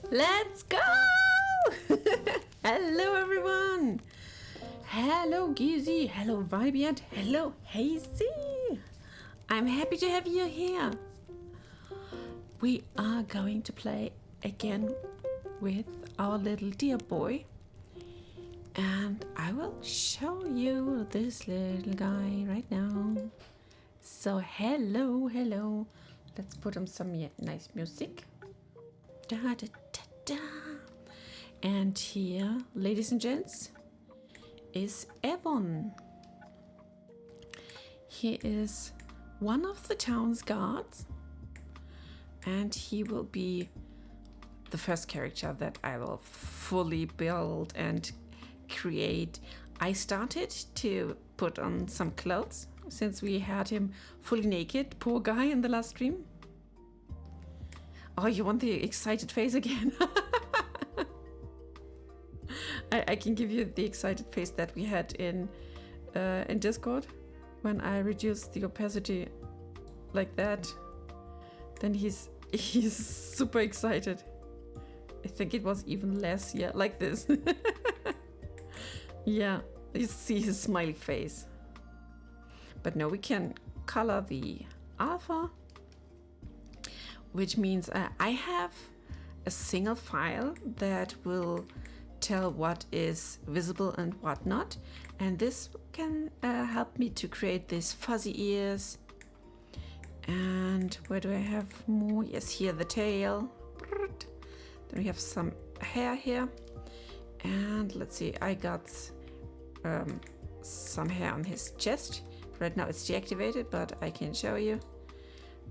Let's go! Hello everyone! Hello Gizzy, hello Vibiant, hello Hazy! I'm happy to have you here. We are going to play again with our little dear boy. And I will show you this little guy right now. So hello, hello. Let's put on some nice music. Da, da, da, da. And here, ladies and gents, is Evan. He is one of the town's guards, and he will be the first character that I will fully build and create. I started to put on some clothes since we had him fully naked, poor guy, in the last stream. Oh, you want the excited face again? I can give you the excited face that we had in Discord when I reduced the opacity like that. Then he's super excited. I think it was even less, yeah, like this. Yeah, you see his smiley face. But no, we can color the alpha, which means I have a single file that will tell what is visible and what not, and this can help me to create these fuzzy ears. And where do I have more? Yes, here the tail. Then we have some hair here, and let's see, I got some hair on his chest. Right now it's deactivated, but I can show you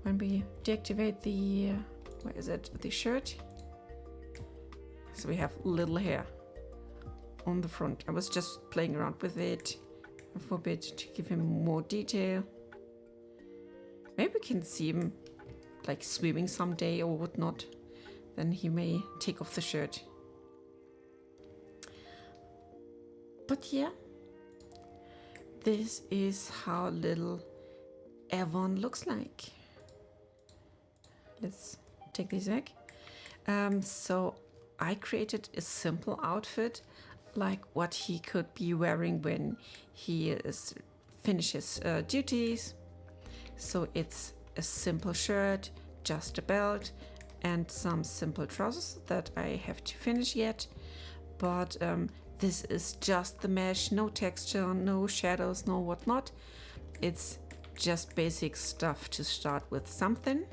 when we deactivate the where is it, the shirt. So we have little hair on the front. I was just playing around with it for a bit to give him more detail. Maybe we can see him like swimming someday or whatnot. Then he may take off the shirt. But yeah, this is how little Evan looks like. Let's take this back. So I created a simple outfit, like what he could be wearing when he finishes duties. So it's a simple shirt, just a belt, and some simple trousers that I have to finish yet. But this is just the mesh, no texture, no shadows, no whatnot. It's just basic stuff to start with something.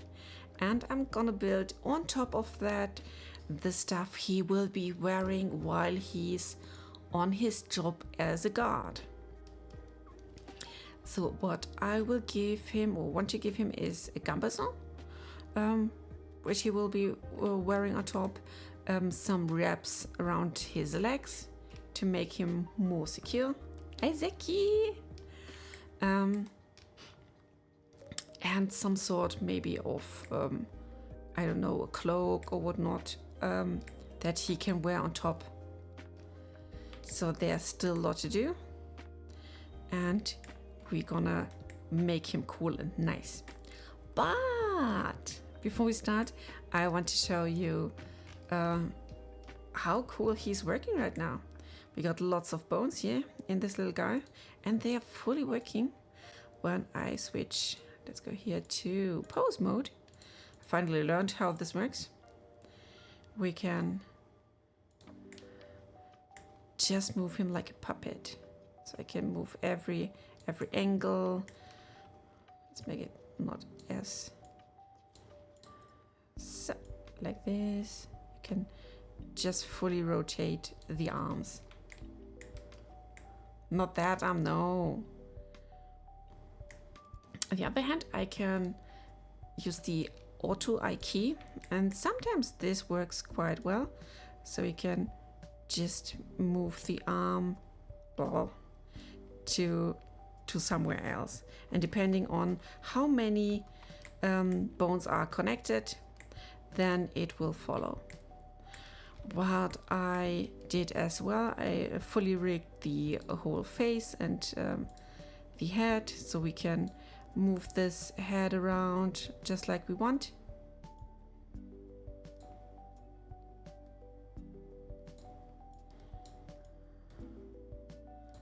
And I'm gonna build on top of that the stuff he will be wearing while he's on his job as a guard. So what I will give him, or want to give him, is a gambeson, which he will be wearing on top, some wraps around his legs to make him more secure. Hi Zeki! And some sort maybe of, I don't know, a cloak or whatnot, that he can wear on top. So there's still a lot to do. And we're gonna make him cool and nice. But before we start, I want to show you how cool he's working right now. We got lots of bones here in this little guy, and they are fully working. When I switch, let's go here to pose mode. I finally learned how this works. We can just move him like a puppet. So I can move every angle. Let's make it not as so, like this. You can just fully rotate the arms. Not that arm, no. On the other hand, I can use the auto I key, and sometimes this works quite well. So you can just move the arm to somewhere else, and depending on how many bones are connected, then it will follow. What I did as well, I fully rigged the whole face and the head, so we can move this head around just like we want.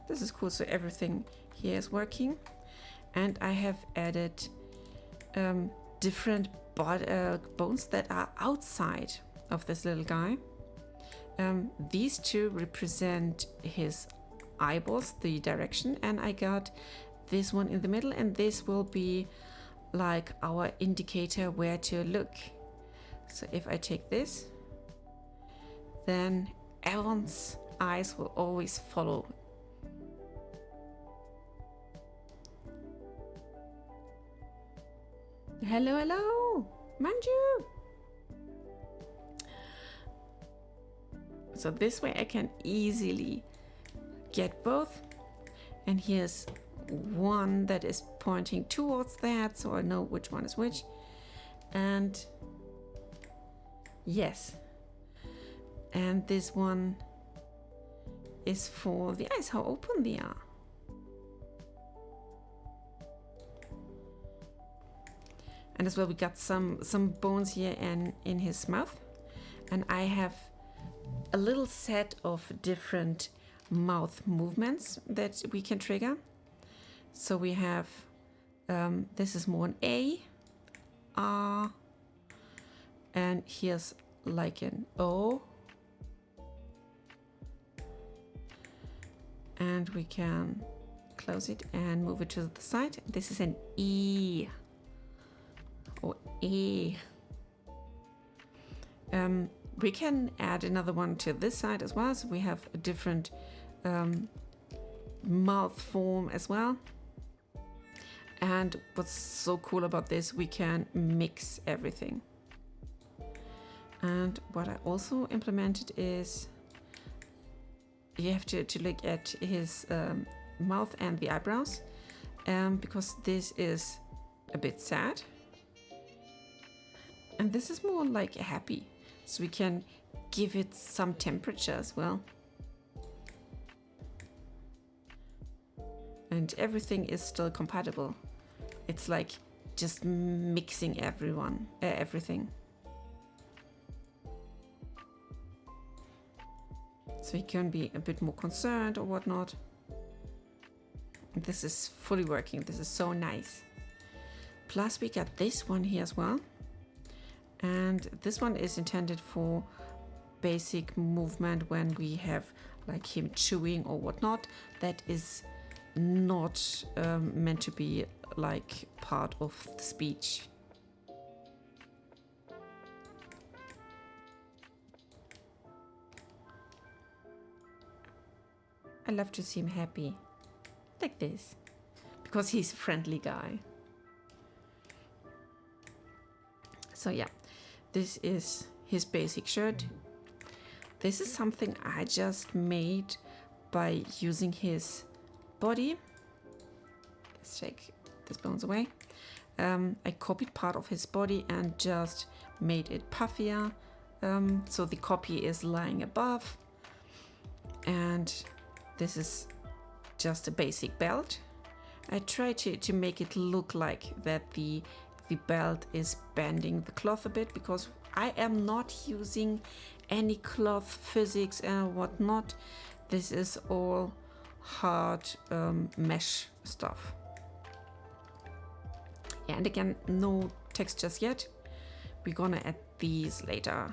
This is cool, so everything here is working. And I have added different bones that are outside of this little guy. These two represent his eyeballs, the direction, and I got this one in the middle, and this will be like our indicator where to look. So if I take this, then everyone's eyes will always follow. Hello, hello, Manju. So this way I can easily get both. And here's one that is pointing towards that, so I know which one is which. And yes, and this one is for the eyes, how open they are. And as well, we got some bones here in his mouth. And I have a little set of different mouth movements that we can trigger. So we have, this is more an A, R, and here's like an O. And we can close it and move it to the side. This is an E. Or E. We can add another one to this side as well, so we have a different mouth form as well. And what's so cool about this, we can mix everything. And what I also implemented is you have to look at his mouth and the eyebrows, because this is a bit sad. And this is more like happy, so we can give it some temperature as well. And everything is still compatible. It's like just mixing everything. So you can be a bit more concerned or whatnot. This is fully working. This is so nice. Plus we got this one here as well. And this one is intended for basic movement when we have like him chewing or whatnot. That is not meant to be like part of the speech. I love to see him happy like this because he's a friendly guy. So yeah, this is his basic shirt. This is something I just made by using his body. Let's take these bones away. I copied part of his body and just made it puffier. So the copy is lying above. And this is just a basic belt. I try to make it look like that the belt is bending the cloth a bit, because I am not using any cloth physics and whatnot. This is all hard mesh stuff. Yeah, and again, no textures yet. We're gonna add these later.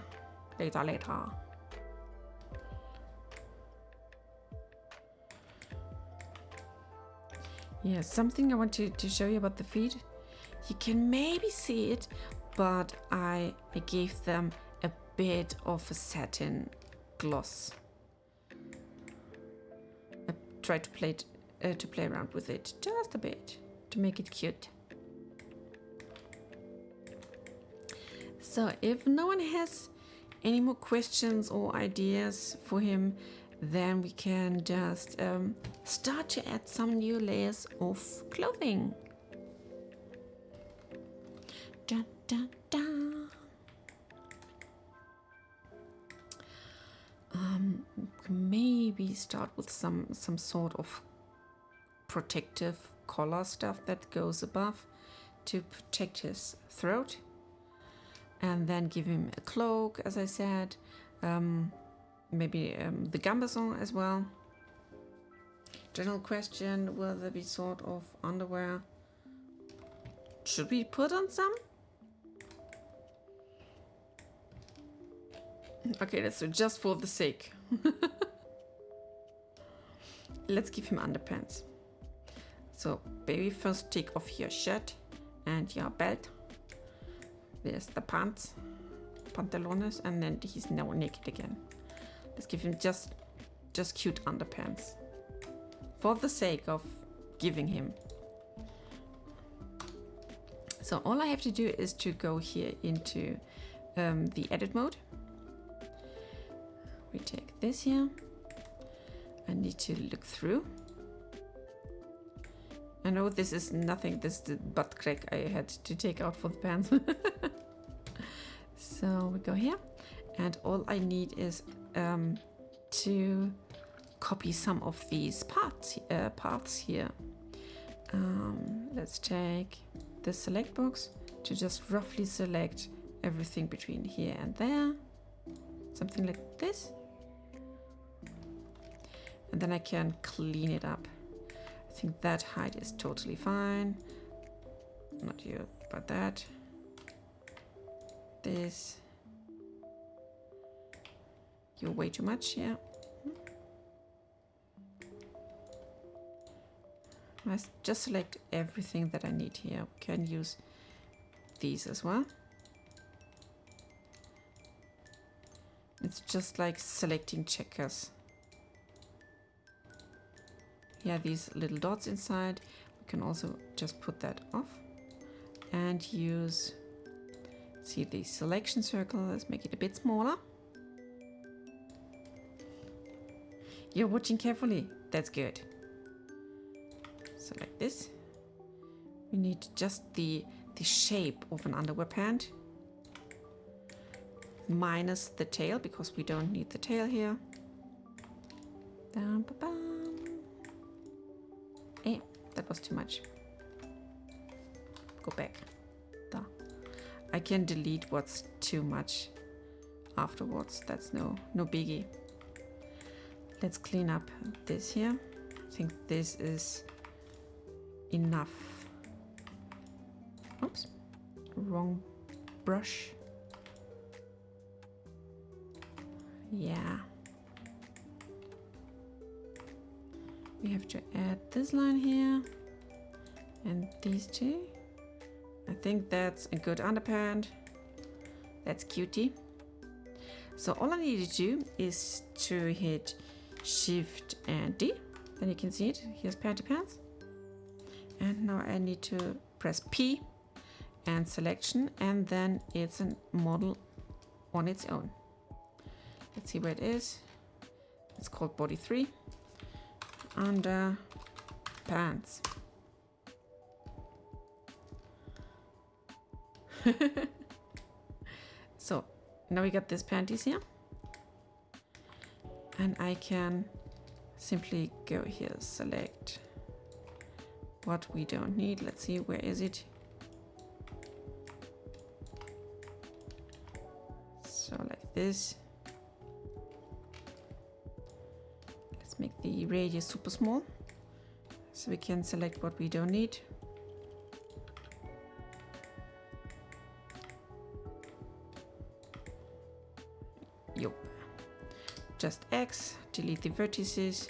Yeah, something I want to show you about the feet. You can maybe see it, but I gave them a bit of a satin gloss. I tried to play around with it just a bit to make it cute. So if no one has any more questions or ideas for him, then we can just start to add some new layers of clothing. Dun, dun, dun. Maybe start with some sort of protective collar stuff that goes above to protect his throat. And then give him a cloak, as I said. Maybe the gambeson as well. General question, will there be sort of underwear? Should we put on some? Okay, let's do just for the sake. Let's give him underpants. So, baby, first take off your shirt and your belt. There's the pants, pantalones, and then he's now naked again. Let's give him just cute underpants. For the sake of giving him. So all I have to do is to go here into the edit mode. We take this here. I need to look through. I know this is nothing, this is the butt crack I had to take out for the pants. So we go here, and all I need is to copy some of these paths here. Let's take the select box to just roughly select everything between here and there. Something like this. And then I can clean it up. I think that height is totally fine. Not you, but that. This. You're way too much, yeah. Let's just select everything that I need here. We can use these as well. It's just like selecting checkers. Yeah, these little dots inside. We can also just put that off and use, see the selection circle. Let's make it a bit smaller. You're watching carefully. That's good. So like this. We need just the shape of an underwear pant. Minus the tail, because we don't need the tail here. Dum, ba, bum. Hey, that was too much. Go back. Da. I can delete what's too much afterwards. That's no biggie. Let's clean up this here. I think this is enough. Oops, wrong brush. Yeah. We have to add this line here and these two. I think that's a good underpant. That's cutie. So all I need to do is to hit Shift and D. Then you can see it. Here's panty pants. And now I need to press P and selection, and then it's a model on its own. Let's see where it is. It's called body 3. Under pants. So now we got this panties here, and I can simply go here, select what we don't need. Let's see, where is it? So like this. Let's make the radius super small so we can select what we don't need. Yup. Just X, delete the vertices.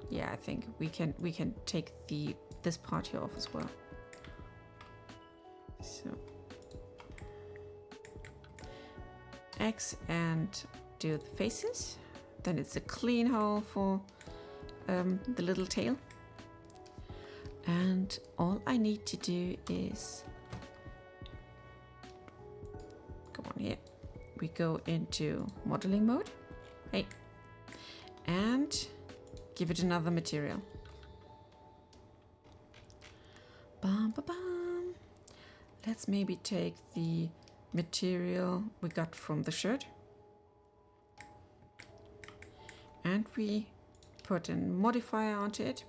Yeah, I think we can take this part here off as well. So X and do the faces. Then it's a clean hole for the little tail. And all I need to do is come on here. We go into modeling mode. Hey, and give it another material. Bum, ba, bum. Let's maybe take the material we got from the shirt, and we put a modifier onto it,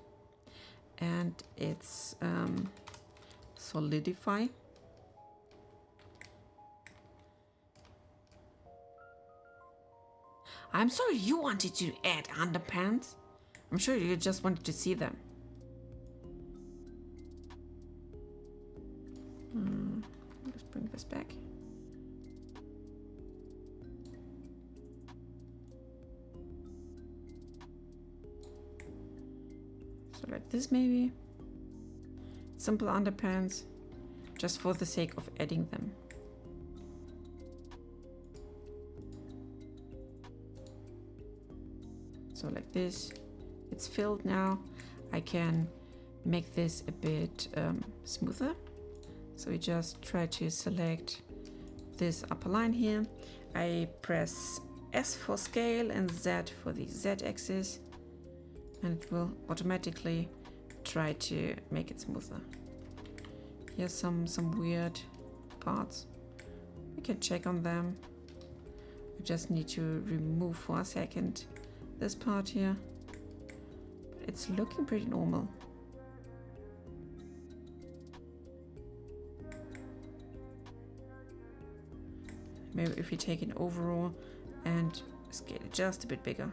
and it's solidify. I'm sorry you wanted to add underpants. I'm sure you just wanted to see them. Let's bring this back. So like this maybe. Simple underpants, just for the sake of adding them. So like this, it's filled now. I can make this a bit smoother. So we just try to select this upper line here. I press S for scale and Z for the Z axis, and it will automatically try to make it smoother. Here's some weird parts. We can check on them. I just need to remove for a second this part here. It's looking pretty normal. Maybe if we take an overall and scale it just a bit bigger.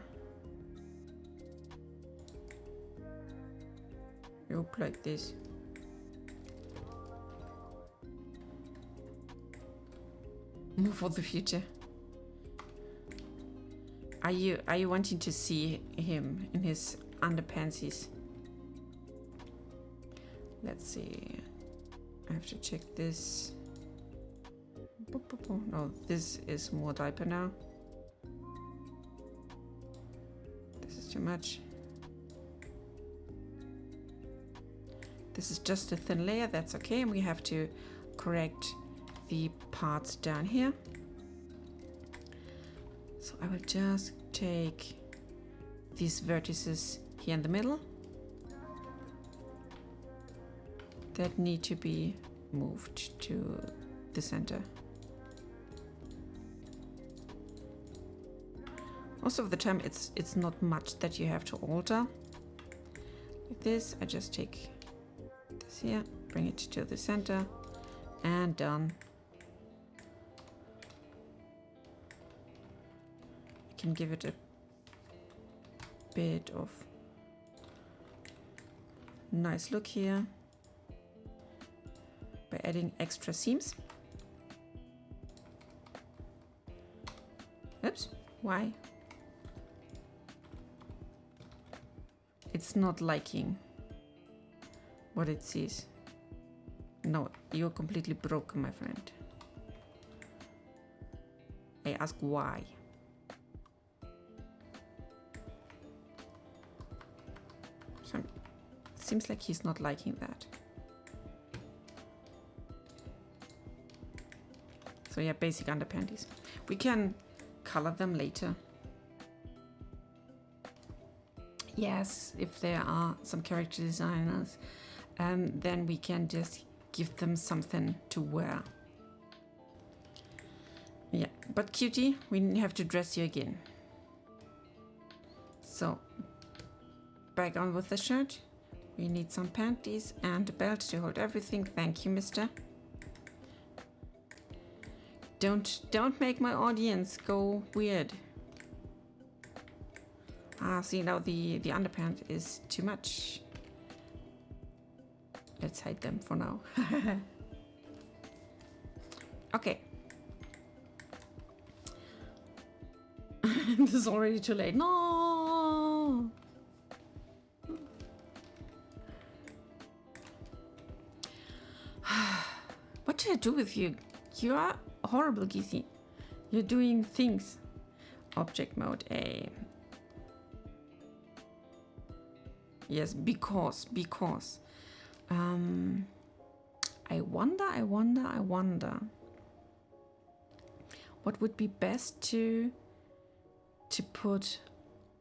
Nope, like this. More for the future. Are you wanting to see him in his underpantsies? Let's see. I have to check this. No, this is more diaper now. This is too much. This is just a thin layer, that's okay. And we have to correct the parts down here. So I will just take these vertices here in the middle that need to be moved to the center. Most of the time it's not much that you have to alter. Like this, I just take this here, bring it to the center, and done. I can give it a bit of nice look here by adding extra seams. Oops, why? It's not liking what it sees. No, you're completely broken, my friend. I ask why. So, seems like he's not liking that. So yeah, basic underpanties. We can color them later. Yes, if there are some character designers, then we can just give them something to wear. Yeah, but cutie, we have to dress you again. So, back on with the shirt. We need some panties and a belt to hold everything. Thank you, mister. Don't make my audience go weird. Ah, see, now the underpants is too much. Let's hide them for now. Okay. This is already too late. No! What did I do with you? You are horrible, Gizzy. You're doing things. Object mode A. Yes, because. I wonder. What would be best to put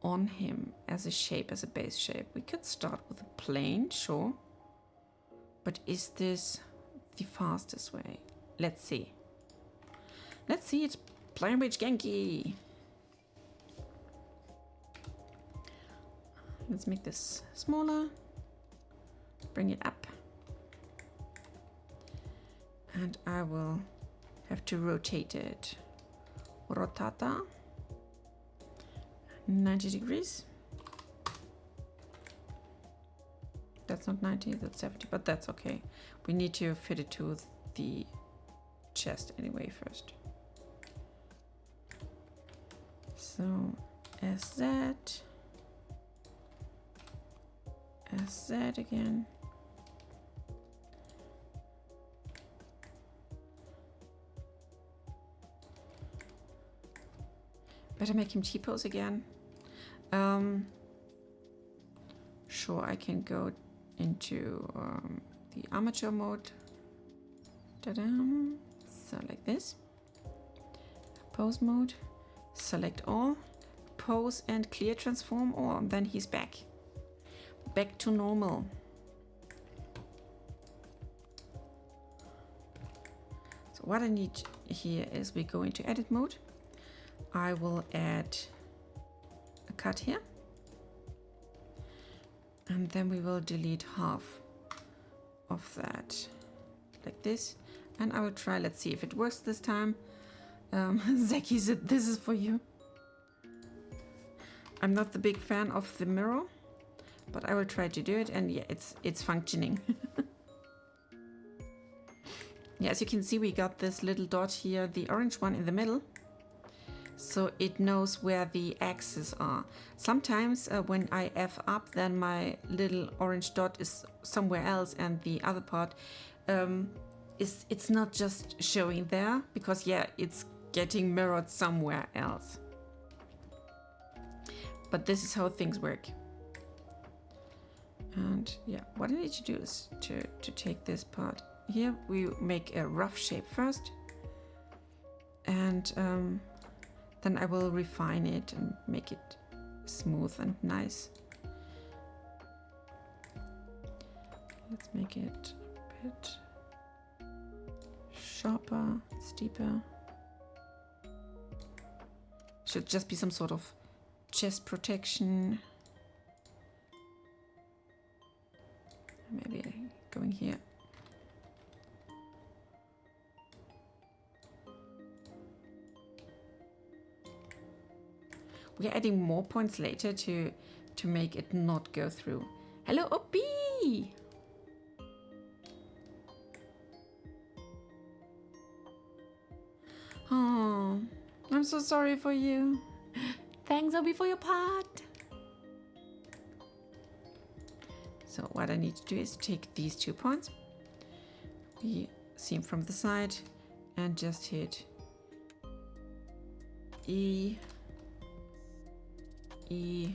on him as a shape, as a base shape? We could start with a plane, sure. But is this the fastest way? Let's see. It's Plain Witch Genki. Let's make this smaller. Bring it up. And I will have to rotate it. Rotata. 90 degrees. That's not 90, that's 70, but that's okay. We need to fit it to the chest anyway first. So SZ, SZ again. Better make him T-pose again. Sure, I can go into the amateur mode. Ta-da! So like this. Pose mode. Select all. Pose and clear transform all. Then he's back. Back to normal. So what I need here is we go into edit mode. I will add a cut here. And then we will delete half of that, like this. And I will try, let's see if it works this time. Zeki said, this is for you. I'm not the big fan of the mirror, but I will try to do it. And yeah, it's functioning. Yeah, as you can see, we got this little dot here, the orange one in the middle. So it knows where the axes are. Sometimes when I F up, then my little orange dot is somewhere else, and the other part it's not just showing there, because yeah, it's getting mirrored somewhere else. But this is how things work. And yeah, what I need to do is to take this part here. We make a rough shape first, and then I will refine it and make it smooth and nice. Let's make it a bit sharper, steeper. Should just be some sort of chest protection. Maybe going here. We're adding more points later to make it not go through. Hello, Opie! Oh, I'm so sorry for you. Thanks, Opie, for your part. So what I need to do is take these 2 points. We seam from the side and just hit E, E,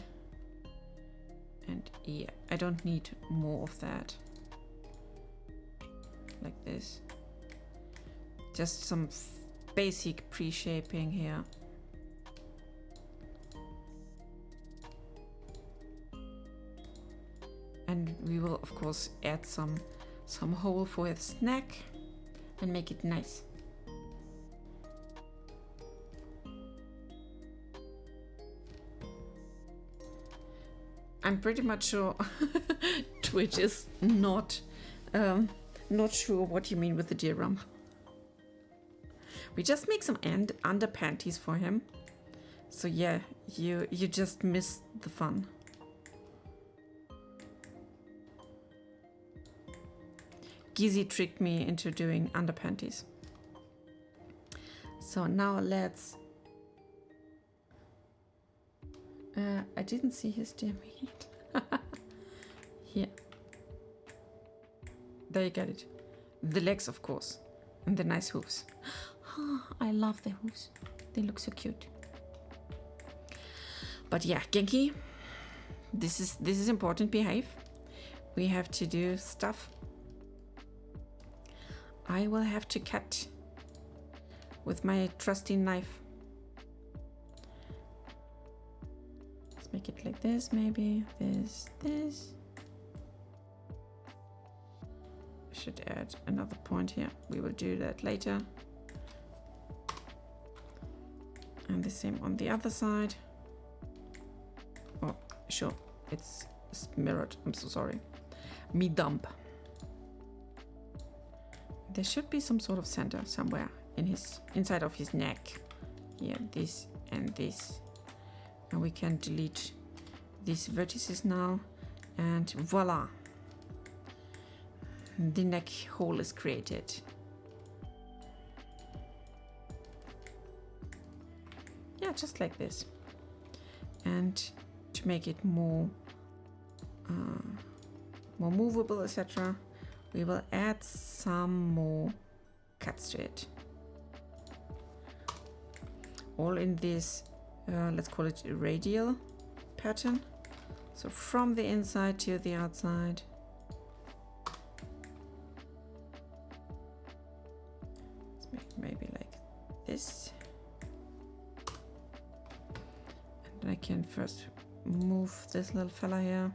and E. I don't need more of that. Like this. Just some basic pre-shaping here. And we will of course add some hole for his neck and make it nice. I'm pretty much sure Twitch is not sure what you mean with the deer rump. We just make some under panties for him. So yeah, you just missed the fun. Gizzy tricked me into doing under panties. So now let's... I didn't see his deer meat. Here. There you got it. The legs, of course. And the nice hooves. I love the hooves. They look so cute. But yeah, Genki, this is important. Behave. We have to do stuff. I will have to cut with my trusty knife. Let's make it like this, maybe. This. I should add another point here. We will do that later. And the same on the other side. Oh, sure. it's mirrored. I'm so sorry. Me dump. There should be some sort of center somewhere in his inside of his neck. Here, this and this. And we can delete these vertices now, and voila. The neck hole is created. Yeah, just like this. And to make it more movable, etc., we will add some more cuts to it. All in this, let's call it a radial pattern. So from the inside to the outside. Let's make maybe like this. And I can first move this little fella here.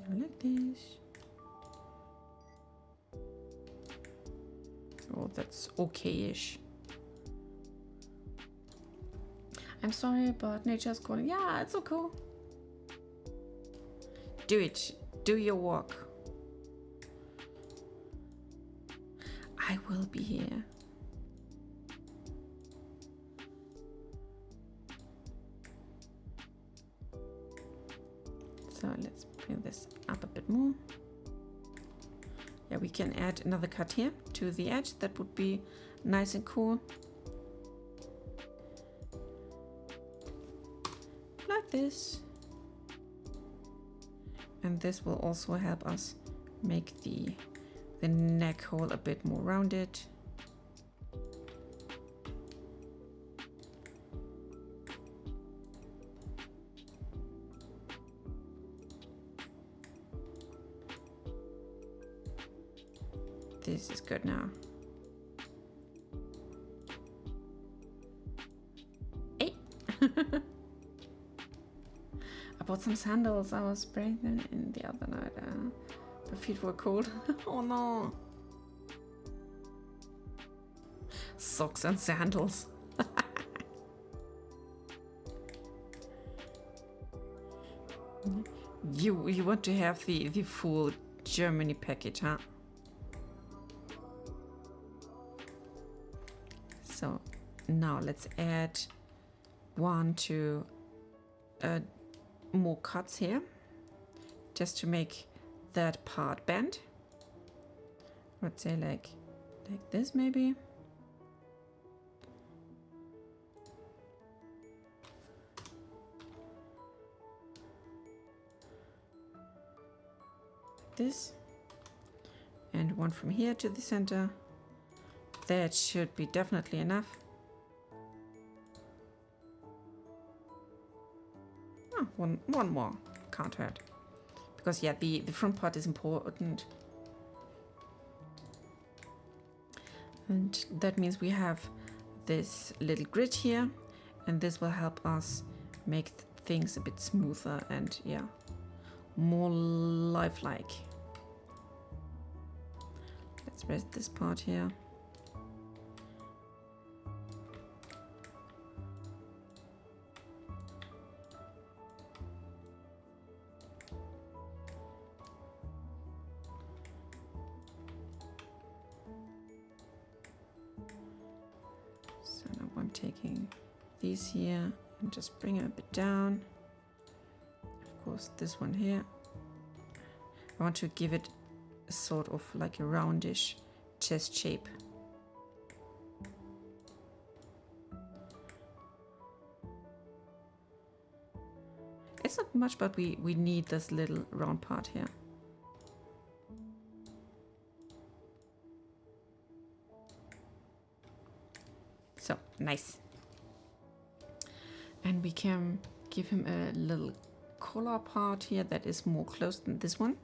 Like this. Oh, that's okay-ish. I'm sorry, but nature's calling. Yeah, it's okay. Do it. Do your work. I will be here. So let's bring this up a bit more. Yeah, we can add another cut here to the edge. That would be nice and cool. Like this. And this will also help us make the neck hole a bit more rounded. This is good now. Hey! I bought some sandals. I was spraying them in the other night. My feet were cold. Oh no! Socks and sandals. You want to have the full Germany package, huh? So now let's add 1 to more cuts here, just to make that part bend. Let's say like this maybe. This, and 1 from here to the center. That should be definitely enough. Oh, one more can't hurt, because yeah, the front part is important, and that means we have this little grid here, and this will help us make things a bit smoother and yeah, more lifelike. Let's rest this part here. Taking these here and just bring it a bit down. Of course, this one here, I want to give it a sort of like a roundish chest shape. It's not much, but we need this little round part here. So nice. And we can give him a little collar part here that is more closed than this one.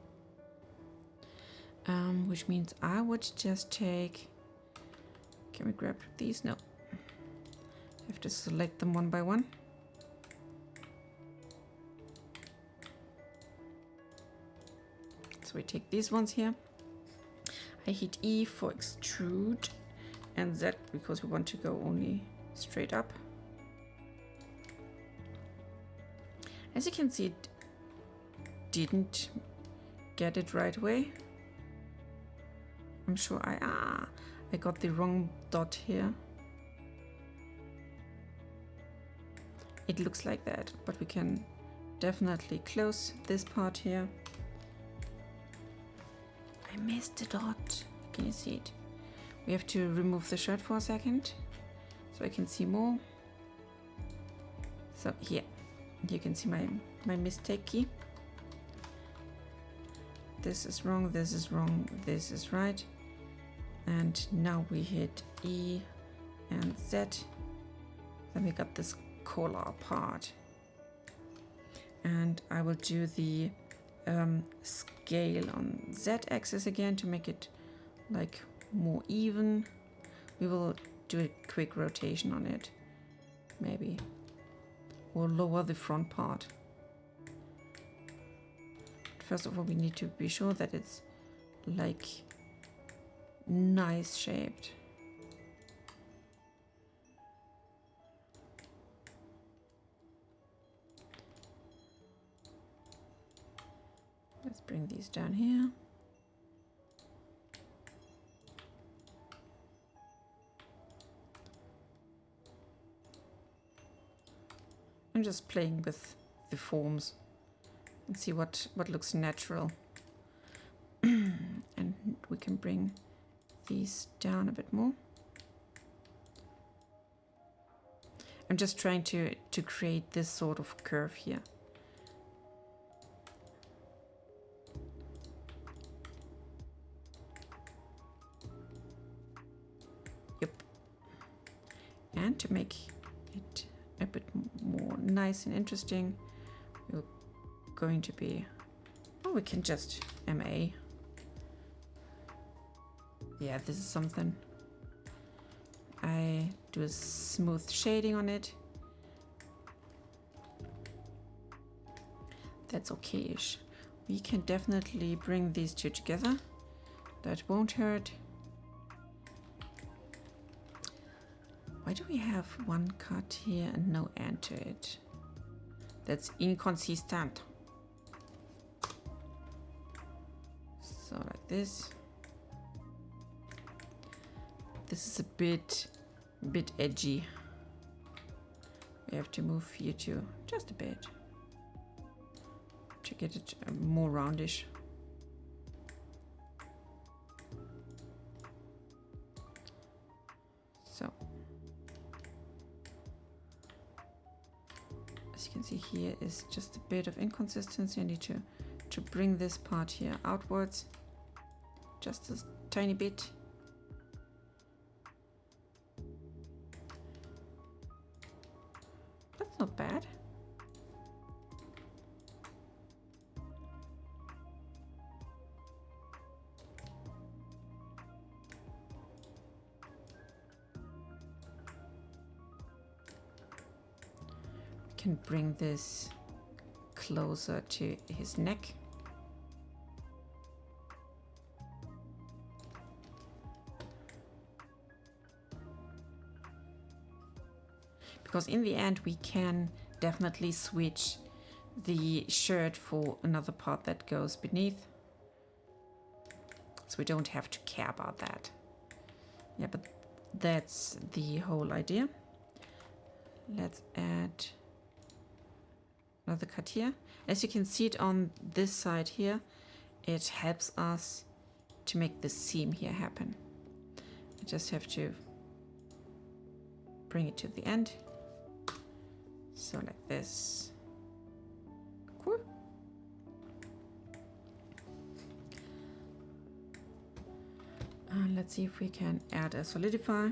Which means I would just take, can we grab these? No. I have to select them one by one. So we take these ones here. I hit E for extrude, and Z because we want to go only straight up. As you can see, it didn't get it right away. I'm sure I got the wrong dot here. It looks like that, but we can definitely close this part here. I missed the dot. Can you see it? We have to remove the shirt for a second so I can see more. So here, you can see my mistake key. This is wrong, this is wrong, this is right. And now we hit E and Z. Then we got this collar part. And I will do the scale on Z axis again to make it like more even. We will do a quick rotation on it, maybe, or lower the front part. First of all, we need to be sure that it's like nice shaped. Let's bring these down here. I'm just playing with the forms and see what looks natural. And we can bring these down a bit more. I'm just trying to create this sort of curve here. Yep. And to make it a bit more nice and interesting, we're going to be, we can just MA. Yeah, this is something. I do a smooth shading on it. That's okay-ish. We can definitely bring these two together. That won't hurt. Why do we have one cut here and no end to it? That's inconsistent. So like this. This is a bit edgy. We have to move here to just a bit to get it more roundish. So as you can see, here is just a bit of inconsistency. I need to bring this part here outwards just a tiny bit. That's not bad. We can bring this closer to his neck. Because in the end, we can definitely switch the shirt for another part that goes beneath. So we don't have to care about that. Yeah, but that's the whole idea. Let's add another cut here. As you can see it on this side here, it helps us to make the seam here happen. I just have to bring it to the end. So like this. Cool. And let's see if we can add a solidify.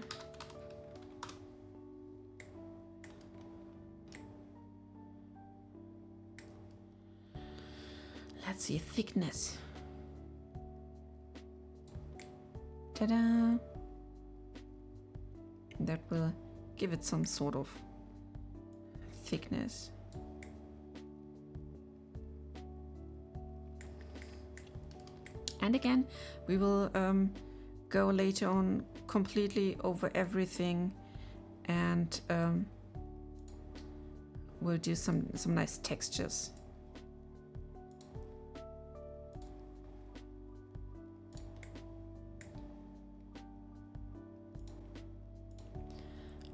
Let's see thickness. Ta-da! That will give it some sort of thickness. And again, we will go later on completely over everything and will do some nice textures.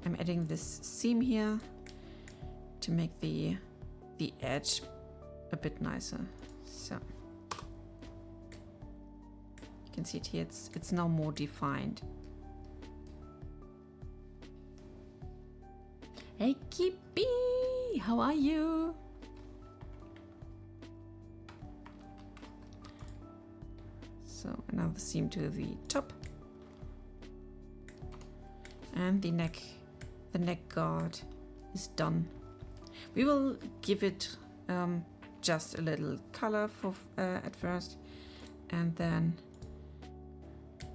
I'm adding this seam here to make the edge a bit nicer. So you can see it here, it's now more defined. Hey Kippy, how are you? So another seam to the top. And the neck guard is done. We will give it just a little color for at first, and then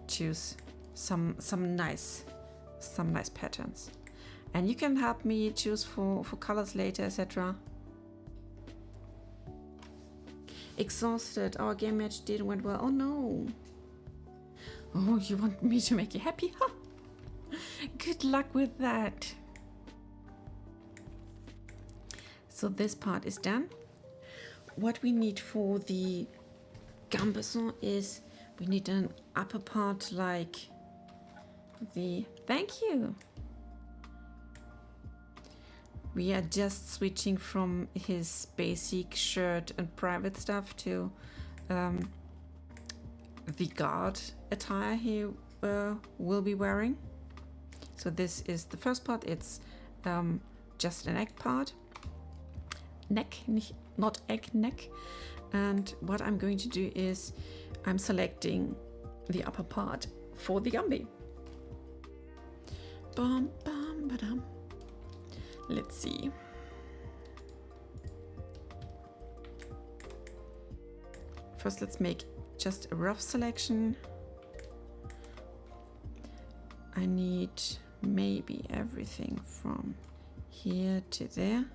choose some nice patterns. And you can help me choose for colors later, etc. Exhausted. Our game match didn't went well. Oh no. Oh, you want me to make you happy? Huh? Good luck with that. So this part is done. What we need for the gambeson is we need an upper part like the... Thank you. We are just switching from his basic shirt and private stuff to the guard attire he will be wearing. So this is the first part. It's just a neck part. Neck, not egg, neck. And what I'm going to do is I'm selecting the upper part for the Gumby. Bum, bum, ba-dum. Let's see. First, let's make just a rough selection. I need maybe everything from here to there.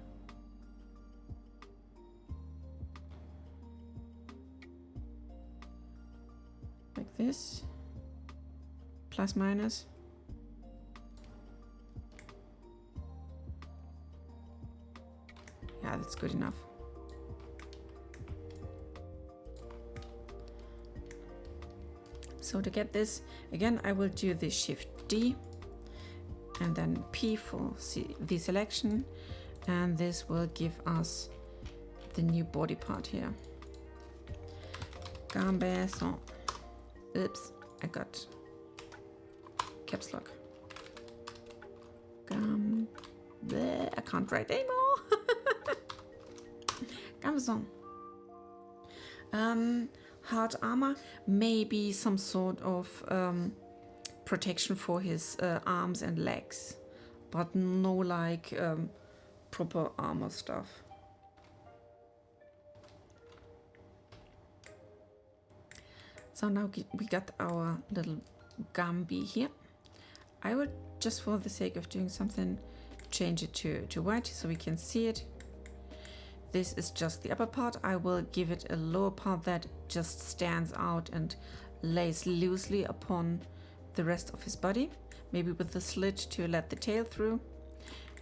Like this. Plus, minus. Yeah, that's good enough. So to get this, again, I will do the Shift D and then P for the selection, and this will give us the new body part here. Gambeson. Oops, I got caps lock. I can't write anymore. Gambeson. Hard armor, maybe some sort of protection for his arms and legs, but no like proper armor stuff. So now we got our little Gumby here. I would, just for the sake of doing something, change it to white so we can see it. This is just the upper part. I will give it a lower part that just stands out and lays loosely upon the rest of his body, maybe with the slit to let the tail through,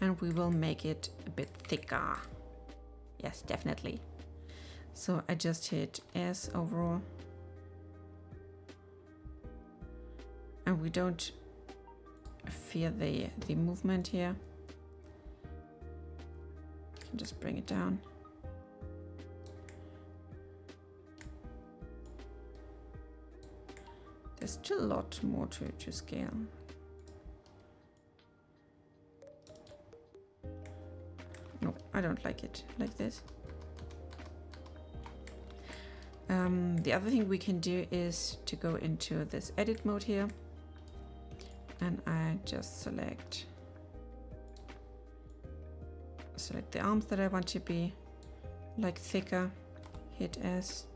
and we will make it a bit thicker. Yes, definitely. So I just hit S overall, and we don't fear the movement here. You can just bring it down. There's still a lot more to scale. No, I don't like it like this. The other thing we can do is to go into this edit mode here, and I just select the arms that I want to be like thicker, hit S.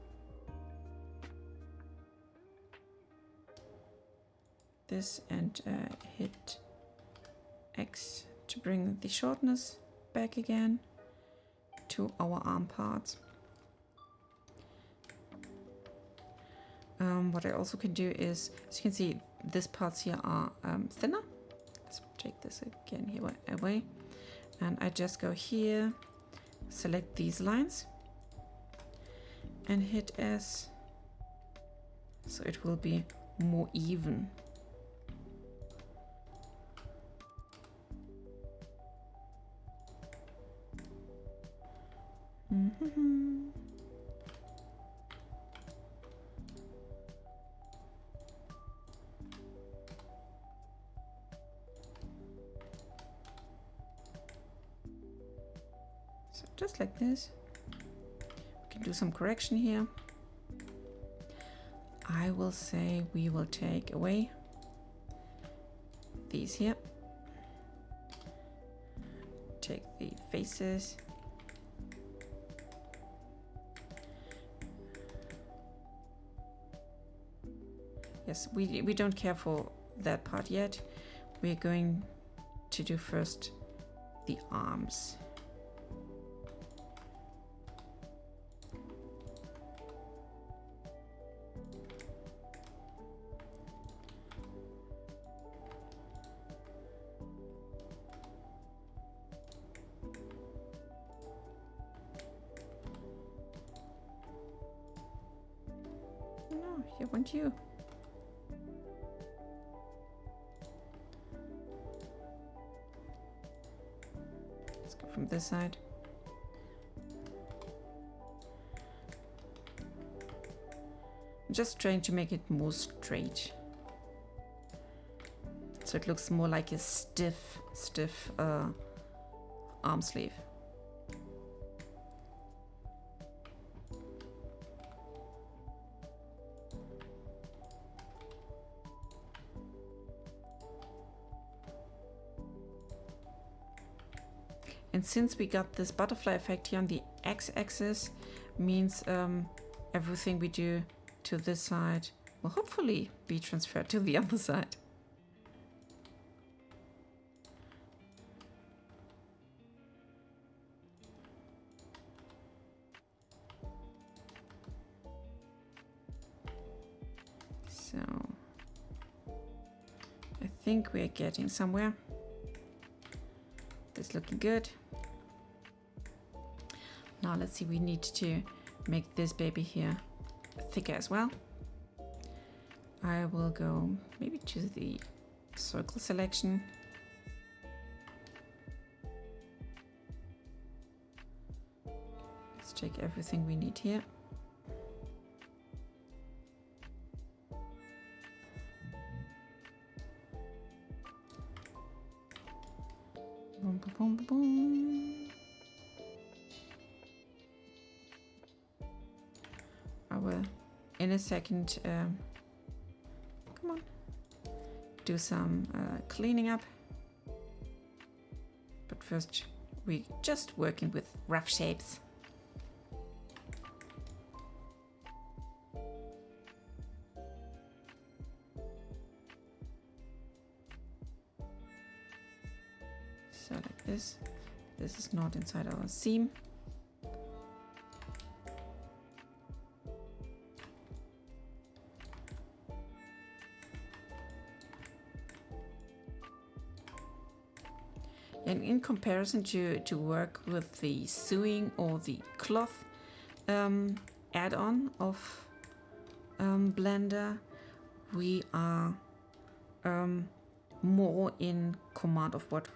This and hit X to bring the shortness back again to our arm parts. What I also can do is, as you can see, these parts here are thinner. Let's take this again here away, and I just go here select these lines and hit S, so it will be more even. So just like this. We can do some correction here. I will say we will take away these here. Take the faces. Yes, we don't care for that part yet. We're going to do first the arms. No, I want you. From this side. I'm just trying to make it more straight, so it looks more like a stiff arm sleeve. And since we got this butterfly effect here on the x-axis, means everything we do to this side will hopefully be transferred to the other side. So I think we're getting somewhere. This is looking good. Now let's see, we need to make this baby here thicker as well. I will go maybe to the circle selection. Let's take everything we need here. Boom, boom, boom, boom. I will, in a second, come on, do some cleaning up. But first, we're just working with rough shapes. So like this. This is not inside our seam. And in comparison to work with the sewing or the cloth add-on of Blender, we are more in command of what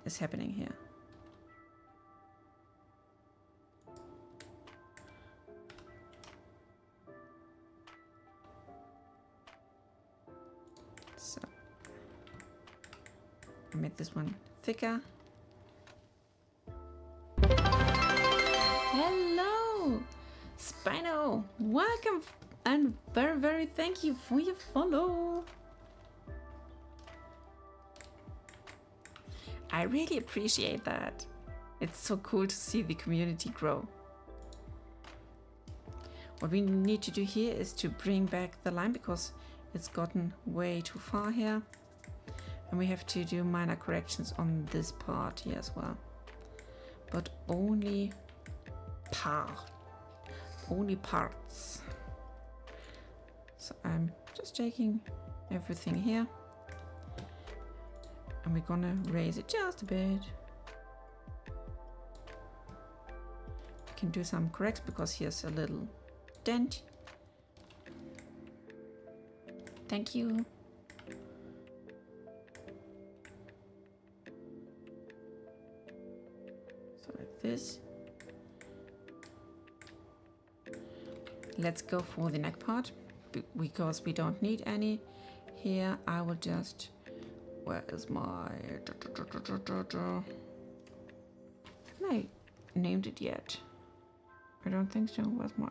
is happening here. So I made this one thicker. Hello, Spino, welcome and very thank you for your follow. I really appreciate that. It's so cool to see the community grow. What we need to do here is to bring back the line because it's gotten way too far here. And we have to do minor corrections on this part here as well. But only parts. So I'm just taking everything here. And we're gonna raise it just a bit. can do some corrects because here's a little dent. Thank you. So like this. Let's go for the neck part because we don't need any. Here I will just, where is my, haven't I named it yet? I don't think so. Where's my,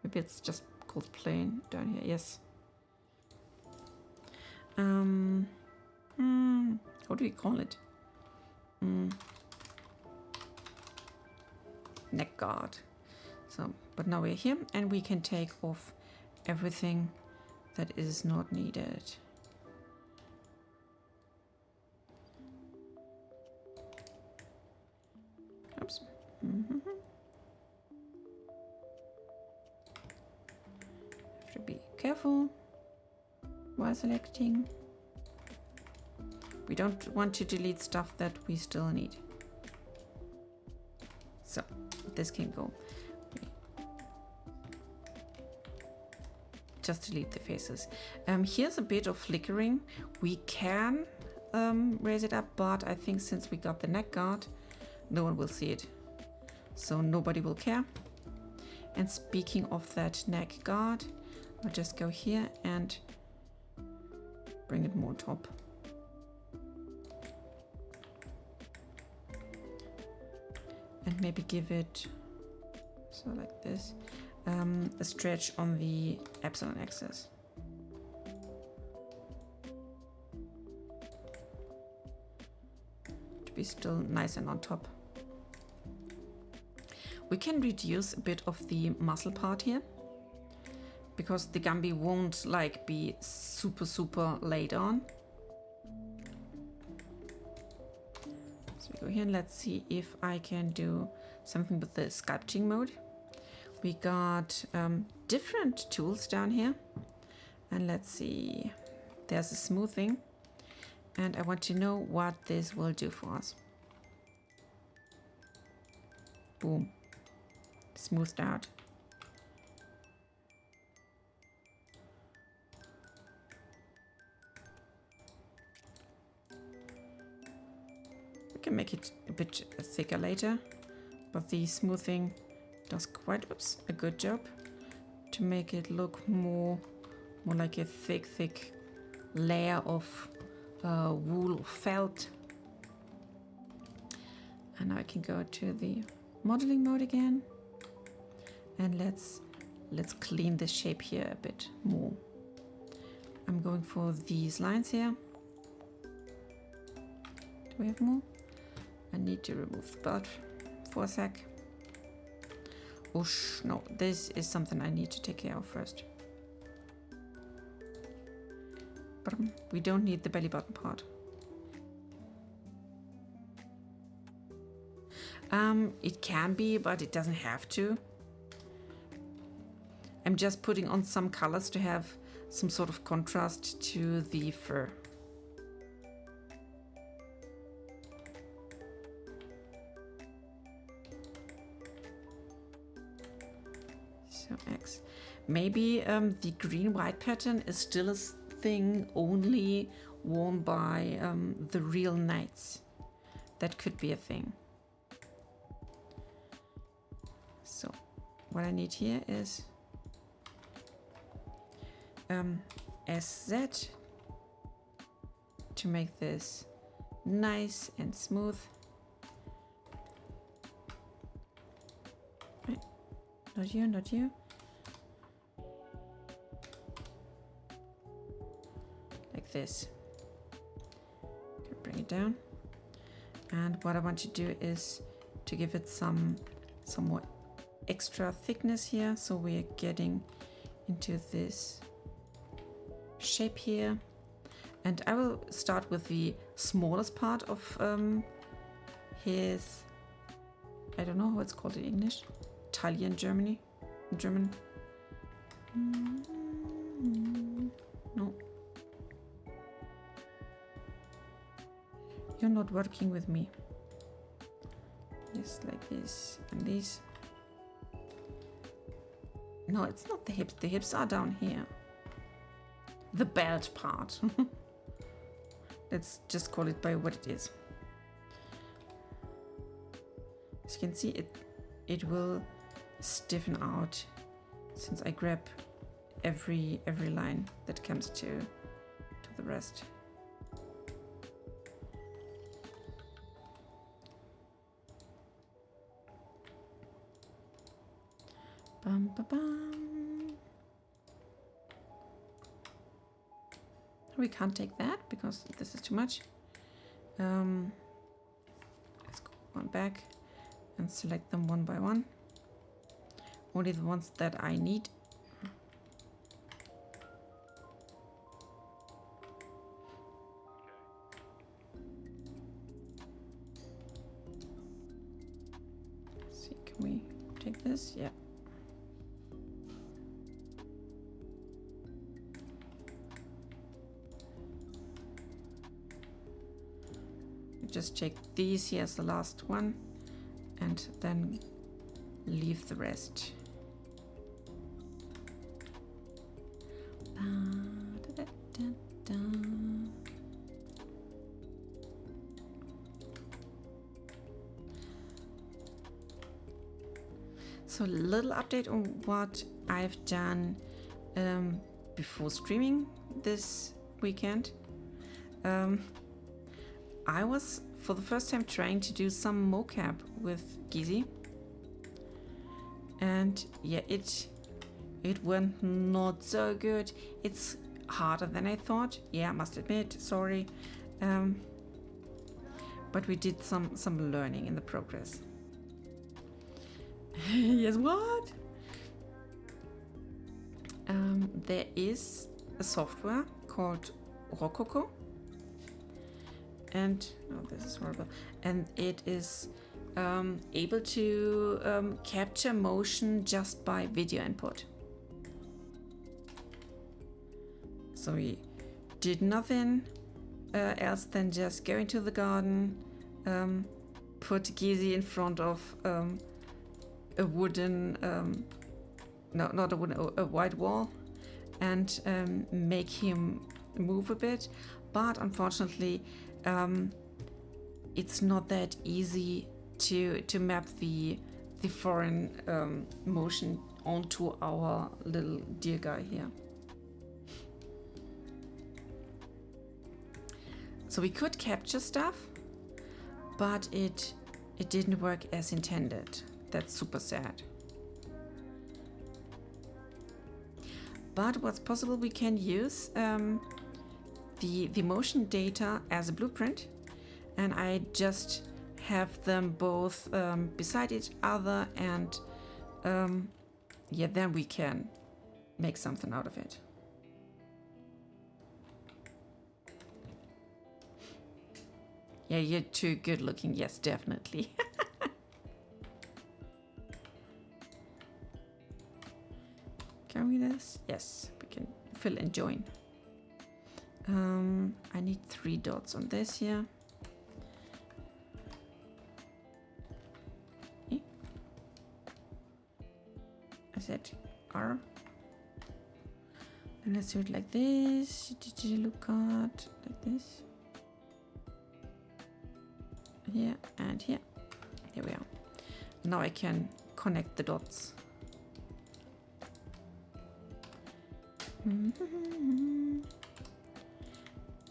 maybe it's just called plain down here. Yes. What do we call it? Neck guard. So, but now we're here and we can take off everything that is not needed. Oops. Have to be careful while selecting. We don't want to delete stuff that we still need. So this can go. Just delete the faces. Here's a bit of flickering. We can raise it up, but I think since we got the neck guard, no one will see it. So nobody will care. And speaking of that neck guard, I'll just go here and bring it more on top. And maybe give it, so like this, a stretch on the epsilon axis. To be still nice and on top. We can reduce a bit of the muscle part here, because the Gumby won't like be super laid on. So we go here and let's see if I can do something with the sculpting mode. We got different tools down here, and let's see, there's a smoothing, and I want to know what this will do for us. Boom, smoothed out. We can make it a bit thicker later, but the smoothing does quite a good job to make it look more like a thick layer of wool felt. And now I can go to the modeling mode again, and let's clean the shape here a bit more. I'm going for these lines here. Do we have more? I need to remove the belt for a sec. Oosh, no, this is something I need to take care of first. But we don't need the belly button part. It can be, but it doesn't have to. I'm just putting on some colors to have some sort of contrast to the fur. So X. Maybe the green-white pattern is still a thing only worn by the real knights. That could be a thing. So what I need here is SZ to make this nice and smooth. Right. Not you, not you. Like this. Bring it down. And what I want to do is to give it some more extra thickness here, so we're getting into this shape here. And I will start with the smallest part of his, I don't know how it's called in English, Italian, German. No, you're not working with me. Yes, like this and this. No, it's not the hips. The hips are down here. The belt part. Let's just call it by what it is. As you can see, it will stiffen out since I grab every line that comes to the rest. Bum, ba, bum. We can't take that because this is too much. Let's go one back and select them one by one. Only the ones that I need. Let's see, can we take this? Yeah. Just take these here as the last one and then leave the rest. So a little update on what I've done before streaming this weekend. I was for the first time trying to do some mocap with Gizi, and yeah, it went not so good. It's harder than I thought. Yeah, I must admit, sorry, but we did some learning in the progress. Yes, what? There is a software called Rococo. And oh, this is horrible. And it is able to capture motion just by video input. So we did nothing else than just go into the garden, put Gizi in front of a wooden, no, not a wooden, a white wall, and make him move a bit. But unfortunately, it's not that easy to map the foreign motion onto our little deer guy here. So we could capture stuff, but it didn't work as intended. That's super sad. But what's possible, we can use the motion data as a blueprint, and I just have them both beside each other, and yeah, then we can make something out of it. Yeah, you're too good looking. Yes, definitely. Can we do this? Yes, we can fill and join. I need 3 dots on this here. Okay. I said R. And let's do it like this. Look at like this. Here and here. Here we are. Now I can connect the dots.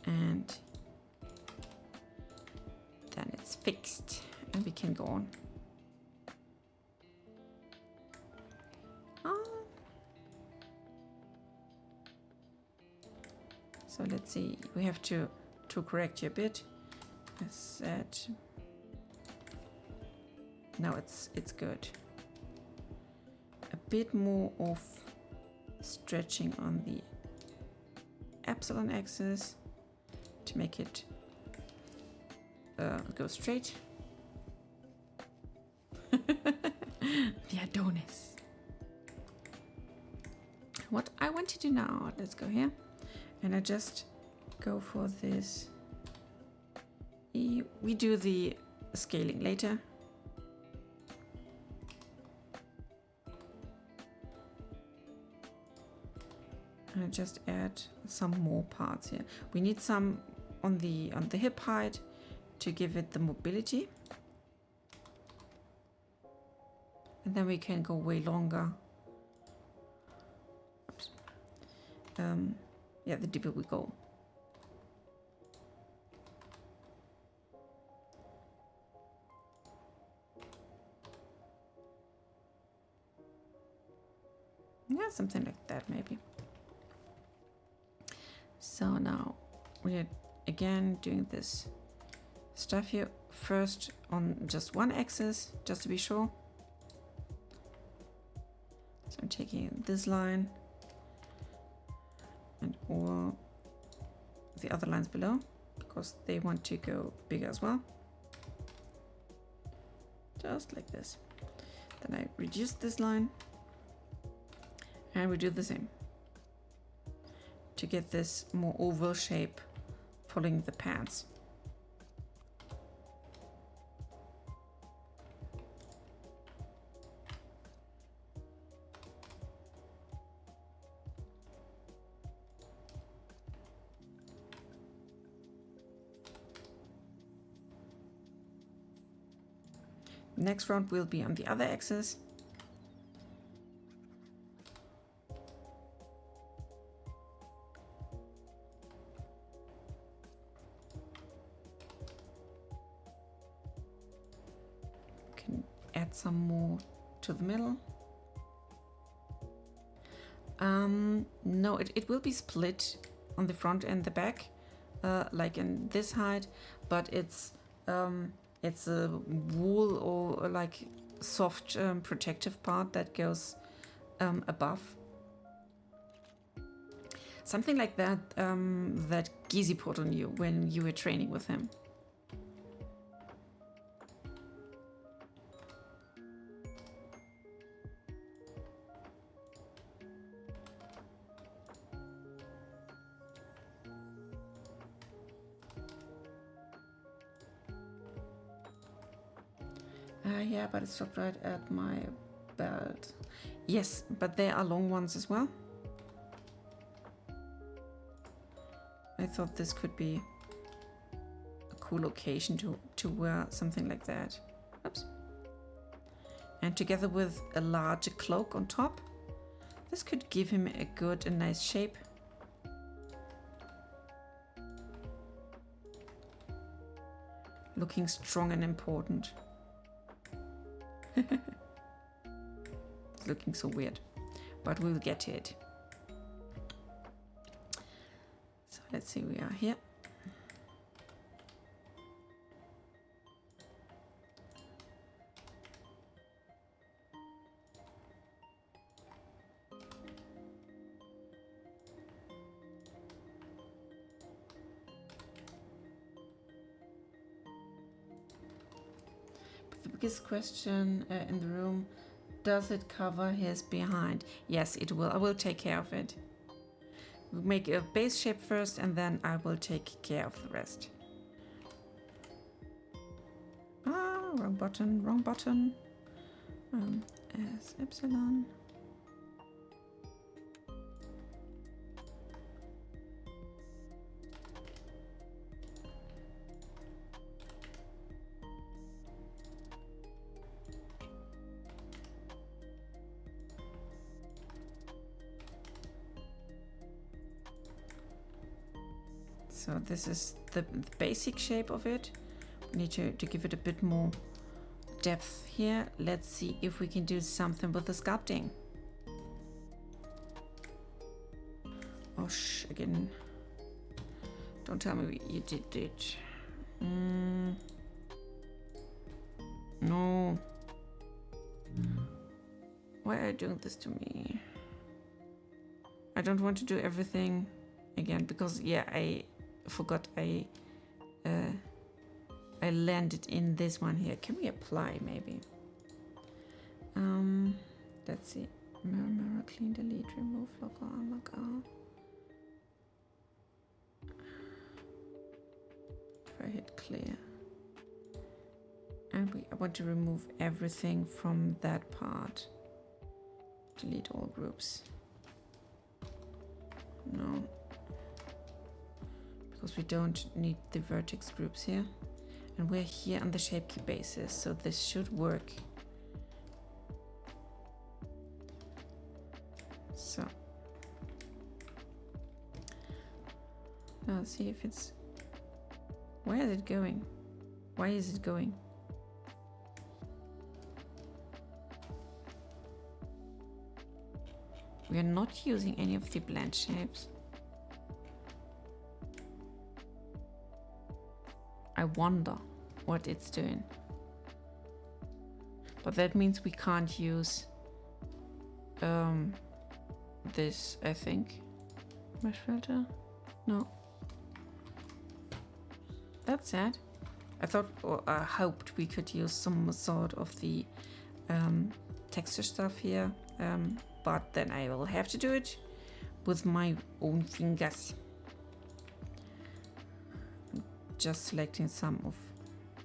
And then it's fixed and we can go on. So let's see, we have to correct you a bit. I said, now it's good. A bit more of stretching on the epsilon axis to make it go straight. The Adonis. What I want to do now, let's go here, and I just go for this. We do the scaling later. And I just add some more parts here. We need some on the hip height to give it the mobility. And then we can go way longer. Oops. Yeah, the deeper we go. Yeah, something like that maybe. So now we're again doing this stuff here. First on just one axis, just to be sure. So I'm taking this line and all the other lines below because they want to go bigger as well. Just like this. Then I reduce this line and we do the same to get this more oval shape following the pants. Next round will be on the other axis. Can add some more to the middle. No, it will be split on the front and the back, like in this height, but it's a wool or like soft protective part that goes above. Something like that that Gizi put on you when you were training with him. Yeah, but it stopped right at my belt. Yes, but there are long ones as well. I thought this could be a cool occasion to wear something like that. Oops. And together with a larger cloak on top, this could give him a good and nice shape. Looking strong and important. It's looking so weird, but we'll get to it. So let's see, we are here. Biggest question in the room, does it cover his behind? Yes, it will. I will take care of it. We'll make a base shape first and then I will take care of the rest. Ah, wrong button, wrong button. S epsilon. So this is the basic shape of it. We need to give it a bit more depth here. Let's see if we can do something with the sculpting. Oh, again. Don't tell me you did it. No. Why are you doing this to me? I don't want to do everything again because, yeah, I forgot I landed in this one here. Can we apply maybe? Let's see. Mirror, clean, delete, remove, lock on, lock out. If I hit clear. And I want to remove everything from that part. Delete all groups. No. Because we don't need the vertex groups here. And we're here on the shape key basis, so this should work. So. Now let's see if it's... Where is it going? Why is it going? We are not using any of the blend shapes. I wonder what it's doing. But that means we can't use this, I think. Mesh filter? No. That's sad. I thought, or I hoped we could use some sort of the texture stuff here. But then I will have to do it with my own fingers. Just selecting some of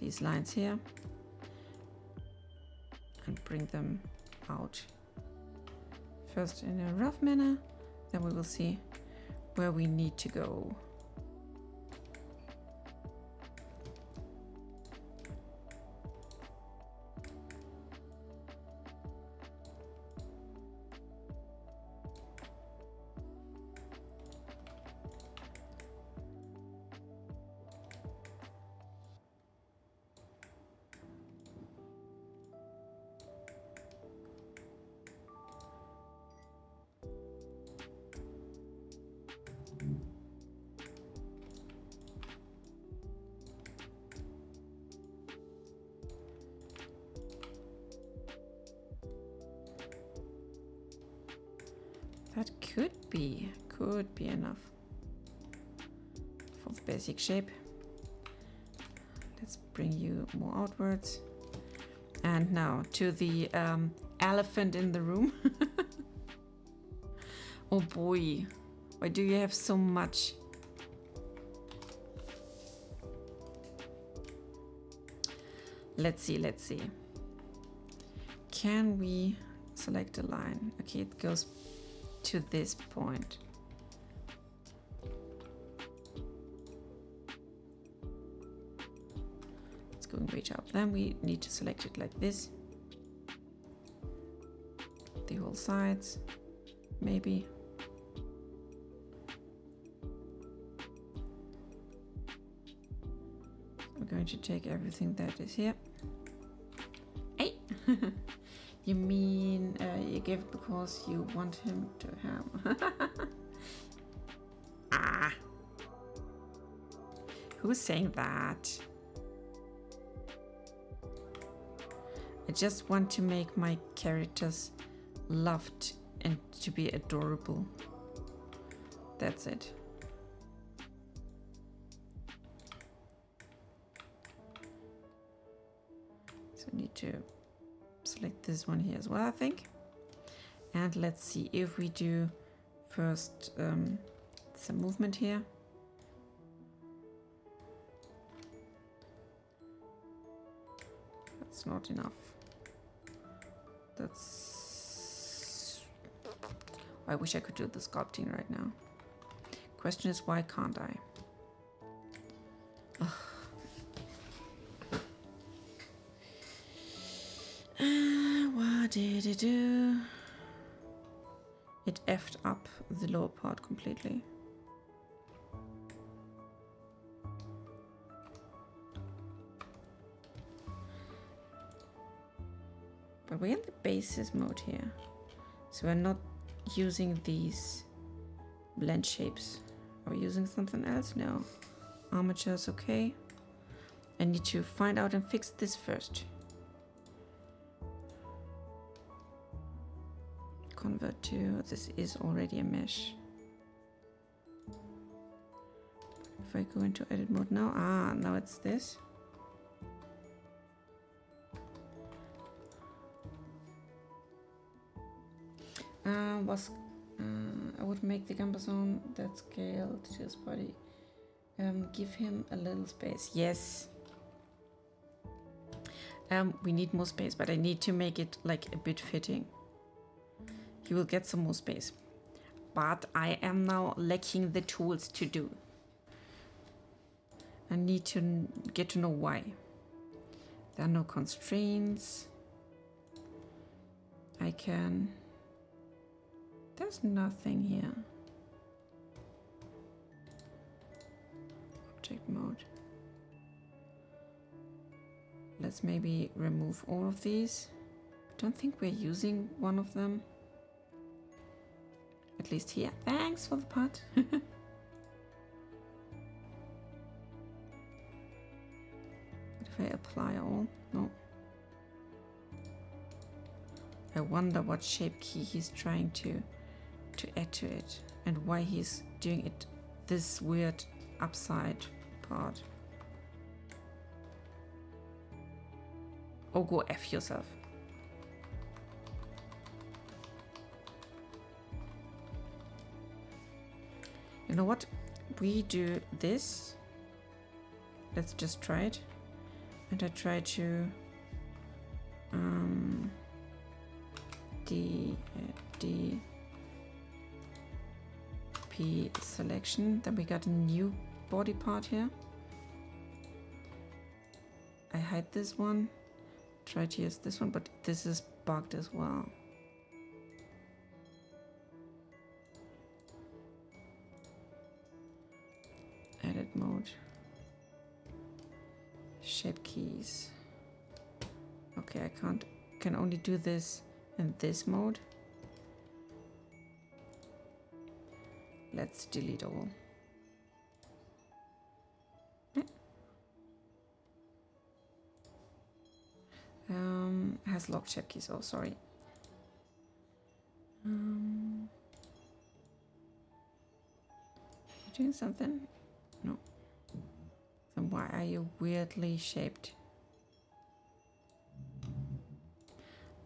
these lines here and bring them out. First in a rough manner, then we will see where we need to go. That could be enough for the basic shape. Let's bring you more outwards. And now to the elephant in the room. Oh boy, why do you have so much? Let's see. Can we select a line? Okay, it goes to this point. It's going way up. Then we need to select it like this. The whole sides, maybe. I'm going to take everything that is here. Hey! You mean you give it because you want him to have? Ah! Who's saying that? I just want to make my characters loved and to be adorable. That's it. So I need to select this one here as well, I think. And let's see if we do first some movement here. That's not enough. That's... I wish I could do the sculpting right now. Question is, why can't I? Ugh. What did it do? It effed up the lower part completely. But we're in the basis mode here. So we're not using these blend shapes. Are we using something else? No. Armature is okay. I need to find out and fix this first. Convert to, this is already a mesh. If I go into edit mode now, now it's this. I would make the gamma zone that scale to his body. Give him a little space. Yes. We need more space, but I need to make it like a bit fitting. He will get some more space. but I am now lacking the tools to do. I need to get to know why. There are no constraints. I can... There's nothing here. Object mode. Let's maybe remove all of these. I don't think we're using one of them. At least here. Thanks for the pot. If I apply all? No. I wonder what shape key he's trying to add to it and why he's doing it this weird upside part. Oh, go F yourself. You know what? We do this. Let's just try it. And I try to DP selection. Then we got a new body part here. I hide this one. Try to use this one, but this is bugged as well. Edit mode. Shape keys. Okay, I can only do this in this mode. Let's delete all. Has locked shape keys. Oh, sorry. You doing something? No. Then why are you weirdly shaped?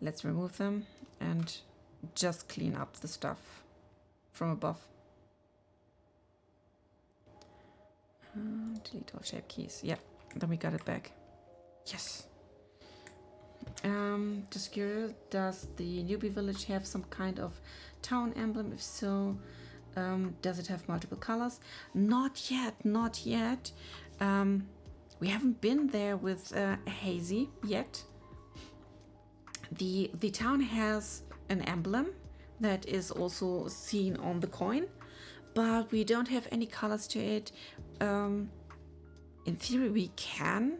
Let's remove them and just clean up the stuff from above. Delete all shape keys. Yeah, then we got it back. Yes. Just curious, does the newbie village have some kind of town emblem? If so, does it have multiple colors? Not yet, not yet. We haven't been there with Hazy yet. The town has an emblem that is also seen on the coin, but we don't have any colors to it. In theory, we can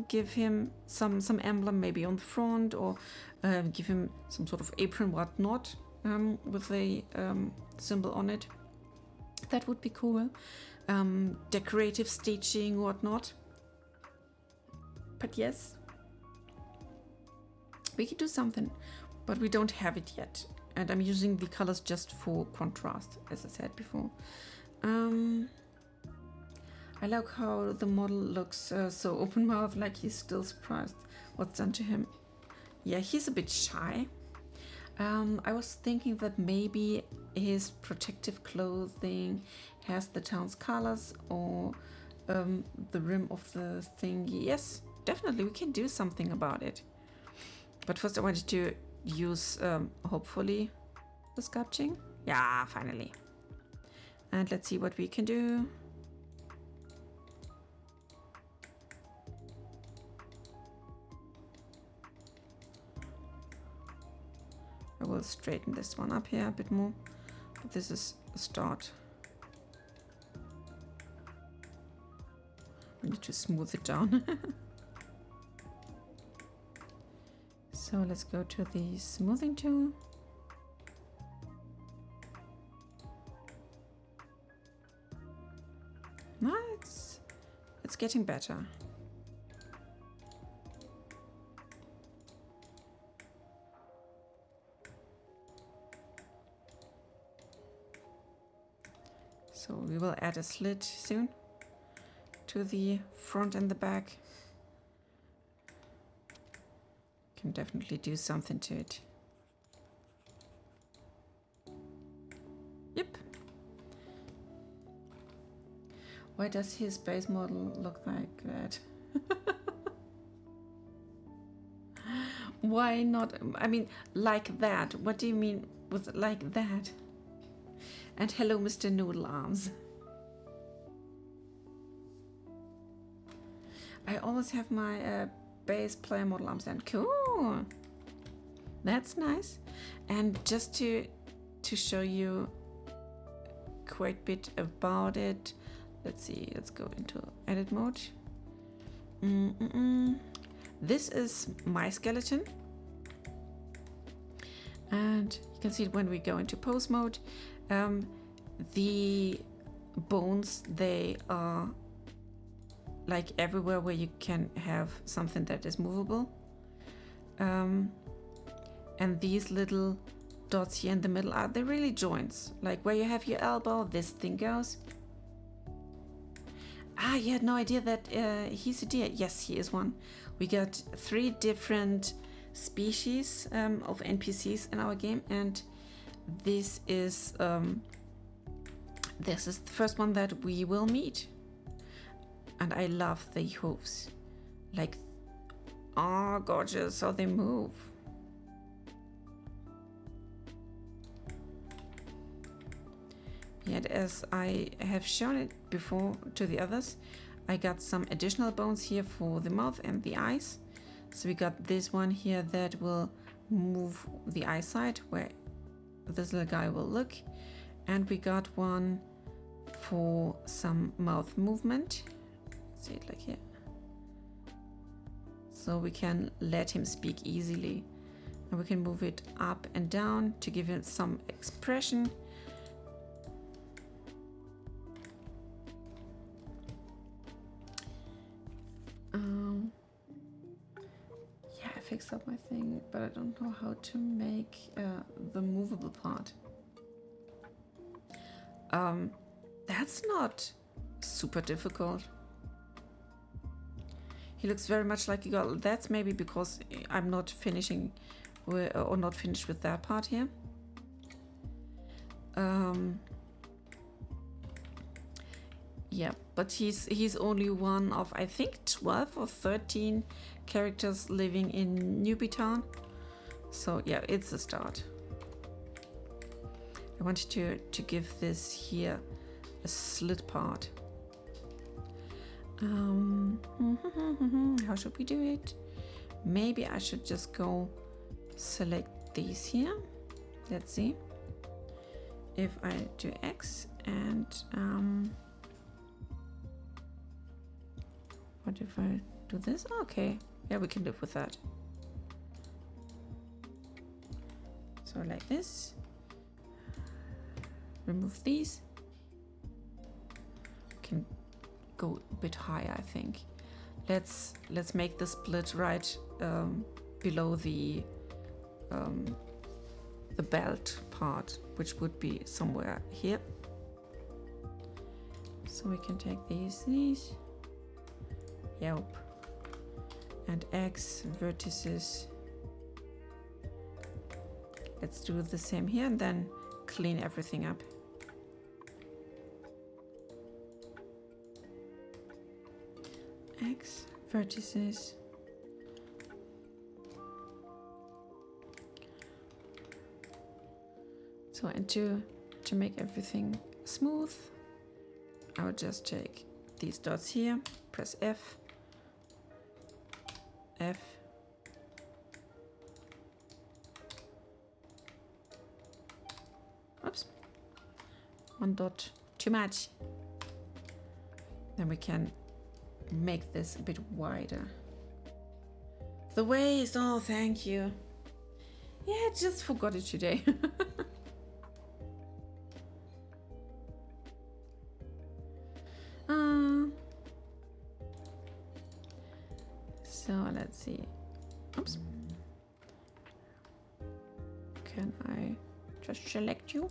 give him some emblem, maybe on the front, or give him some sort of apron, whatnot, with a symbol on it. That would be cool. Decorative staging, whatnot. But yes, we can do something, but we don't have it yet. And I'm using the colors just for contrast, as I said before. I like how the model looks so open-mouthed, like he's still surprised what's done to him. Yeah, he's a bit shy. I was thinking that maybe his protective clothing has the town's colors, or the rim of the thing. Yes, definitely, we can do something about it. But first I wanted to use, hopefully, the sculpting. Yeah, finally. And let's see what we can do. I will straighten this one up here a bit more, but this is a start. We need to smooth it down. So let's go to the smoothing tool. No, it's getting better. So we will add a slit soon to the front and the back. Can definitely do something to it. Yep. Why does his base model look like that? Why not? I mean, like that. What do you mean with like that? And hello, Mr. Noodle Arms. I always have my base player model arms and cool. That's nice. And just to show you quite a bit about it, let's see, let's go into edit mode. This is my skeleton. And you can see it when we go into pose mode. The bones, they are like everywhere where you can have something that is movable. And these little dots here in the middle are, they're really joints. Like where you have your elbow, this thing goes. Ah, you had no idea that he's a deer. Yes, he is one. We got 3 different species of NPCs in our game, and this is the first one that we will meet. And I love the hooves. Like, oh, gorgeous how they move. Yet, as I have shown it before to the others, I got some additional bones here for the mouth and the eyes. So we got this one here that will move the eyesight where this little guy will look. And we got one for some mouth movement. See it like here. So we can let him speak easily. And we can move it up and down to give it some expression. Yeah, I fixed up my thing, but I don't know how to make the movable part. That's not super difficult. He looks very much like a girl. That's maybe because I'm not finishing with, or not finished with that part here. Yeah, but he's only one of, I think, 12 or 13 characters living in Newbie So yeah, it's a start. I wanted to give this here a slit part. How should we do it? Maybe I should just go select these here. Let's see. If I do X and what if I do this? Okay, yeah, we can live with that. So like this. Remove these. Can go a bit higher, I think. Let's make the split right below the belt part, which would be somewhere here. So we can take these. Yep. And X vertices. Let's do the same here and then clean everything up. X vertices. So, and to make everything smooth, I would just take these dots here, press F, F, oops, 1 dot too much. Then we can make this a bit wider. The waist, oh, thank you. Yeah, I just forgot it today. So let's see. Oops. Can I just select you?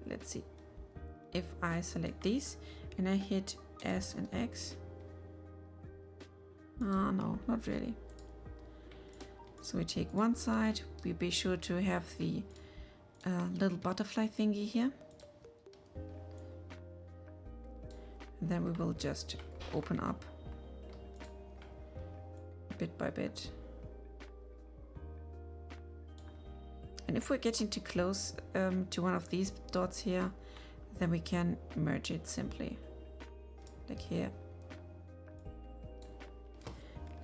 Let's see. If I select these and I hit S and X. Oh, no, not really. So we take one side. We be sure to have the little butterfly thingy here. And then we will just open up bit by bit. And if we're getting too close to one of these dots here, then we can merge it simply. Like here.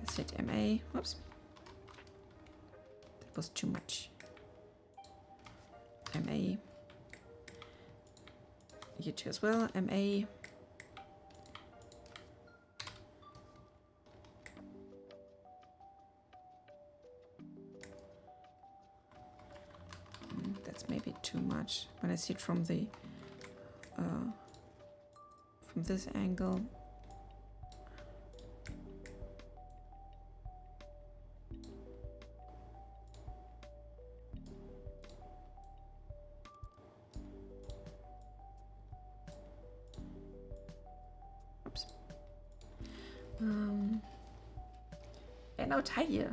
Let's hit MA. Whoops. That was too much. MA. You too as well. MA. That's maybe too much when I see it from the from this angle. Oops. And out higher.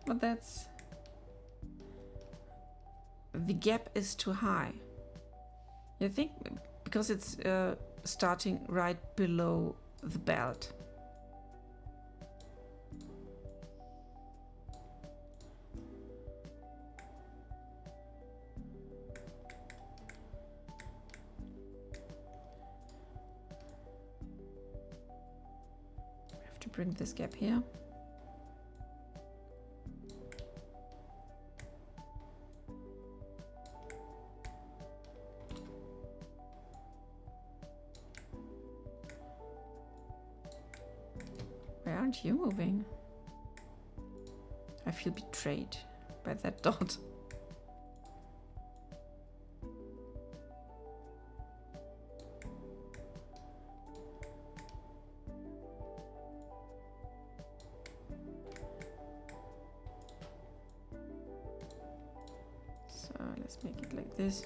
But that's... The gap is too high. I think because it's starting right below the belt. We have to bring this gap here. Why aren't you moving? I feel betrayed by that dot. So let's make it like this.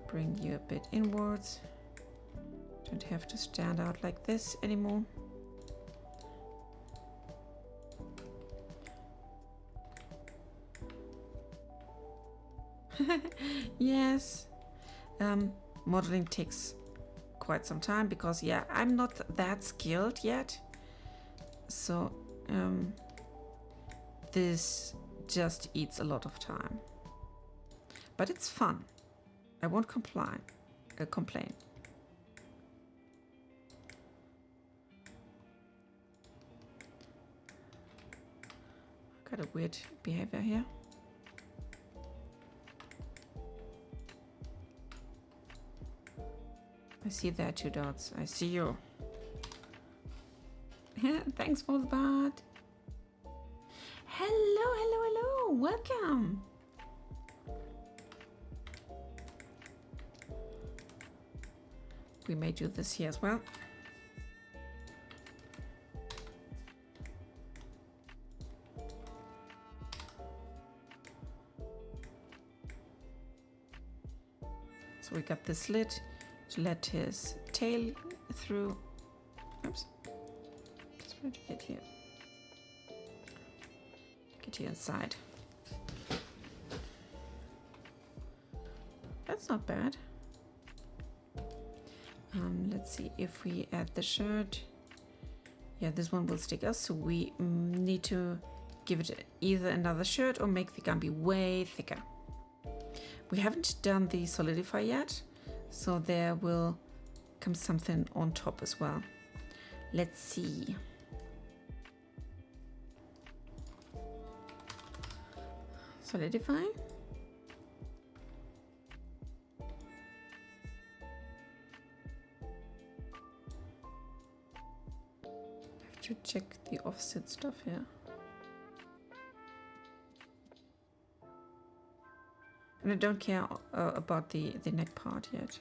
Bring you a bit inwards. Don't have to stand out like this anymore. Yes. Modeling takes quite some time because, yeah, I'm not that skilled yet. So this just eats a lot of time. But it's fun. I won't complain. Got a weird behavior here. I see there two dots. I see you. Thanks for the bot. Hello, hello, hello. Welcome. We may do this here as well. So we got the slit to let his tail through. Oops. Just trying to get here. Get here inside. That's not bad. Let's see if we add the shirt. Yeah, this one will stick us, so we need to give it either another shirt or make the Gumby way thicker. We haven't done the solidify yet, so there will come something on top as well. Let's see. Solidify. To check the offset stuff here. And I don't care about the neck part yet.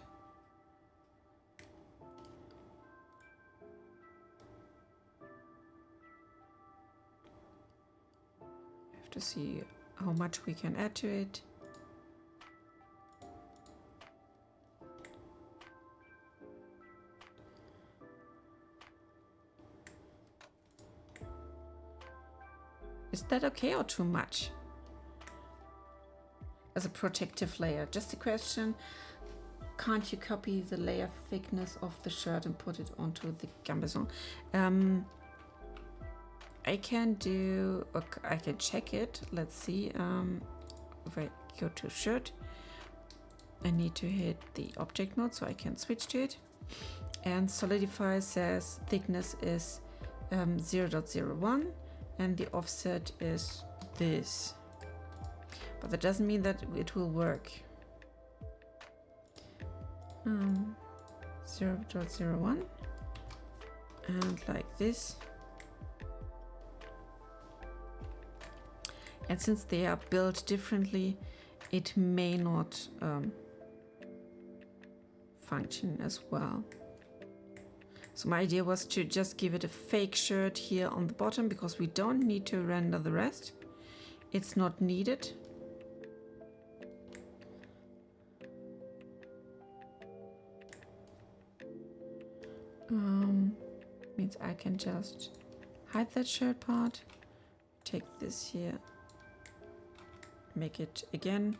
I have to see how much we can add to it. Is that okay or too much? As a protective layer, just a question. can't you copy the layer thickness of the shirt and put it onto the gambeson? I can do, I can check it. Let's see. If I go to shirt, I need to hit the object mode so I can switch to it. And Solidify says thickness is 0.01 and the offset is this. But that doesn't mean that it will work. 0.01 and like this. And since they are built differently, it may not function as well. So my idea was to just give it a fake shirt here on the bottom because we don't need to render the rest. It's not needed. Means I can just hide that shirt part, take this here, make it again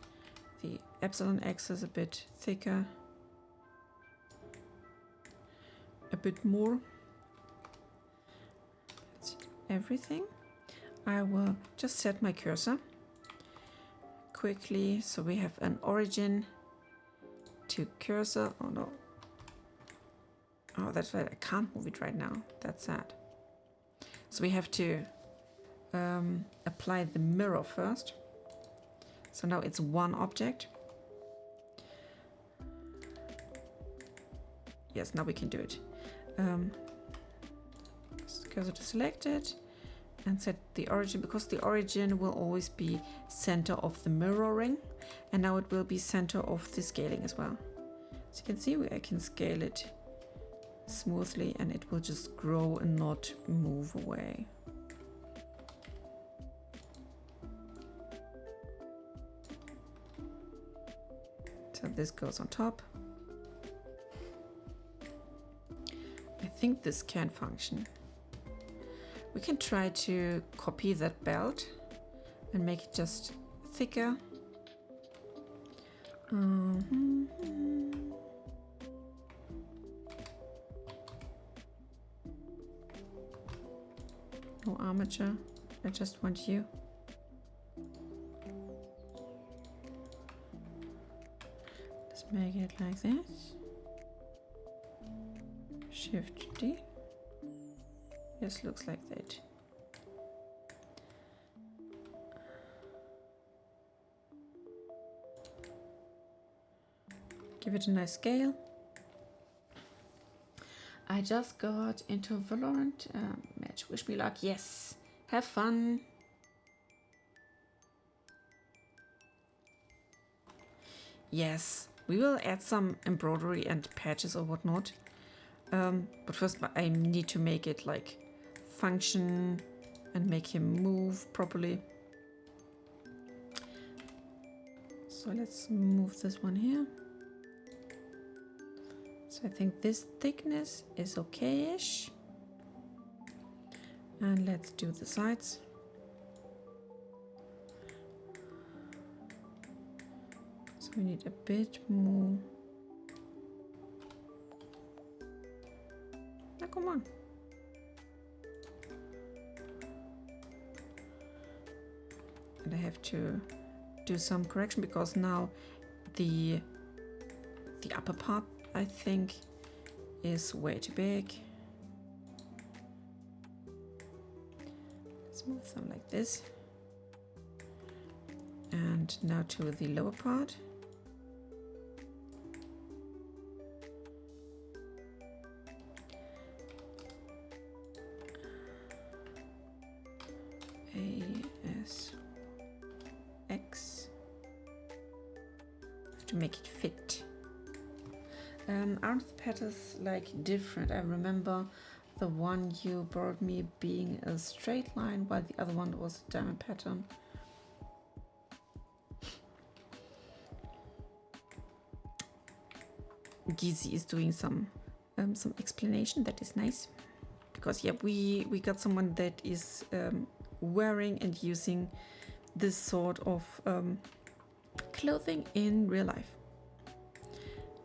the epsilon axis a bit thicker, a bit more. That's everything. I will just set my cursor quickly so we have an origin to cursor. Oh no. Oh, that's right. I can't move it right now. That's sad. So we have to apply the mirror first. So now it's one object. Yes, now we can do it. Cursor to select it and set the origin, because the origin will always be center of the mirroring, and now it will be center of the scaling as well. As you can see, I can scale it smoothly and it will just grow and not move away. So this goes on top. I think this can function. We can try to copy that belt and make it just thicker. No armature, I just want you. Let's make it like this. Shift D. Yes, looks like that. Give it a nice scale. I just got into Valorant. Match, wish me luck. Yes, have fun. Yes, we will add some embroidery and patches or whatnot. But first I need to make it like function and make him move properly. So let's move this one here. So I think this thickness is okay-ish. And let's do the sides. So we need a bit more. Now come on. And I have to do some correction because now the upper part, I think, is way too big. Let's move them like this. And now to the lower part. ASX. Have to make it fit. Aren't the patterns like different? I remember the one you brought me being a straight line while the other one was a diamond pattern. Gizi is doing some explanation. That is nice, because yeah, we got someone that is wearing and using this sort of clothing in real life.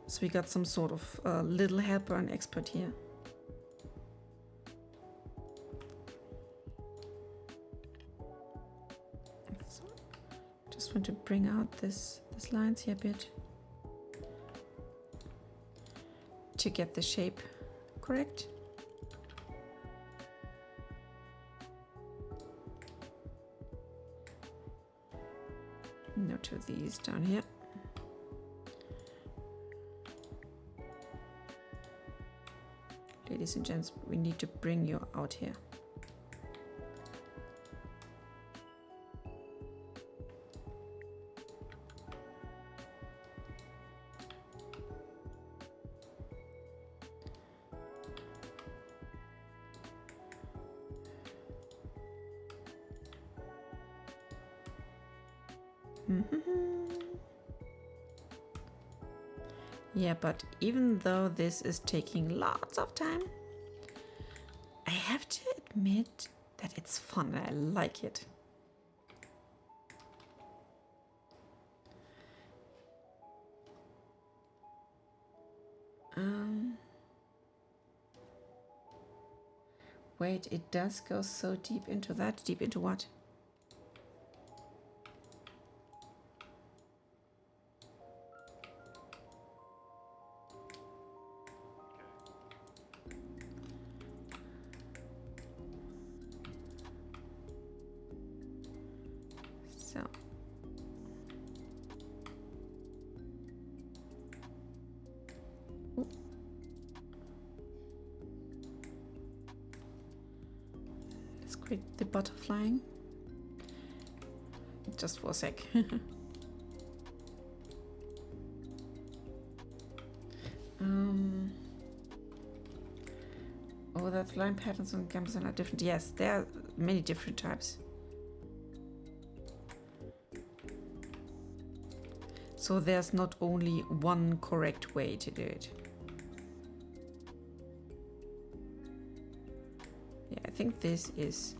So we got some sort of little helper and expert here. So just want to bring out this lines here a bit to get the shape correct. No, two of these down here. Ladies and gents, we need to bring you out here. Yeah, but even though this is taking lots of time, I have to admit that it's fun and I like it. Wait, it does go so deep into that. Deep into what? So. Ooh. Let's create the butterflying. Just for a sec. Oh, the line patterns on campus are different. Yes, there are many different types. So there's not only one correct way to do it. Yeah, I think this is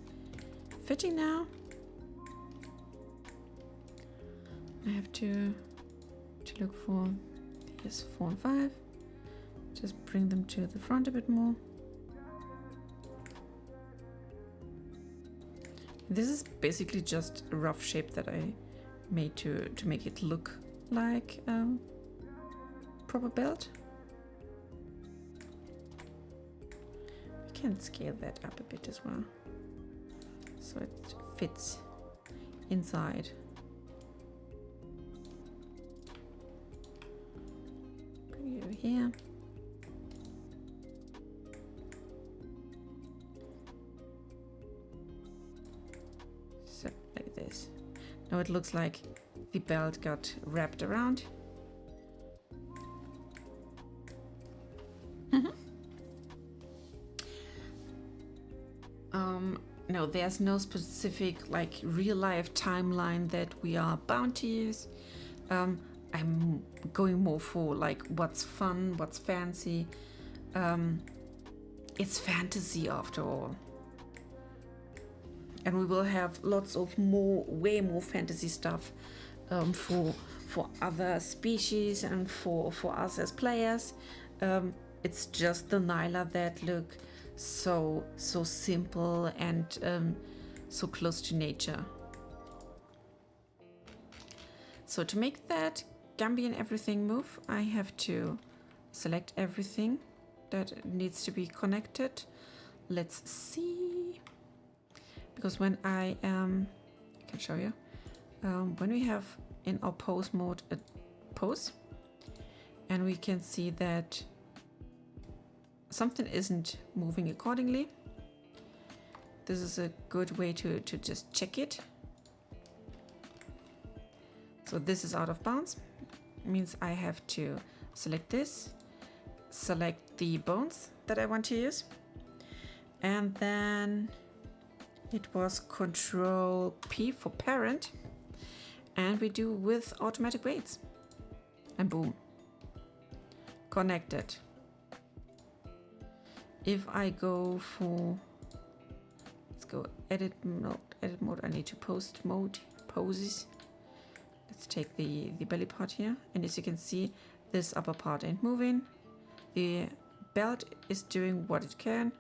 fitting now. I have to look for here's 4 and 5. Just bring them to the front a bit more. This is basically just a rough shape that I made to make it look like proper belt. We can scale that up a bit as well, so it fits inside. Bring you here. So like this. Now it looks like the belt got wrapped around. No, there's no specific like real life timeline that we are bound to use. I'm going more for like what's fun, what's fancy. It's fantasy after all. And we will have lots of way more fantasy stuff for other species and for us as players. It's just the Nyla that look so simple and so close to nature. So to make that Gambian everything move, I have to select everything that needs to be connected. Let's see. Because when I can show you, when we have in our pose mode a pose, and we can see that something isn't moving accordingly, this is a good way to just check it. So this is out of bounds, means I have to select this, select the bones that I want to use, and then it was Control P for parent, and we do with automatic weights, and boom, connected. If I go for, let's go edit mode, I need to post mode, poses. Let's take the belly part here, and as you can see, This upper part ain't moving. The belt is doing what it can,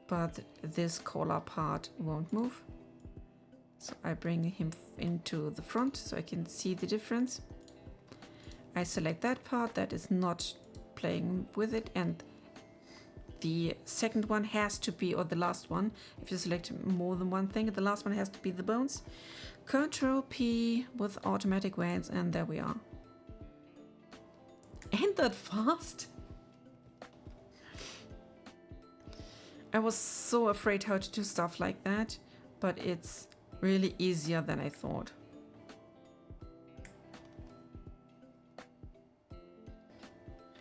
but this collar part won't move. So I bring him into the front so I can see the difference. I select that part that is not playing with it, and the second one has to be, or the last one, if you select more than one thing, the last one has to be the bones. Control P with automatic weights, and there we are. Ain't that fast? I was so afraid how to do stuff like that, but it's really easier than I thought.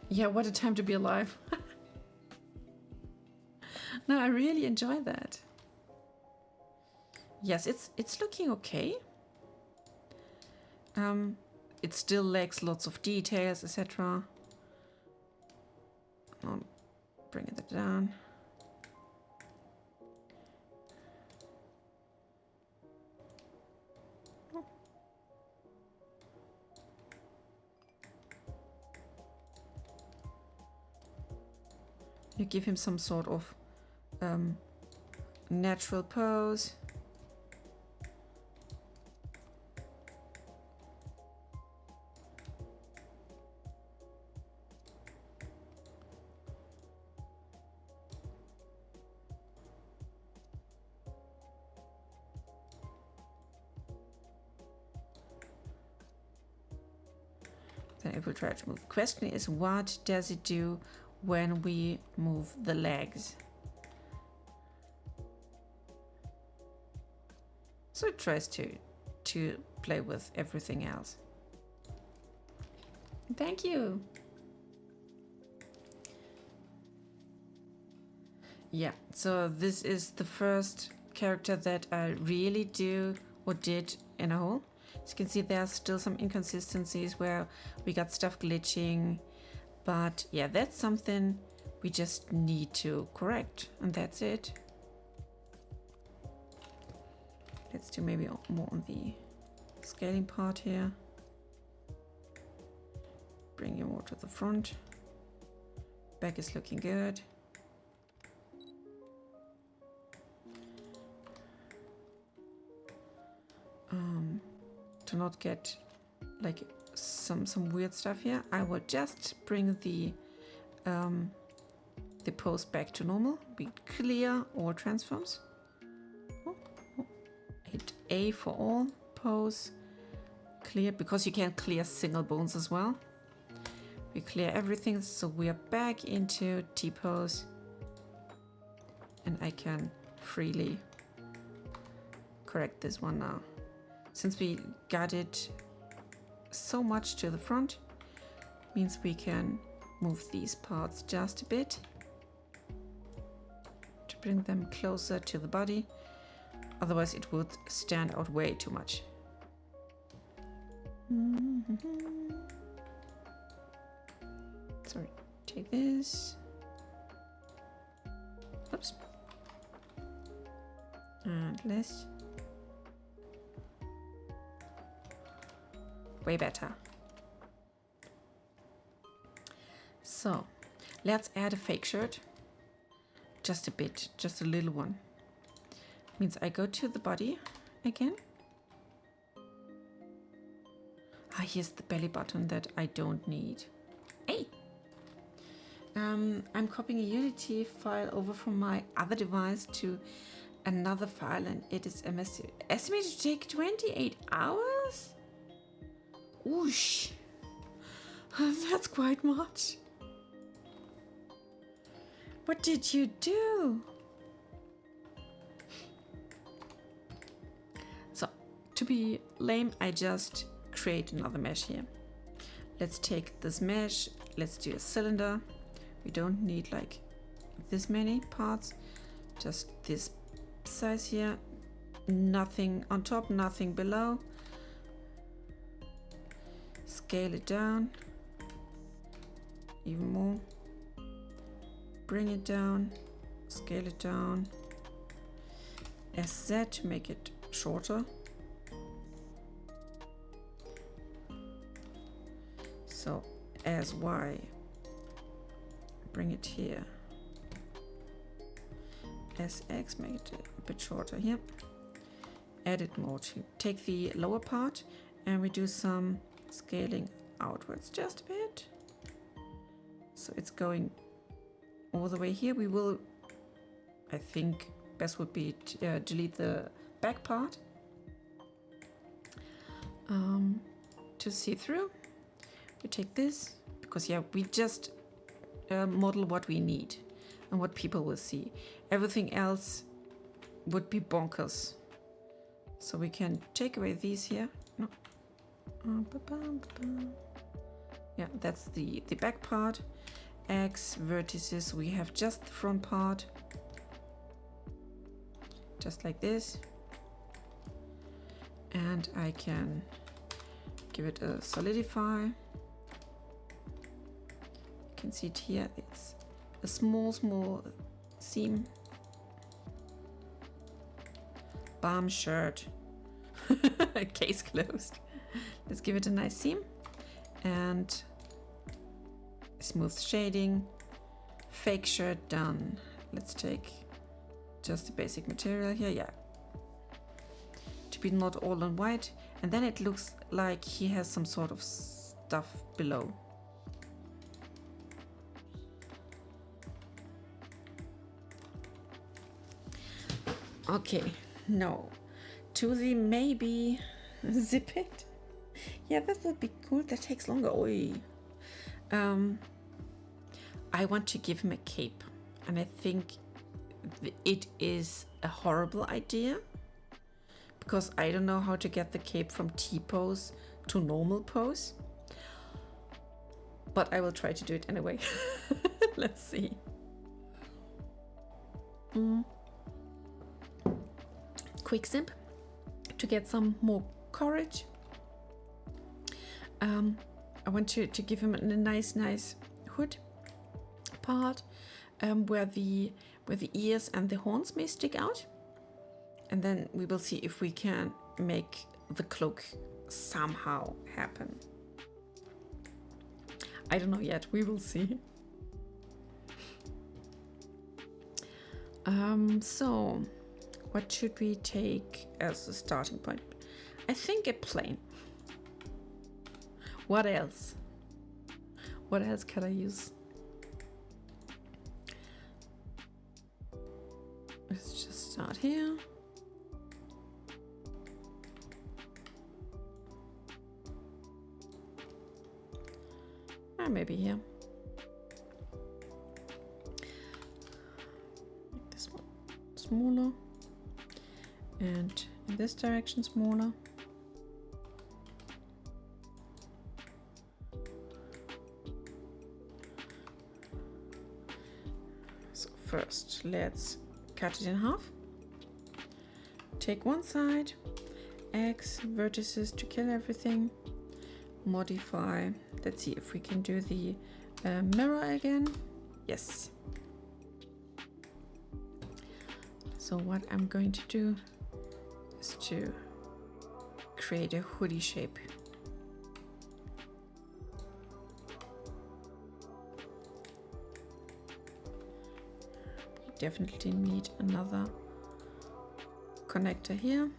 Yeah, what a time to be alive. No, I really enjoy that. Yes, it's looking okay. It still lacks lots of details, etc. I'll bring it down. You give him some sort of natural pose. Then it will try to move. Question is, what does it do when we move the legs? So it tries to play with everything else. Thank you. Yeah, so this is the first character that I really do or did in a whole. As you can see, there are still some inconsistencies where we got stuff glitching, but yeah, that's something we just need to correct, and that's it. Let's do maybe more on the scaling part here. Bring you more to the front. Back is looking good. To not get like some weird stuff here, I will just bring the pose back to normal. We clear all transforms. Hit A for all, pose, clear, because you can clear single bones as well. We clear everything, so we are back into T-pose, and I can freely correct this one now. Since we got it so much to the front, means we can move these parts just a bit to bring them closer to the body. Otherwise it would stand out way too much. Sorry, take this. Oops. And less. Way better. So let's add a fake shirt. Just a bit, just a little one. Means I go to the body again. Ah, here's the belly button that I don't need. Hey! I'm copying a Unity file over from my other device to another file, and it is estimated to take 28 hours? Oosh! That's quite much. What did you do? So, to be lame, I just create another mesh here. Let's take this mesh, let's do a cylinder. We don't need like this many parts, just this size here. Nothing on top, nothing below. Scale it down even more. Bring it down, scale it down. SZ to make it shorter. So as Y, bring it here. As X, make it a bit shorter here. Edit mode. Take the lower part and we do some scaling outwards just a bit. So it's going all the way here. We will, I think, best would be to delete the back part to see through. We take this because we just model what we need and what people will see. Everything else would be bonkers. So we can take away these here. No. Yeah, that's the back part. X vertices, we have just the front part. Just like this. And I can give it a solidify. You can see it here. It's a small seam. Bomb shirt. Case closed. Let's give it a nice seam and smooth shading. Fake shirt done. Let's take just the basic material here. Yeah, to be not all in white, and then it looks like he has some sort of stuff below. Okay, no. To the maybe zip it. Yeah, that would be cool. That takes longer. Oi. I want to give him a cape, and I think it is a horrible idea because I don't know how to get the cape from T-pose to normal pose, but I will try to do it anyway. Let's see. Quick snip to get some more courage. I want to give him a nice hood part where the ears and the horns may stick out, and then we will see if we can make the cloak somehow happen. I don't know yet. We will see. So what should we take as a starting point? I think a plane. What else? What else can I use? Let's just start here. Or maybe here. Make this one smaller. And in this direction smaller. So first let's cut it in half. Take one side, X vertices to kill everything, modify. Let's see if we can do the mirror again. Yes. So what I'm going to do is to create a hoodie shape. We definitely need another connector here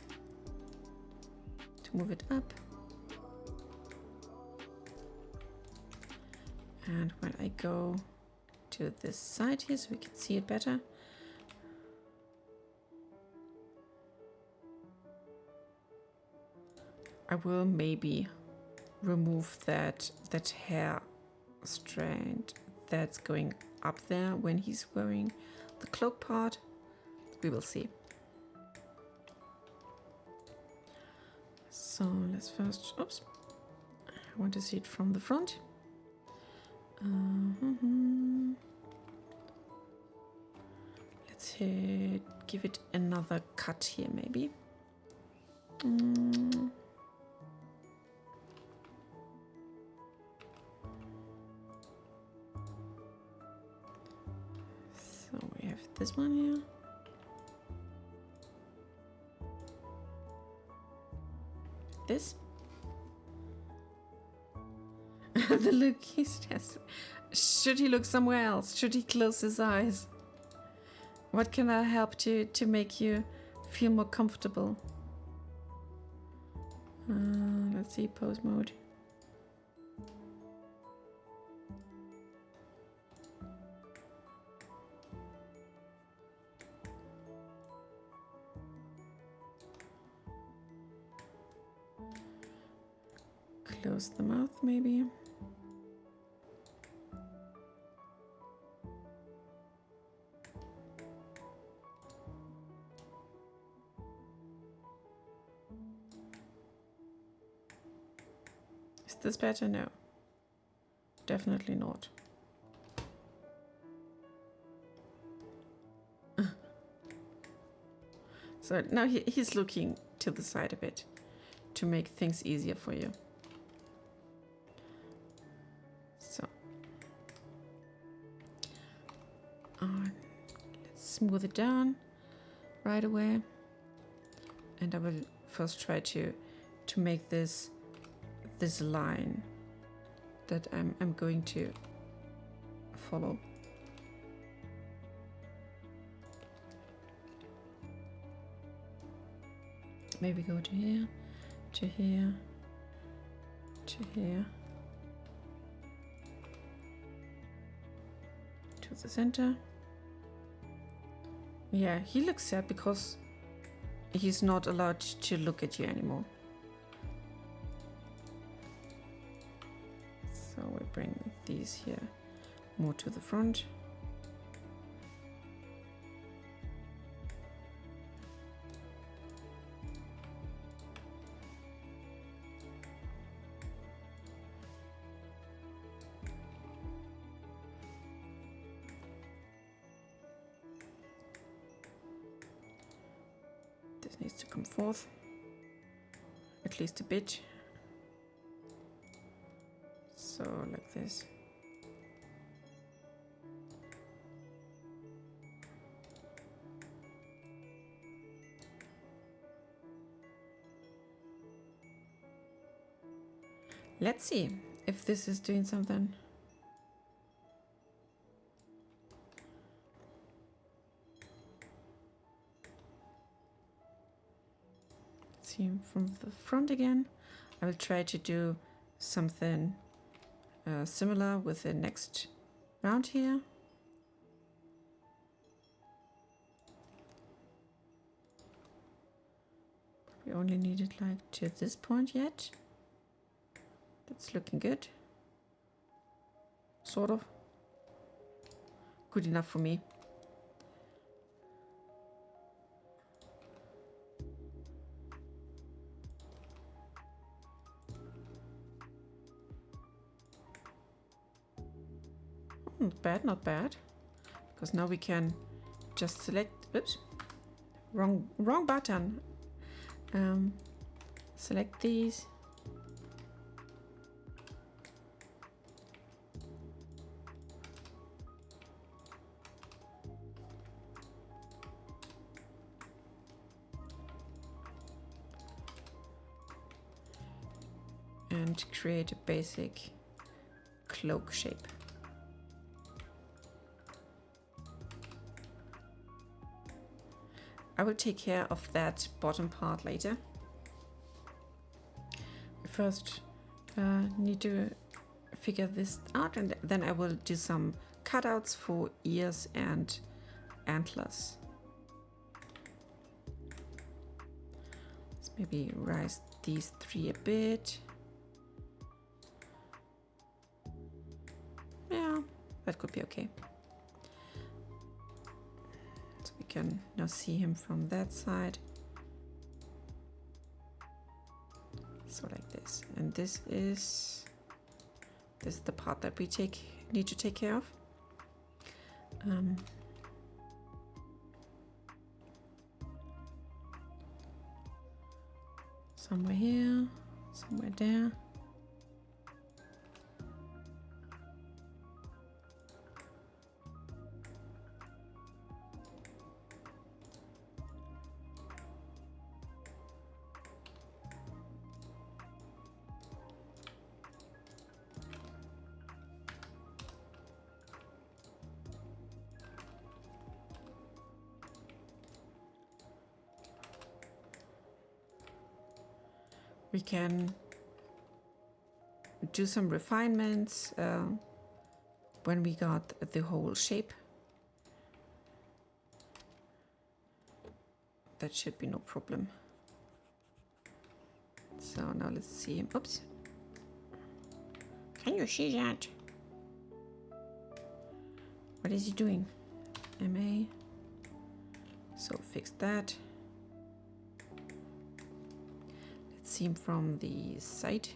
to move it up. And when I go to this side here so we can see it better, I will maybe remove that hair strand that's going up there when he's wearing the cloak part. We will see. So let's first, oops, I want to see it from the front. Let's give it another cut here maybe. So we have this one here. This. the look he has. Should he look somewhere else? Should he close his eyes? What can I help to make you feel more comfortable? Let's see, pose mode. Close the mouth, maybe. Is this better? No. Definitely not. So now he's looking to the side a bit to make things easier for you. So let's smooth it down right away. And I will first try to make this line that I'm going to follow. Maybe go to here, to here, to here, to the center. Yeah, he looks sad because he's not allowed to look at you anymore. So we bring these here more to the front. This needs to come forth, at least a bit. So like this. Let's see if this is doing something. See from the front again. I will try to do something similar with the next round here. We only need it like to this point yet. That's looking good. Sort of. Good enough for me. Not bad, not bad. Because now we can just select, oops, wrong button. Select these. And create a basic cloak shape. I will take care of that bottom part later. We first need to figure this out, and then I will do some cutouts for ears and antlers. Let's maybe raise these three a bit. Yeah, that could be okay. Can now see him from that side. So like this. And this is the part that we need to take care of. Somewhere here, somewhere there. We can do some refinements when we got the whole shape. That should be no problem. So now let's see. Oops. Can you see that? What is he doing? MA. So fix that. Let's see him from the side.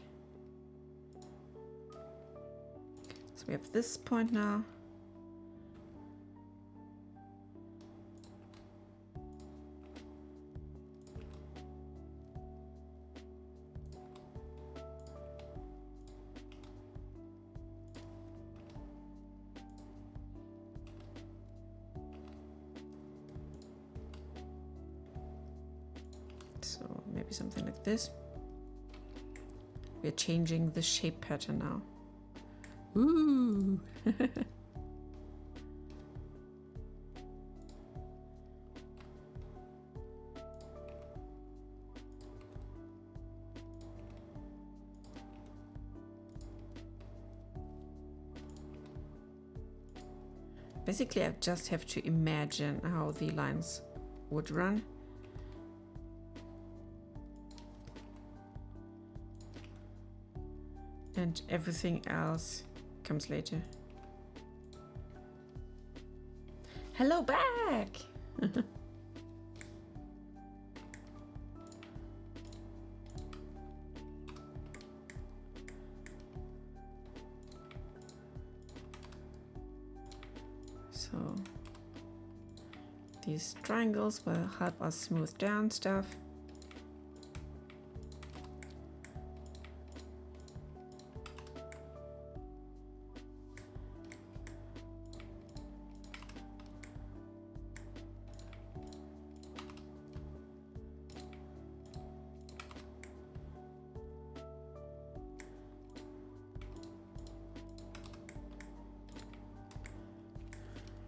So we have this point now. So maybe something like this. We're changing the shape pattern now. Ooh! Basically, I just have to imagine how the lines would run. And everything else comes later. Hello back! So these triangles will help us smooth down stuff.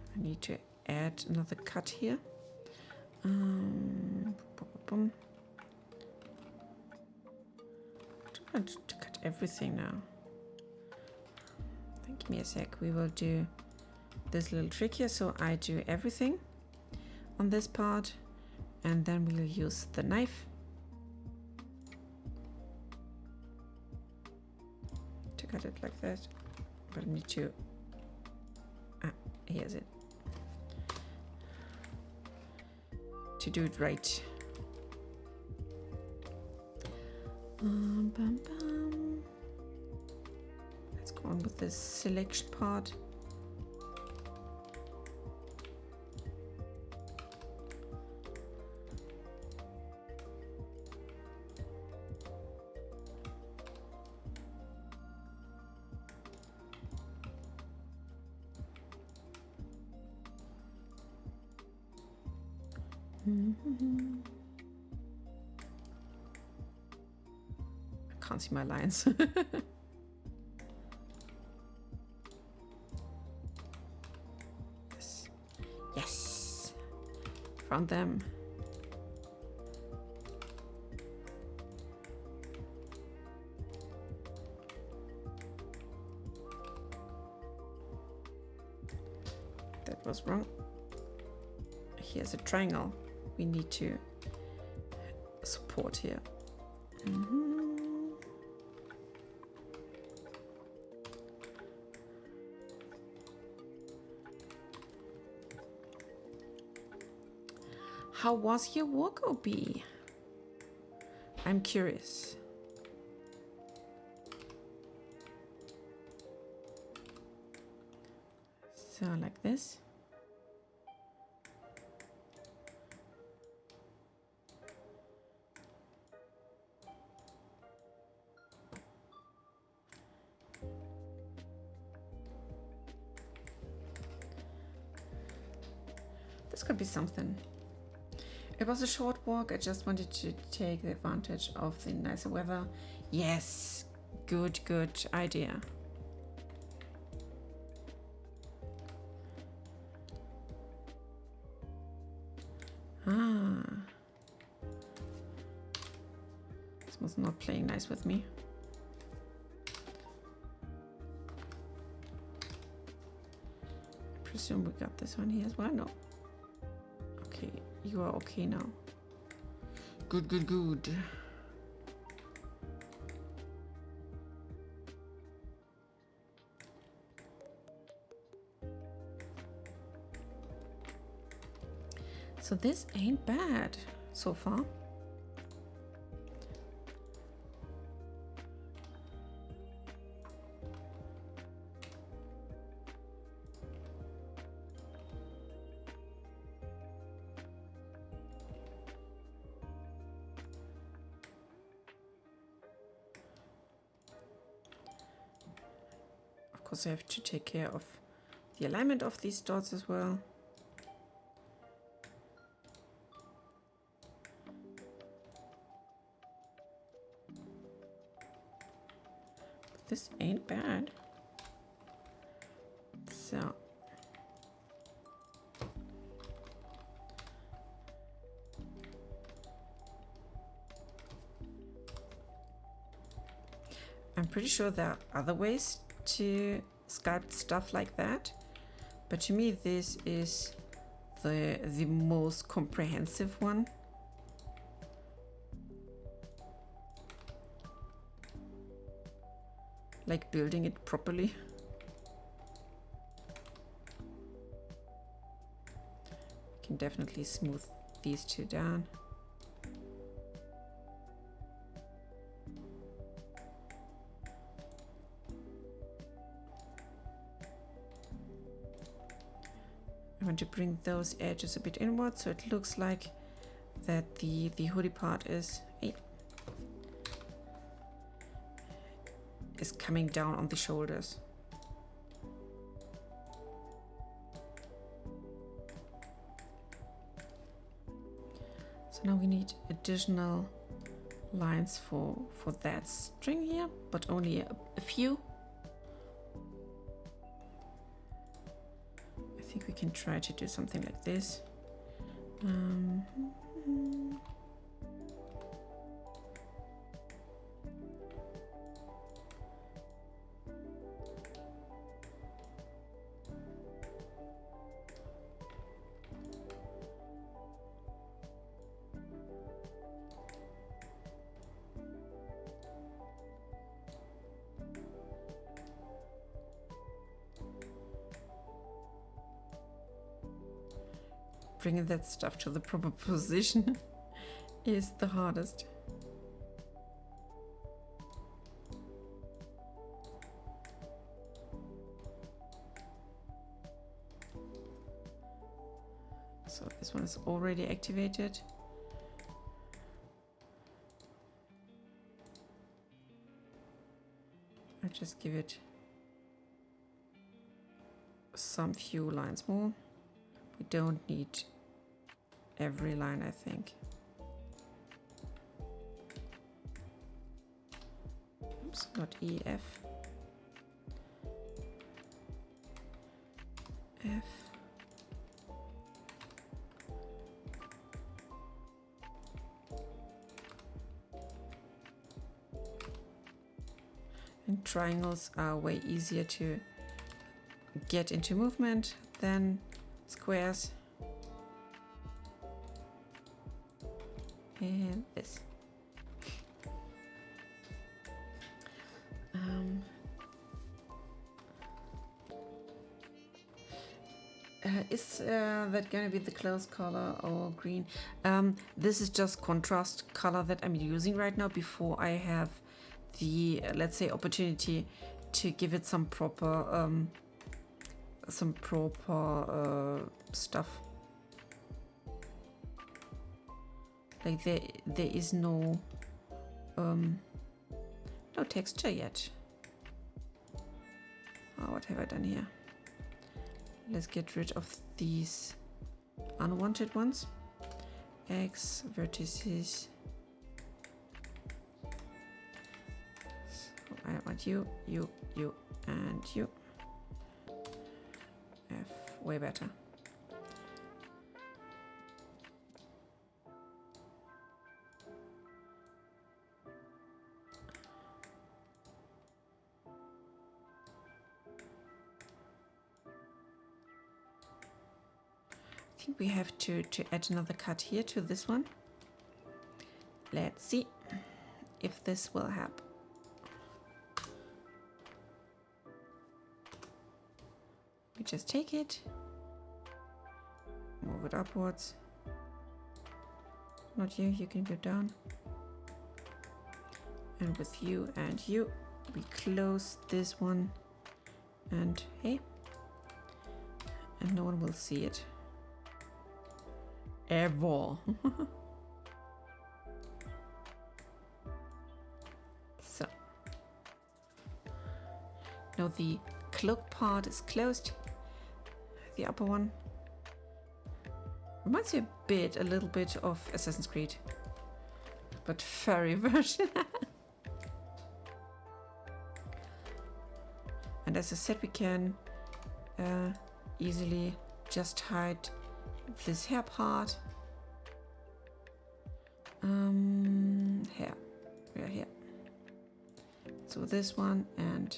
I need to add another cut here. I'm trying to cut everything now. Give me a sec. We will do this little trick here. So I do everything on this part, and then we'll use the knife to cut it like that. But I need to. Here's it. To do it right. Bum, bum. Let's go on with this selection part. I can't see my lines. Yes. Yes. Found them. That was wrong. Here's a triangle we need to support here. How was your walk, OB? I'm curious. So like this. This could be something. It was a short walk. I just wanted to take the advantage of the nicer weather. Yes, good idea. Someone's not playing nice with me. I presume we got this one here as well. No. Okay, you are okay now. Good, good, good. So this ain't bad so far. Of course, I have to take care of the alignment of these dots as well. This ain't bad. So I'm pretty sure there are other ways to sculpt stuff like that, but to me this is the most comprehensive one. Like building it properly. Can definitely smooth these two down. I want to bring those edges a bit inward so it looks like that the hoodie part is coming down on the shoulders. So now we need additional lines for that string here, but only a few. I think we can try to do something like this. Bringing that stuff to the proper position is the hardest. So this one is already activated. I'll just give it some few lines more. We don't need every line, I think. Oops, not E, F. F. And triangles are way easier to get into movement than squares. And this. Is that going to be the clothes color or green? This is just contrast color that I'm using right now before I have the, let's say, opportunity to give it some proper stuff. Like there is no texture yet. Oh, what have I done here? Let's get rid of these unwanted ones. X vertices. So I want you, and you. F, way better. think we have to add another cut here to this one. Let's see if this will help. We just take it, move it upwards. Not you, you can go down. And with you and you, we close this one. And hey, and no one will see it. Ever. So. Now the cloak part is closed. The upper one. Reminds me a little bit of Assassin's Creed. But furry version. And as I said, we can easily just hide this hair part. Hair. We are here. So this one and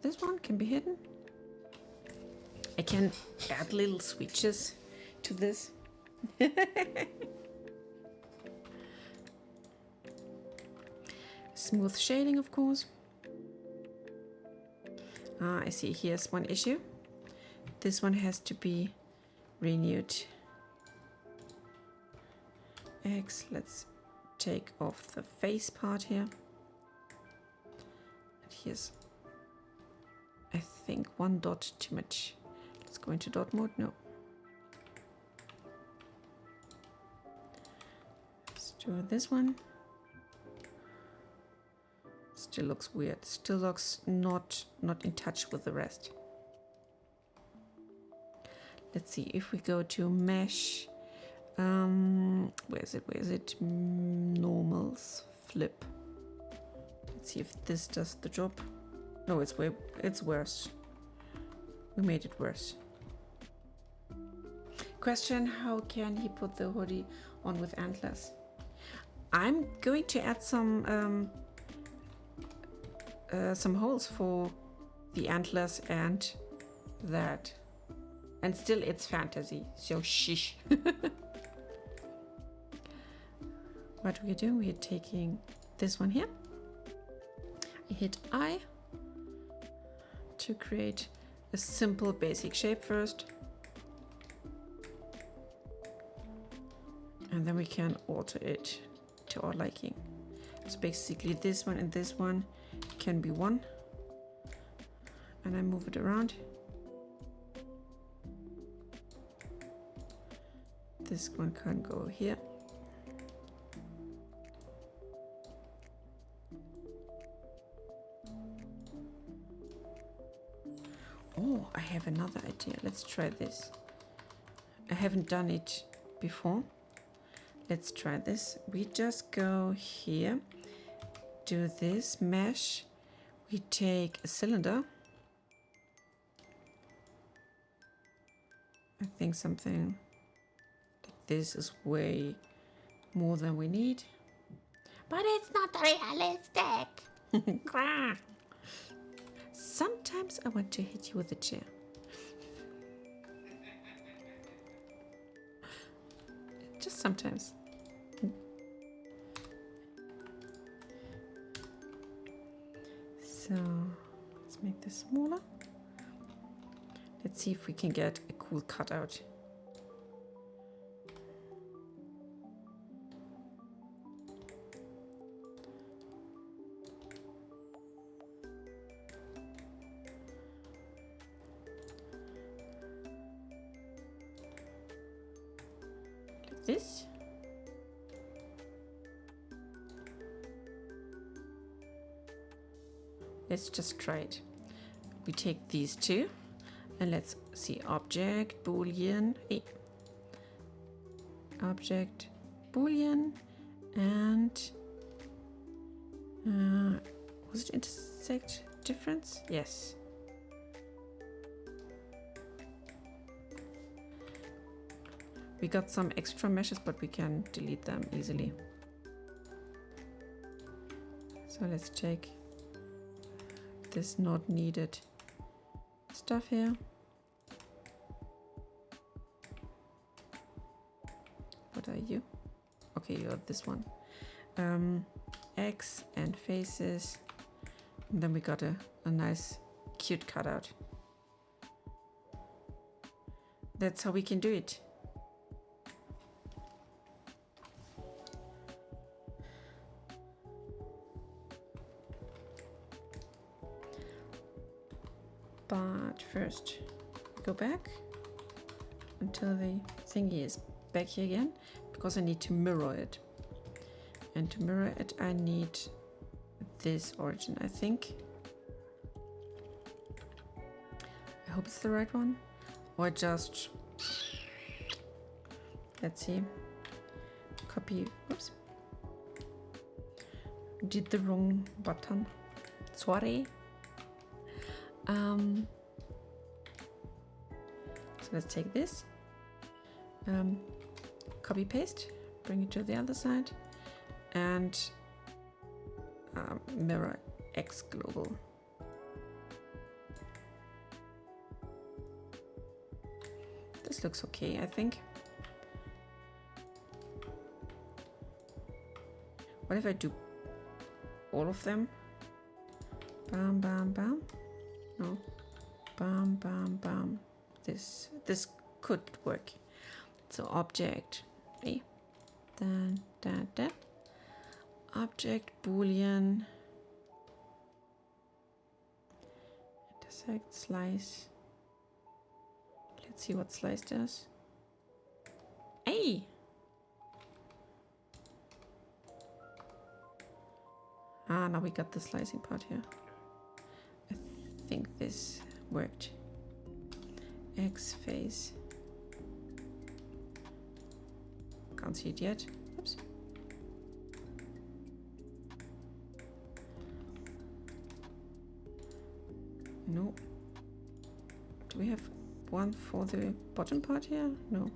this one can be hidden. I can add little switches to this. Smooth shading, of course. I see here's one issue. This one has to be renewed. Let's take off the face part here. And here's, I think, one dot too much. Let's go into dot mode. No. Let's do this one. Still looks weird. Still looks not in touch with the rest. Let's see if we go to mesh. Where is it? Where is it? Normals, flip. Let's see if this does the job. No, it's worse. We made it worse. Question: how can he put the hoodie on with antlers? I'm going to add some holes for the antlers and that. And still it's fantasy, so shish. What we're doing, we're taking this one here. I hit I to create a simple basic shape first. And then we can alter it to our liking. So basically this one and this one can be one. And I move it around. This one can go here. Oh, I have another idea. Let's try this. I haven't done it before. Let's try this. We just go here, do this mesh. We take a cylinder. I think something like this is way more than we need. But it's not realistic. Sometimes I want to hit you with a chair. Just sometimes. So let's make this smaller. Let's see if we can get a cool cutout. This. Let's just try it. We take these two and let's see object boolean object boolean and was it intersect difference? Yes. We got some extra meshes, but we can delete them easily. So let's take this not needed stuff here. What are you? Okay, you're this one. X and faces. And then we got a nice cute cutout. That's how we can do it. But first, go back until the thingy is back here again, because I need to mirror it. And to mirror it, I need this origin, I think. I hope it's the right one. Or just, let's see, copy, oops. Did the wrong button, sorry. So let's take this, copy paste, bring it to the other side, and mirror X global. This looks okay, I think. What if I do all of them? Bam, bam, bam. No. Bam, bam, bam. This could work. So object, then that. Object boolean. Intersect slice. Let's see what slice does. Hey. Now we got the slicing part here. I think this worked. X face. Can't see it yet. Oops. No. Do we have one for the bottom part here? No.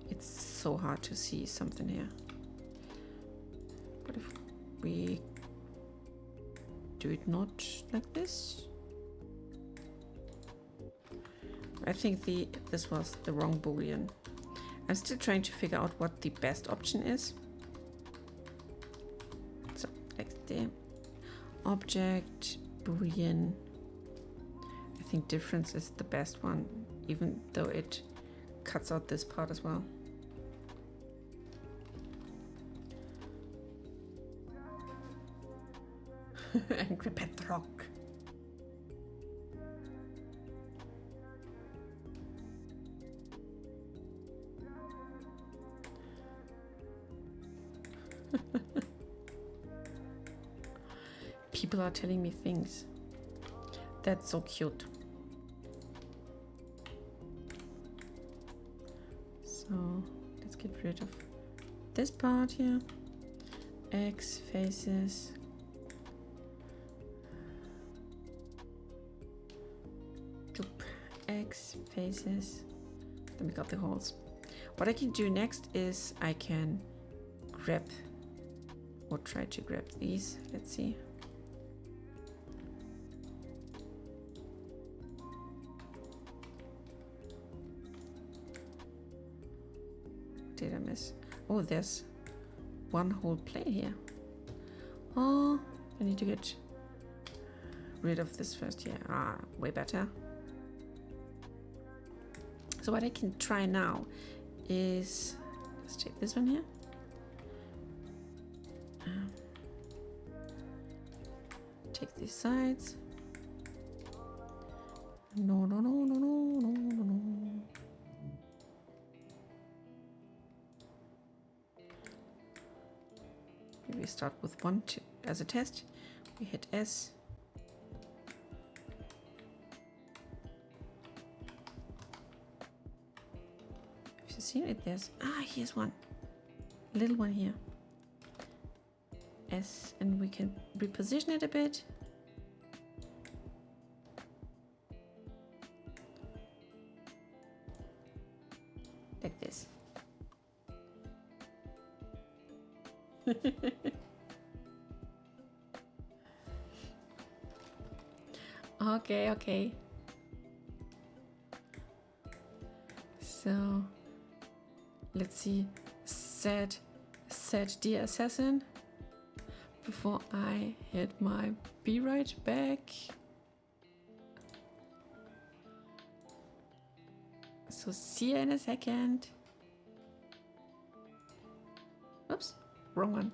It's so hard to see something here. What if we do it not like this? I think this was the wrong boolean. I'm still trying to figure out what the best option is. So like the object boolean. I think difference is the best one, even though it cuts out this part as well. Angry Pet Rock. People are telling me things. That's so cute. So let's get rid of this part here. X faces. X faces. Then we got the holes. What I can do next is I can grab or try to grab these. Let's see. Did I miss? Oh, there's one whole plate here. Oh, I need to get rid of this first here. Way better. So what I can try now is, let's take this one here. Take these sides. No. Maybe we start with 1 as a test. We hit S. See it, there's here's one, little one here. S, and we can reposition it a bit. Like this. Okay. let's see, set the assassin before I hit my be right back. So see you in a second. Oops, wrong one.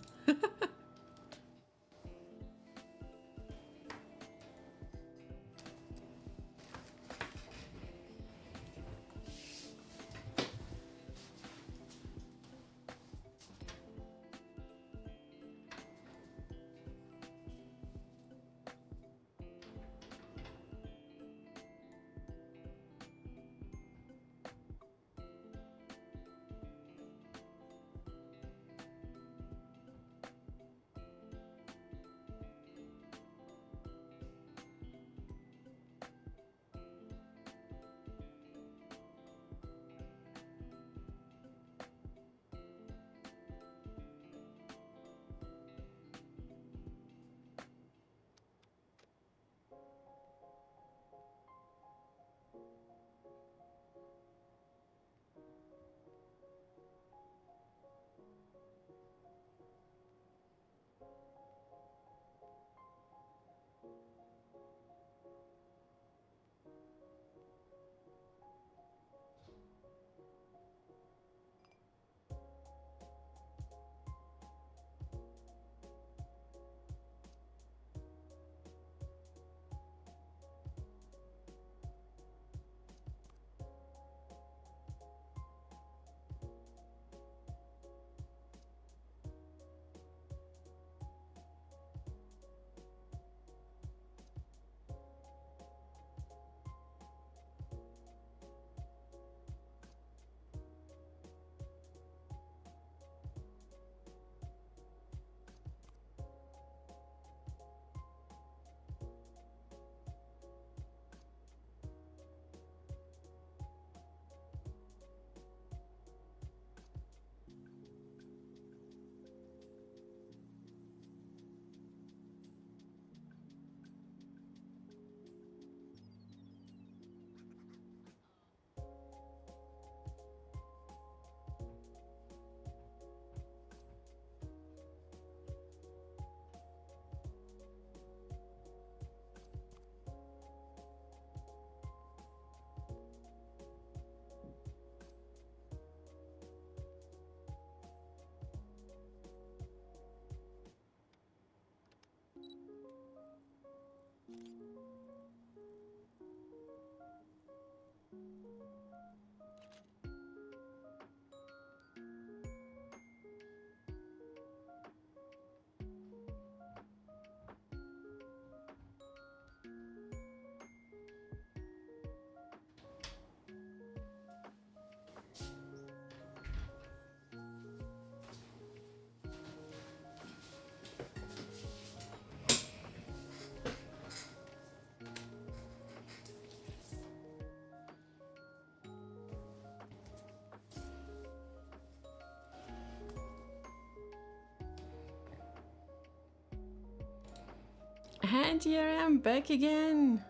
And here I am back again.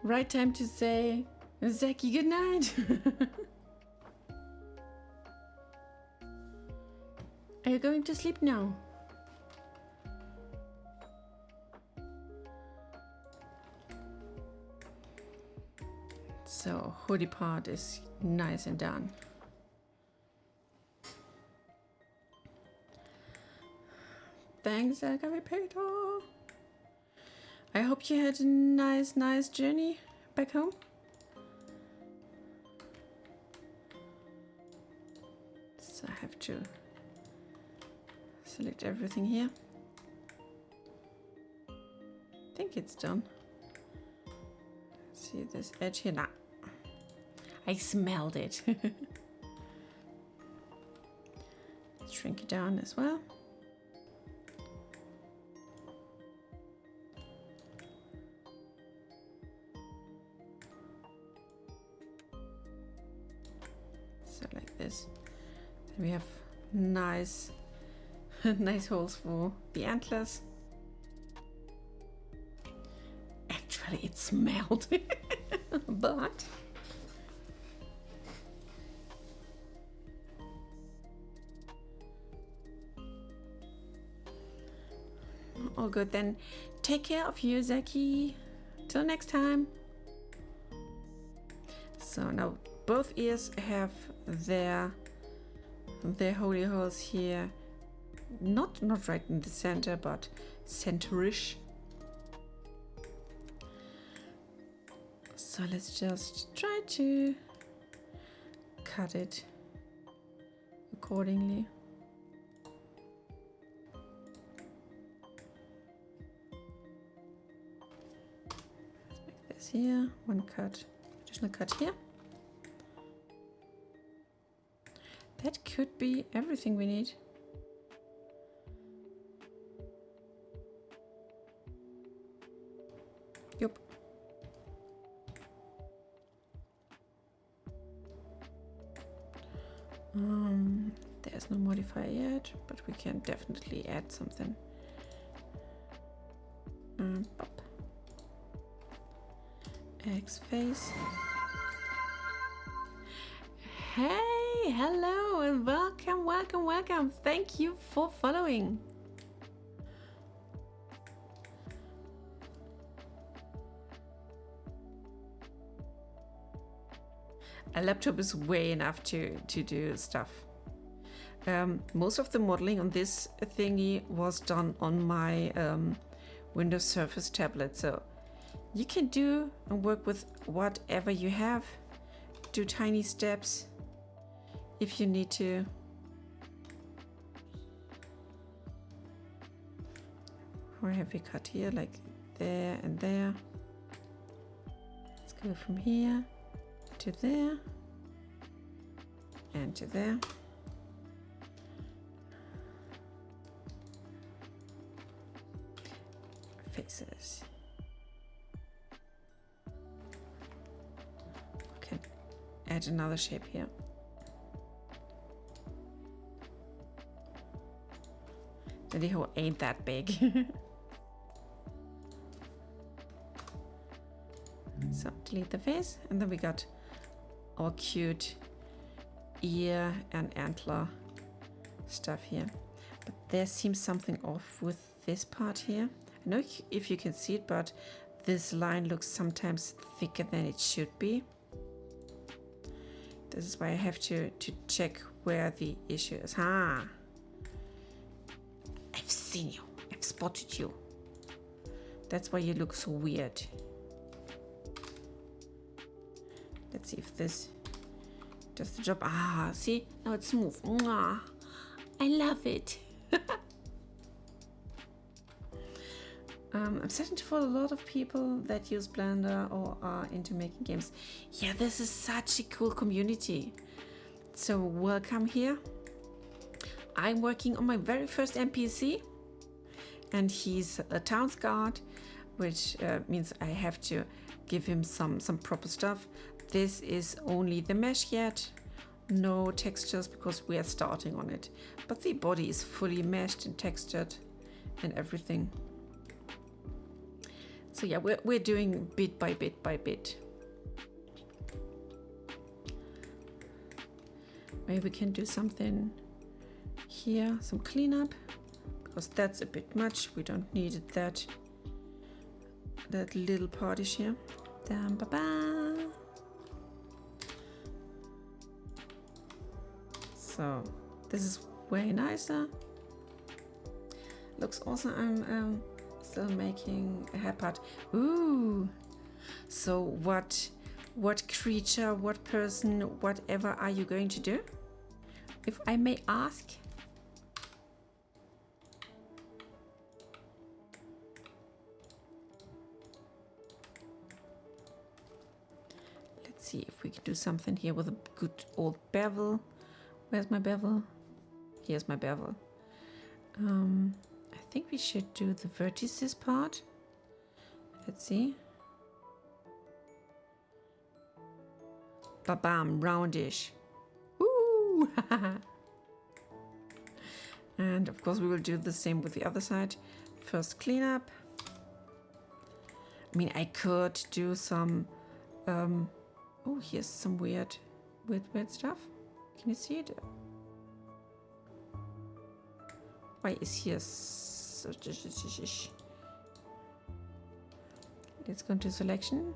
Right time to say, Zaki, good night. Are you going to sleep now? So, hoodie part is nice and done. Thanks, Agave. I hope you had a nice journey back home. So I have to select everything here. I think it's done. See this edge here? Nah. I smelled it. Shrink it down as well. So like this. Then we have nice nice holes for the antlers. Actually it smelled. But All good then. Take care of you, Zaki. Till next time. So now both ears have their holy holes here. Not right in the center, but centerish. So let's just try to cut it accordingly. Let's make this here, one cut, additional cut here. That could be everything we need. Yep. There's no modifier yet, but we can definitely add something. Pop. X face. Hey, hello and welcome, welcome, welcome. Thank you for following. A laptop is way enough to do stuff. Most of the modeling on this thingy was done on my Windows Surface tablet, so you can do and work with whatever you have. Do tiny steps if you need to. Where have we cut here? Like there and there. Let's go from here to there and to there. Faces. Okay, add another shape here. The hole ain't that big. So delete the face, and then we got our cute ear and antler stuff here. But there seems something off with this part here. I know if you can see it, but this line looks sometimes thicker than it should be. This is why I have to check where the issue is. I've seen you. I've spotted you. That's why you look so weird. Let's see if this does the job. See? Now it's smooth. Mwah. I love it. I'm starting to follow a lot of people that use Blender or are into making games. Yeah, this is such a cool community. So welcome here. I'm working on my very first NPC, and he's a town guard, which means I have to give him some proper stuff. This is only the mesh yet, no textures because we are starting on it. But the body is fully meshed and textured and everything. So yeah, we're doing bit by bit by bit. Maybe we can do something here, some cleanup, because that's a bit much. We don't need that little partish here. Dum, ba, ba. So this is way nicer. Looks awesome. I'm still making a head part. Ooh. So what creature, what person, whatever are you going to do? If I may ask. Let's see if we can do something here with a good old bevel. Where's my bevel? Here's my bevel. I think we should do the vertices part. Let's see. Ba-bam, roundish. Woo! And of course we will do the same with the other side. First cleanup. I mean, I could do some... oh, here's some weird stuff. Can you see it? Why is here Let's go into selection.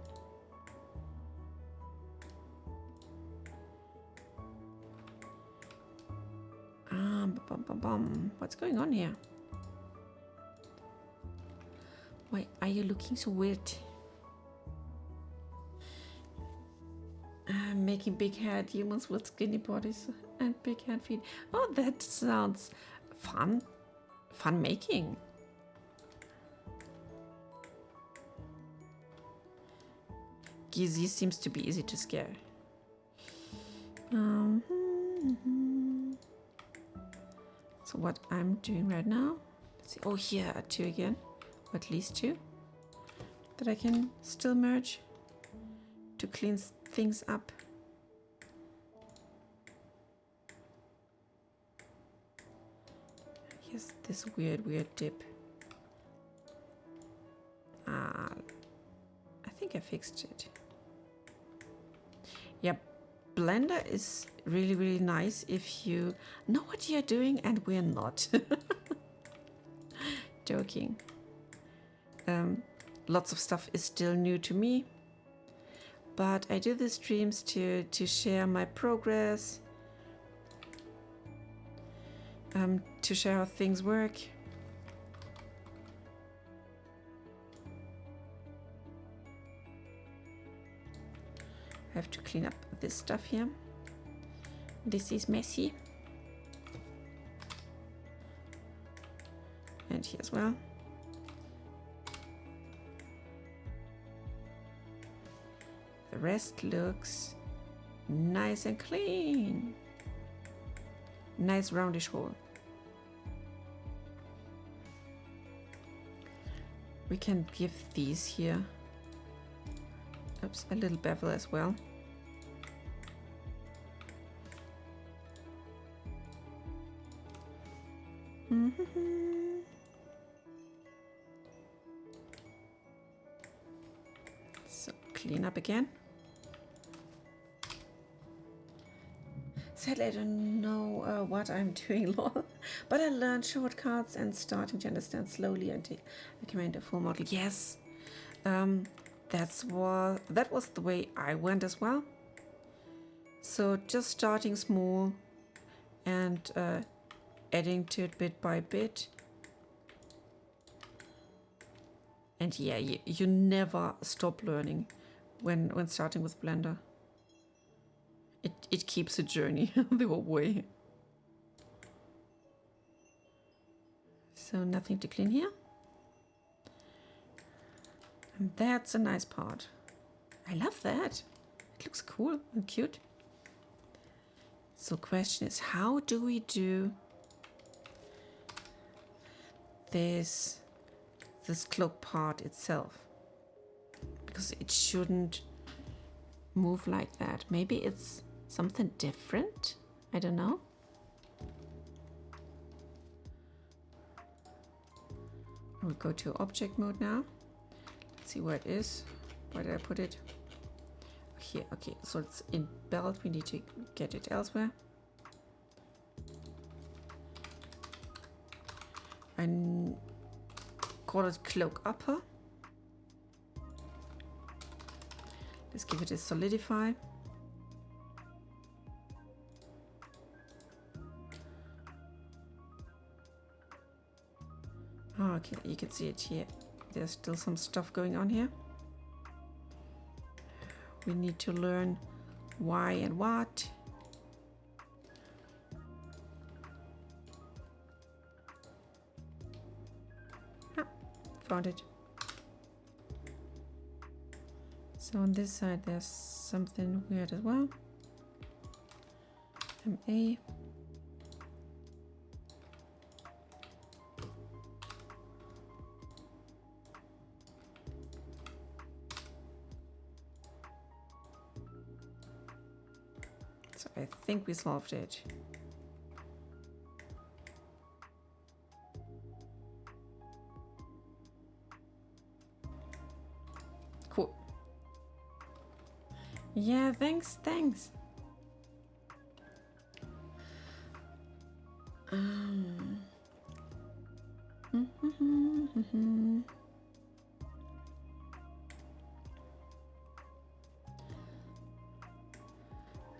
What's going on here? Why are you looking so weird? Making big head humans with skinny bodies and big head feet. Oh, that sounds fun. Fun making. Gizzy seems to be easy to scare. So what I'm doing right now, let's see. Oh, here are 2 again, or at least 2 that I can still merge to clean things up. Here's this weird dip. I think I fixed it. Yep. Blender is really nice if you know what you're doing, and we're not. Joking. Lots of stuff is still new to me, but I do the streams to share my progress, to share how things work. I have to clean up this stuff here. This is messy. And here as well. The rest looks nice and clean. Nice roundish hole. We can give these here, oops, a little bevel as well. So clean up again. Sadly, I don't know what I'm doing, lol. But I learned shortcuts and starting to understand slowly until I came into a full model. Yes, that was the way I went as well. So just starting small and adding to it bit by bit. And yeah, you never stop learning when starting with Blender. It keeps a journey the whole way. So nothing to clean here. And that's a nice part. I love that. It looks cool and cute. So question is, how do we do this cloak part itself? Because it shouldn't move like that. Maybe it's something different? I don't know. We'll go to object mode now. Let's see where it is. Where did I put it? Here, okay, so it's in belt. We need to get it elsewhere. I call it cloak upper. Let's give it a solidify. Oh, okay, you can see it here. There's still some stuff going on here. We need to learn why and what. Ah, found it. So on this side there's something weird as well. MA. So I think we solved it. Cool. Yeah, thanks.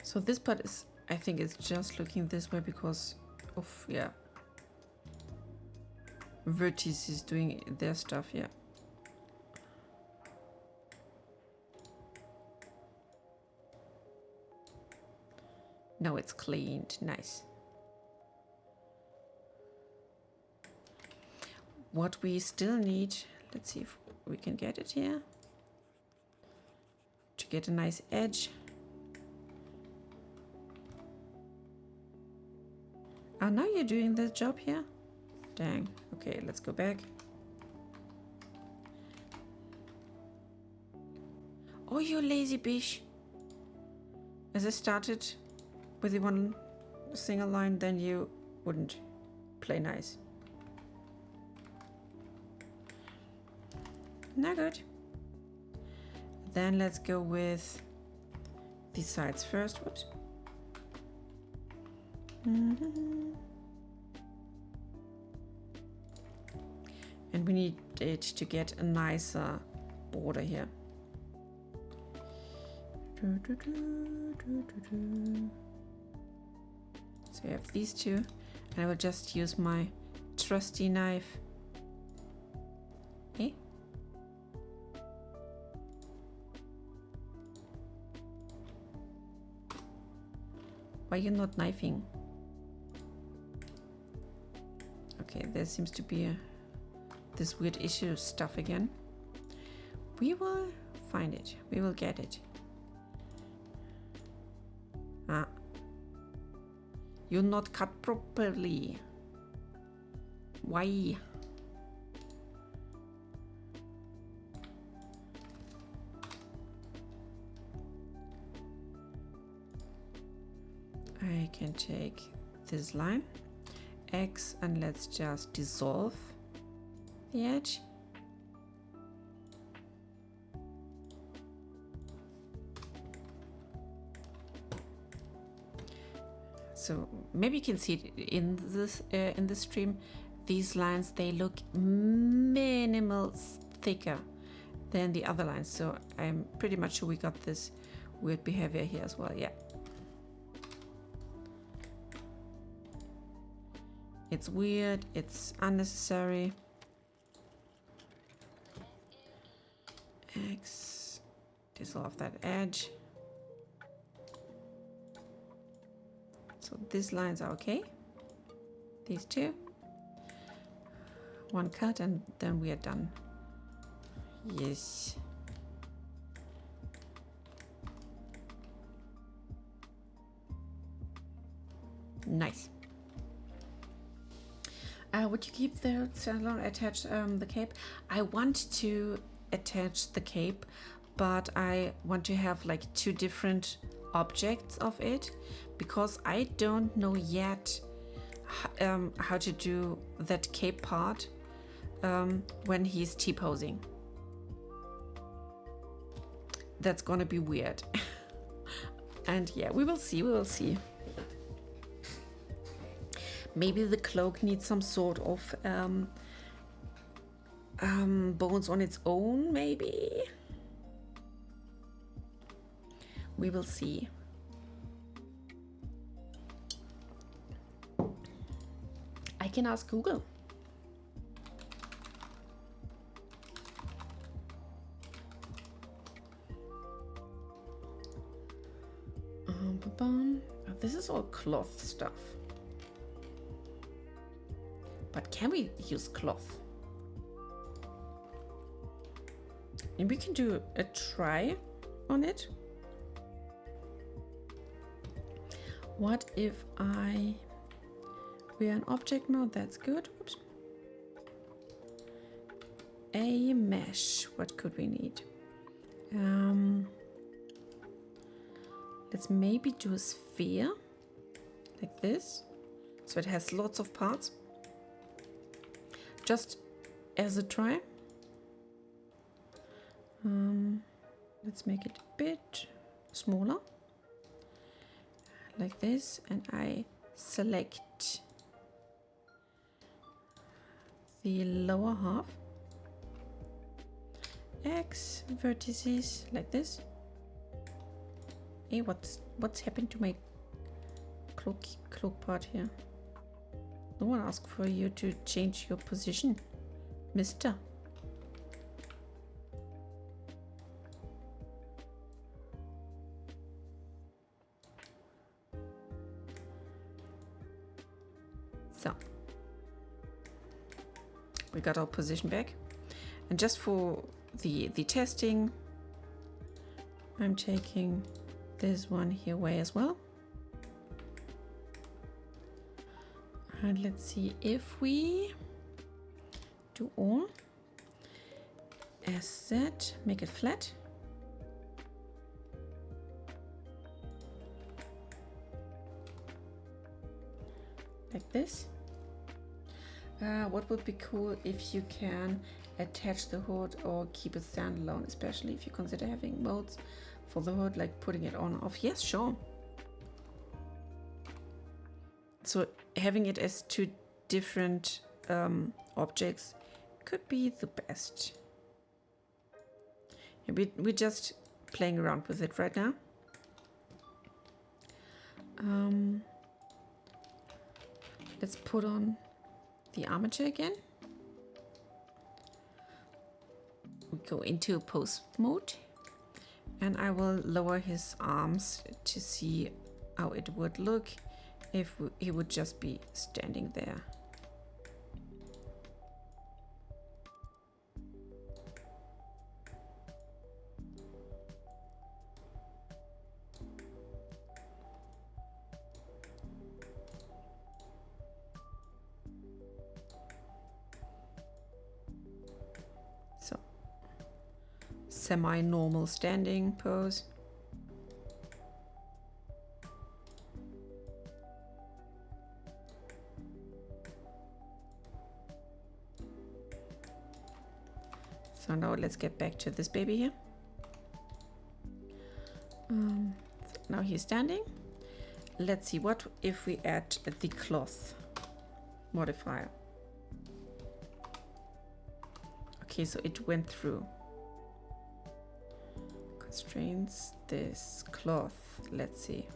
So this part is, I think it's just looking this way because of, yeah, Vertice is doing their stuff, yeah. Now it's cleaned, nice. What we still need, let's see if we can get it here, to get a nice edge. Oh, now you're doing the job here? Dang. Okay, let's go back. Oh, you lazy bitch. As I started with the one single line, then you wouldn't play nice. Not good. Then let's go with these sides first. Whoops. And we need it to get a nicer border here. So I have these two, and I will just use my trusty knife. Okay. Why are you not knifing? Okay, there seems to be this weird issue stuff again. We will find it. We will get it. Ah. You're not cut properly. Why? I can take this line, X, and let's just dissolve the edge. So maybe you can see it in this stream. These lines, they look minimal thicker than the other lines. So I'm pretty much sure we got this weird behavior here as well. Yeah. It's weird. It's unnecessary. X, dissolve that edge. So these lines are okay. These two. One cut and then we are done. Yes. Nice. Would you keep the salon attach the cape? I want to attach the cape, but I want to have like two different objects of it because I don't know yet how to do that cape part when he's T-posing. That's gonna be weird. And yeah, we will see, we will see. Maybe the cloak needs some sort of bones on its own, maybe? We will see. I can ask Google. This is all cloth stuff. But can we use cloth? And we can do a try on it. What if we are in object mode? That's good. Oops. A mesh. What could we need? Let's maybe do a sphere like this, so it has lots of parts. Just as a try. Let's make it a bit smaller, like this, and I select the lower half. X vertices like this. Hey, what's happened to my cloak part here? No one asked for you to change your position, mister. So we got our position back, and just for the testing, I'm taking this one here away as well. And let's see if we do all SZ, make it flat. Like this. What would be cool if you can attach the hood or keep it standalone, especially if you consider having modes for the hood, like putting it on or off. Yes, sure. So having it as two different objects could be the best. We're just playing around with it right now. Let's put on the armature again. We go into pose mode, and I will lower his arms to see how it would look if he would just be standing there. So, semi-normal standing pose. So now let's get back to this baby here. Now he's standing. Let's see, what if we add the cloth modifier? Okay, so it went through. Constraints, this cloth. Let's see.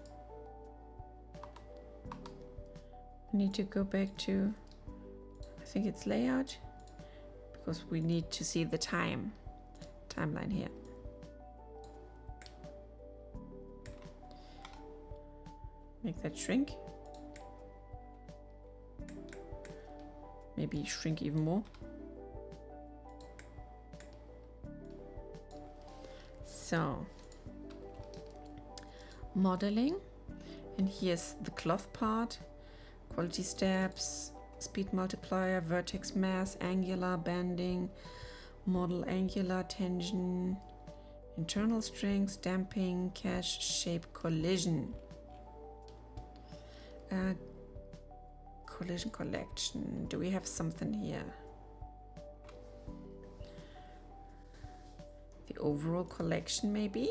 I need to go back to, I think it's layout, because we need to see the timeline here. Make that shrink. Maybe shrink even more. So, modeling, and here's the cloth part, quality steps, speed multiplier, vertex mass, angular, bending, model angular, tension, internal strings, damping, cache, shape, collision. Collision collection. Do we have something here? The overall collection, maybe?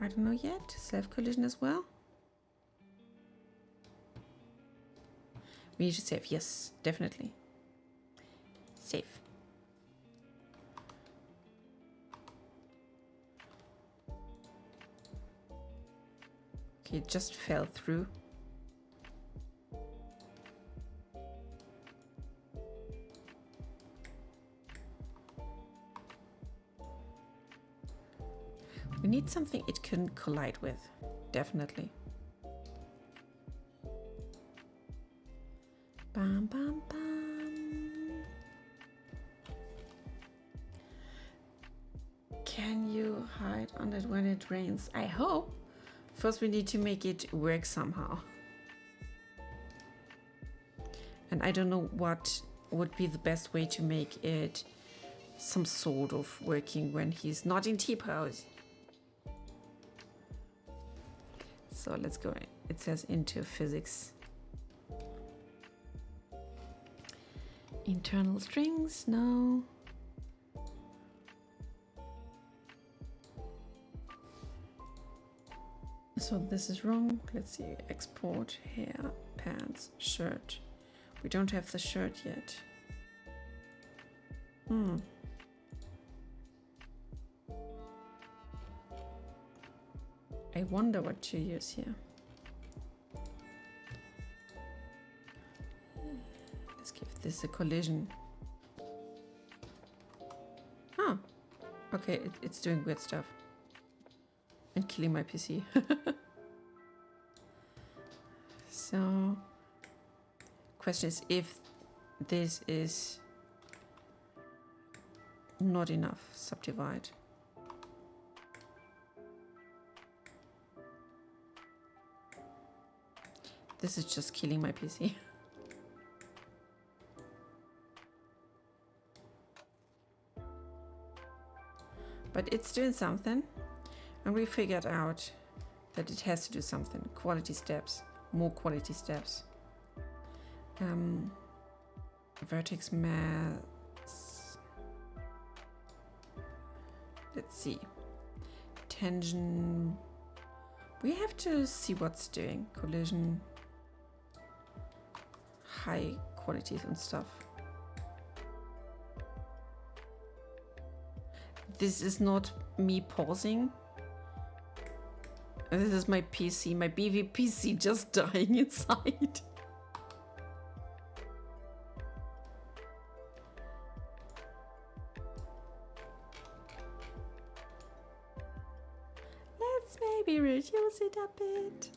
I don't know yet. Self collision as well. We need to save. Yes, definitely. Save. Okay, it just fell through. We need something it can collide with, definitely. Bam, bam, bam. Can you hide on it when it rains? I hope. First we need to make it work somehow. And I don't know what would be the best way to make it some sort of working when he's not in T-pose. So let's go in. It says into physics. Internal strings, no. So this is wrong. Let's see, export, hair, pants, shirt. We don't have the shirt yet. I wonder what to use here. Let's give this a collision. Oh, okay, it's doing weird stuff. And killing my PC. So, question is if this is not enough subdivide. This is just killing my PC. But it's doing something, and we figured out that it has to do something. Quality steps, more quality steps. Vertex mass. Let's see. Tension. We have to see what's doing. Collision. High qualities and stuff. This is not me pausing. This is my PC, my BV PC just dying inside. Let's maybe reduce it a bit.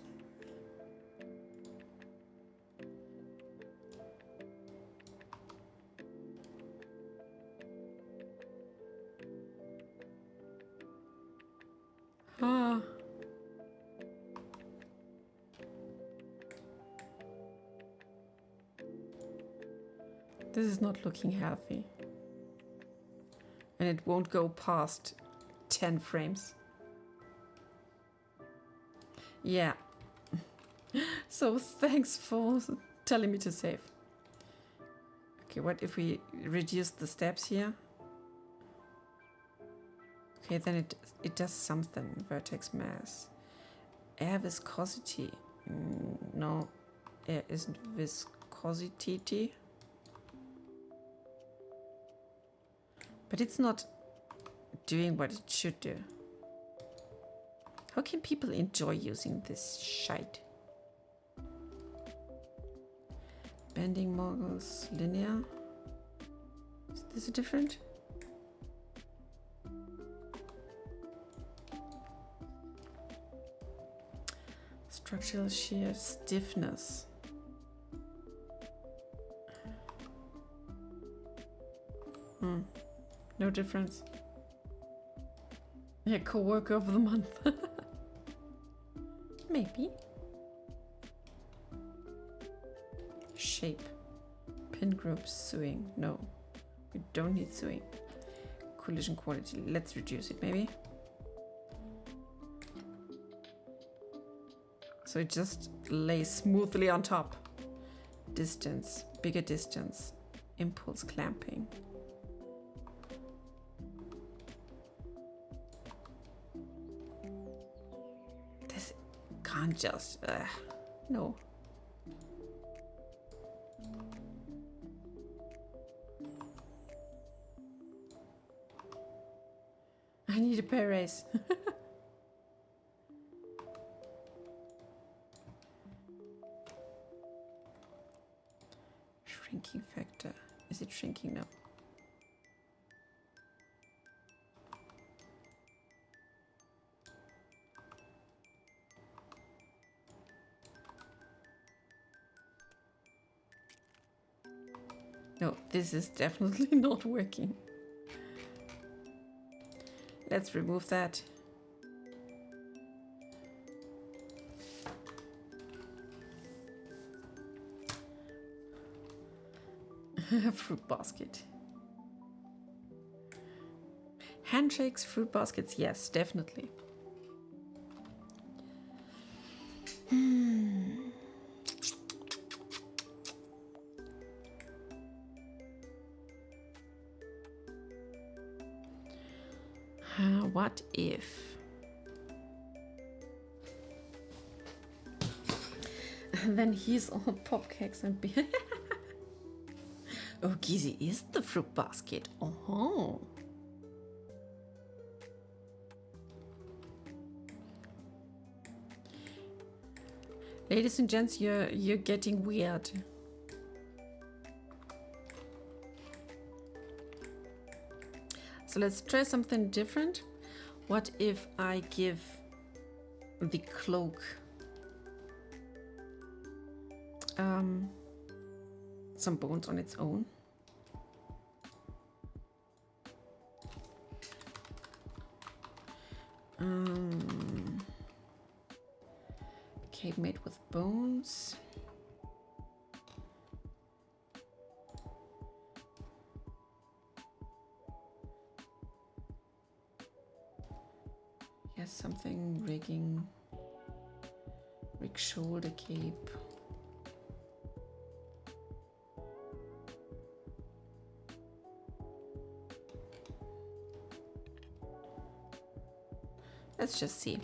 Ah. This is not looking healthy. And it won't go past 10 frames. Yeah. So thanks for telling me to save. Okay, what if we reduce the steps here? Okay, then it does something. Vertex mass. Air viscosity. No, air isn't viscosity. But it's not doing what it should do. How can people enjoy using this shite? Bending models, linear. Is this a different? Structural shear stiffness. No difference. Yeah, co-worker of the month. Maybe. Shape. Pin group sewing. No. We don't need sewing. Collision quality. Let's reduce it maybe. So it just lays smoothly on top. Distance. Bigger distance. Impulse clamping. This can't just... no. I need a pay raise. Shrinking factor. Is it shrinking now? No, this is definitely not working. Let's remove that. Fruit basket. Handshakes, fruit baskets, yes, definitely. What if? Then he's all pop cakes and beer. Oh, Gizi is the fruit basket. Oh. Ladies and gents, you're getting weird. So let's try something different. What if I give the cloak some bones on its own? Cape made with bones. Yes, something rig shoulder cape. Let's just see.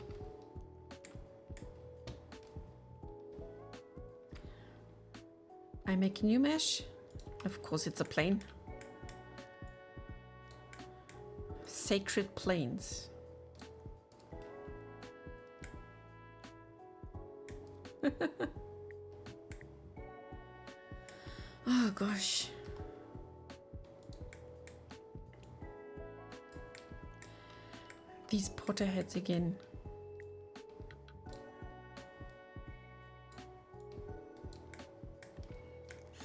I make a new mesh. Of course, it's a plane. Sacred planes. Oh gosh. These potter heads again.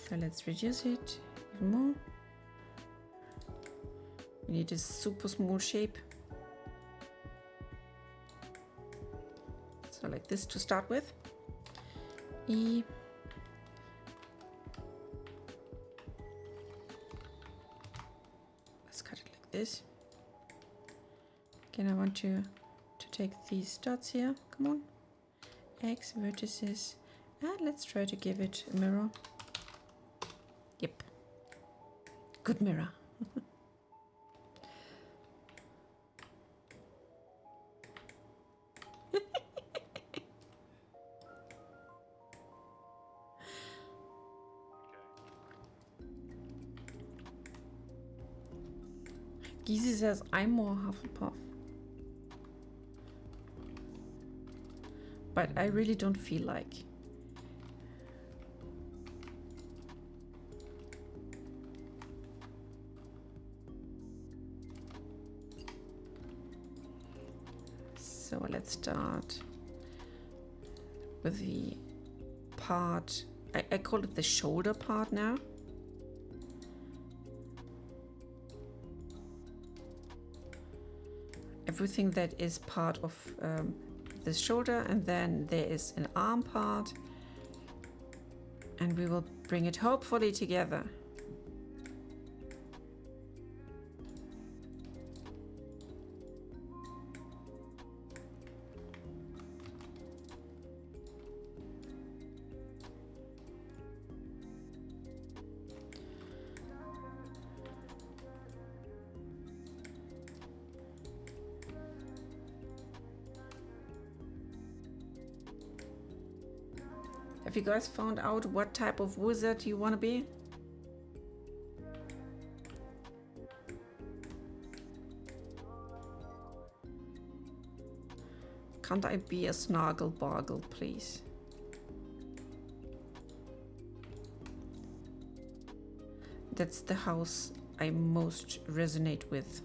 So let's reduce it even more. We need a super small shape. So like this to start with. E. Let's cut it like this. Again, I want to take these dots here. Come on. X vertices. And let's try to give it a mirror. Yep. Good mirror. Gizi says I'm more Hufflepuff. But I really don't feel like. So let's start with the part. I call it the shoulder part now. Everything that is part of the shoulder, and then there is an arm part, and we will bring it hopefully together. Have you guys found out what type of wizard you want to be? Can't I be a snargle boggle, please? That's the house I most resonate with.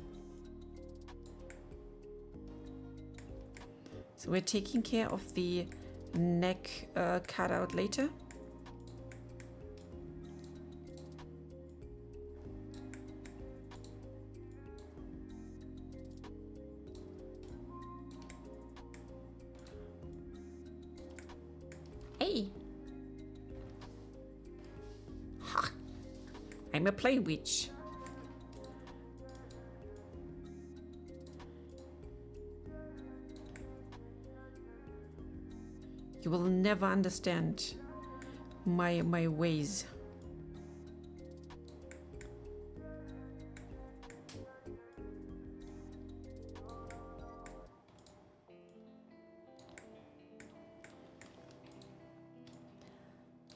So we're taking care of the neck cutout later. Hey! Ha! I'm a play witch. You will never understand my ways.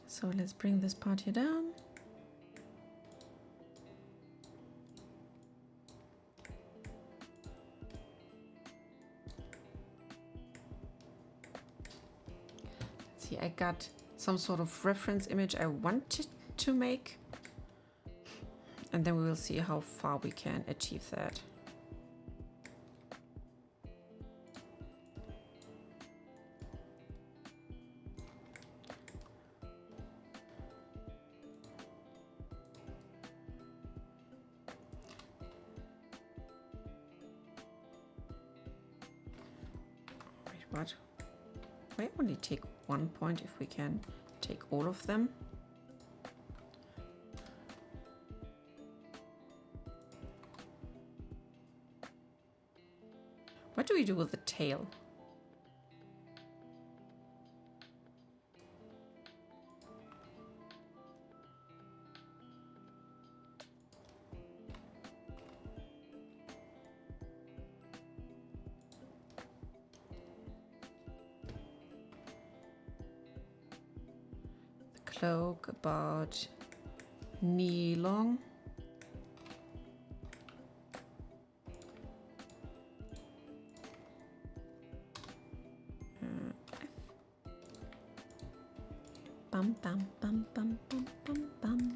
So let's bring this part here down. See, I got some sort of reference image I wanted to make. And then we will see how far we can achieve that. Wait, what? Why only take 1 point if we can take all of them? What do we do with the tail? The cloak about knee long. Bum, bum, bum, bum, bum, bum, bum.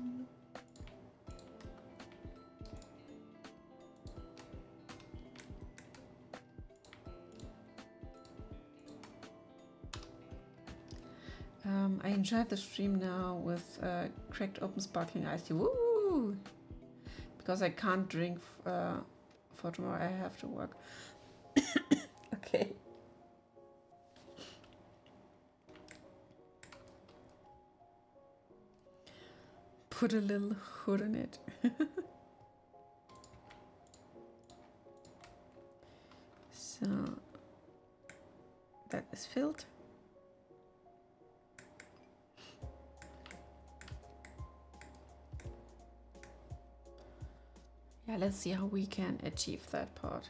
I enjoyed the stream now with cracked open sparkling iced tea. Woo! Because I can't drink for tomorrow. I have to work. Okay. Put a little hood on it. So that is filled. Yeah, let's see how we can achieve that part.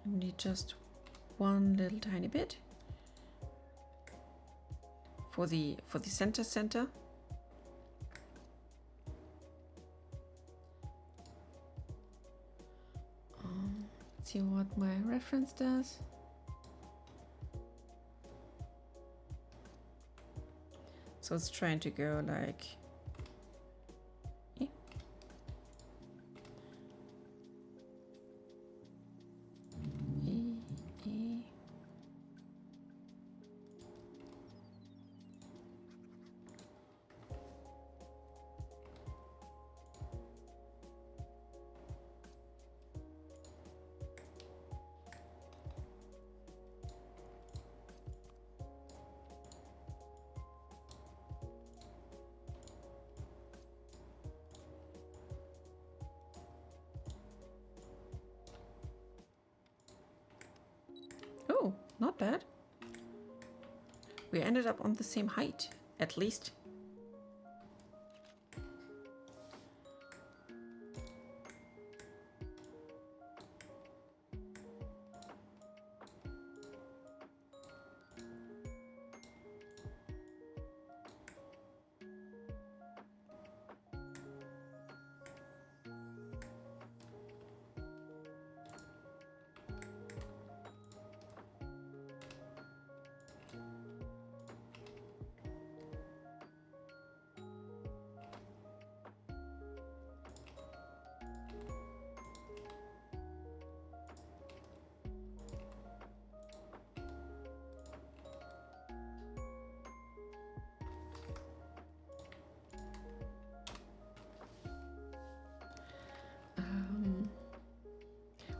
I need just one little tiny bit for the center. Let's see what my reference does. So it's trying to go like oh, not bad. We ended up on the same height, at least.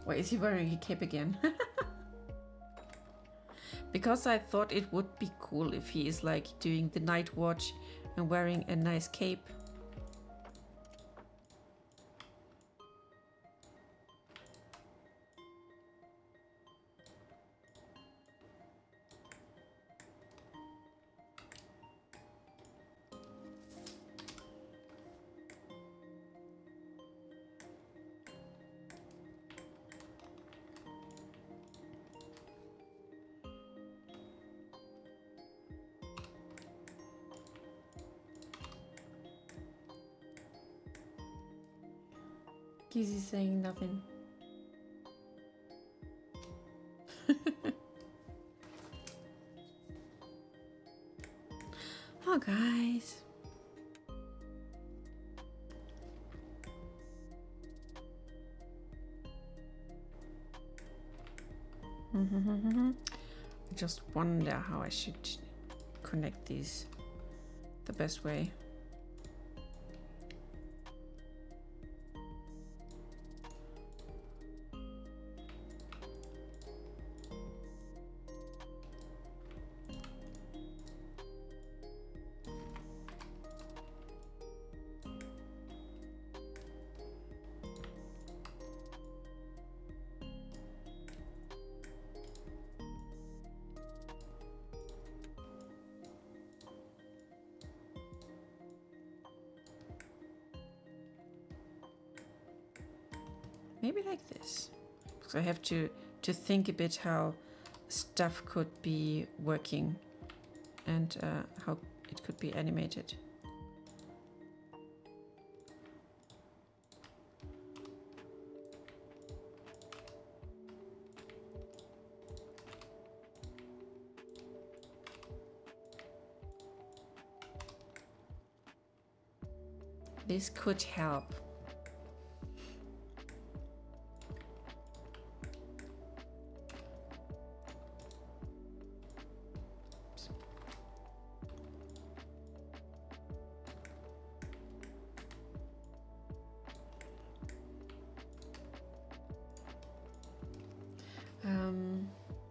Why is he wearing a cape again? Because I thought it would be cool if he is like doing the night watch and wearing a nice cape. Gizi's saying nothing. Oh, guys. I just wonder how I should connect these the best way. Maybe like this. Because I have to think a bit how stuff could be working and how it could be animated. This could help.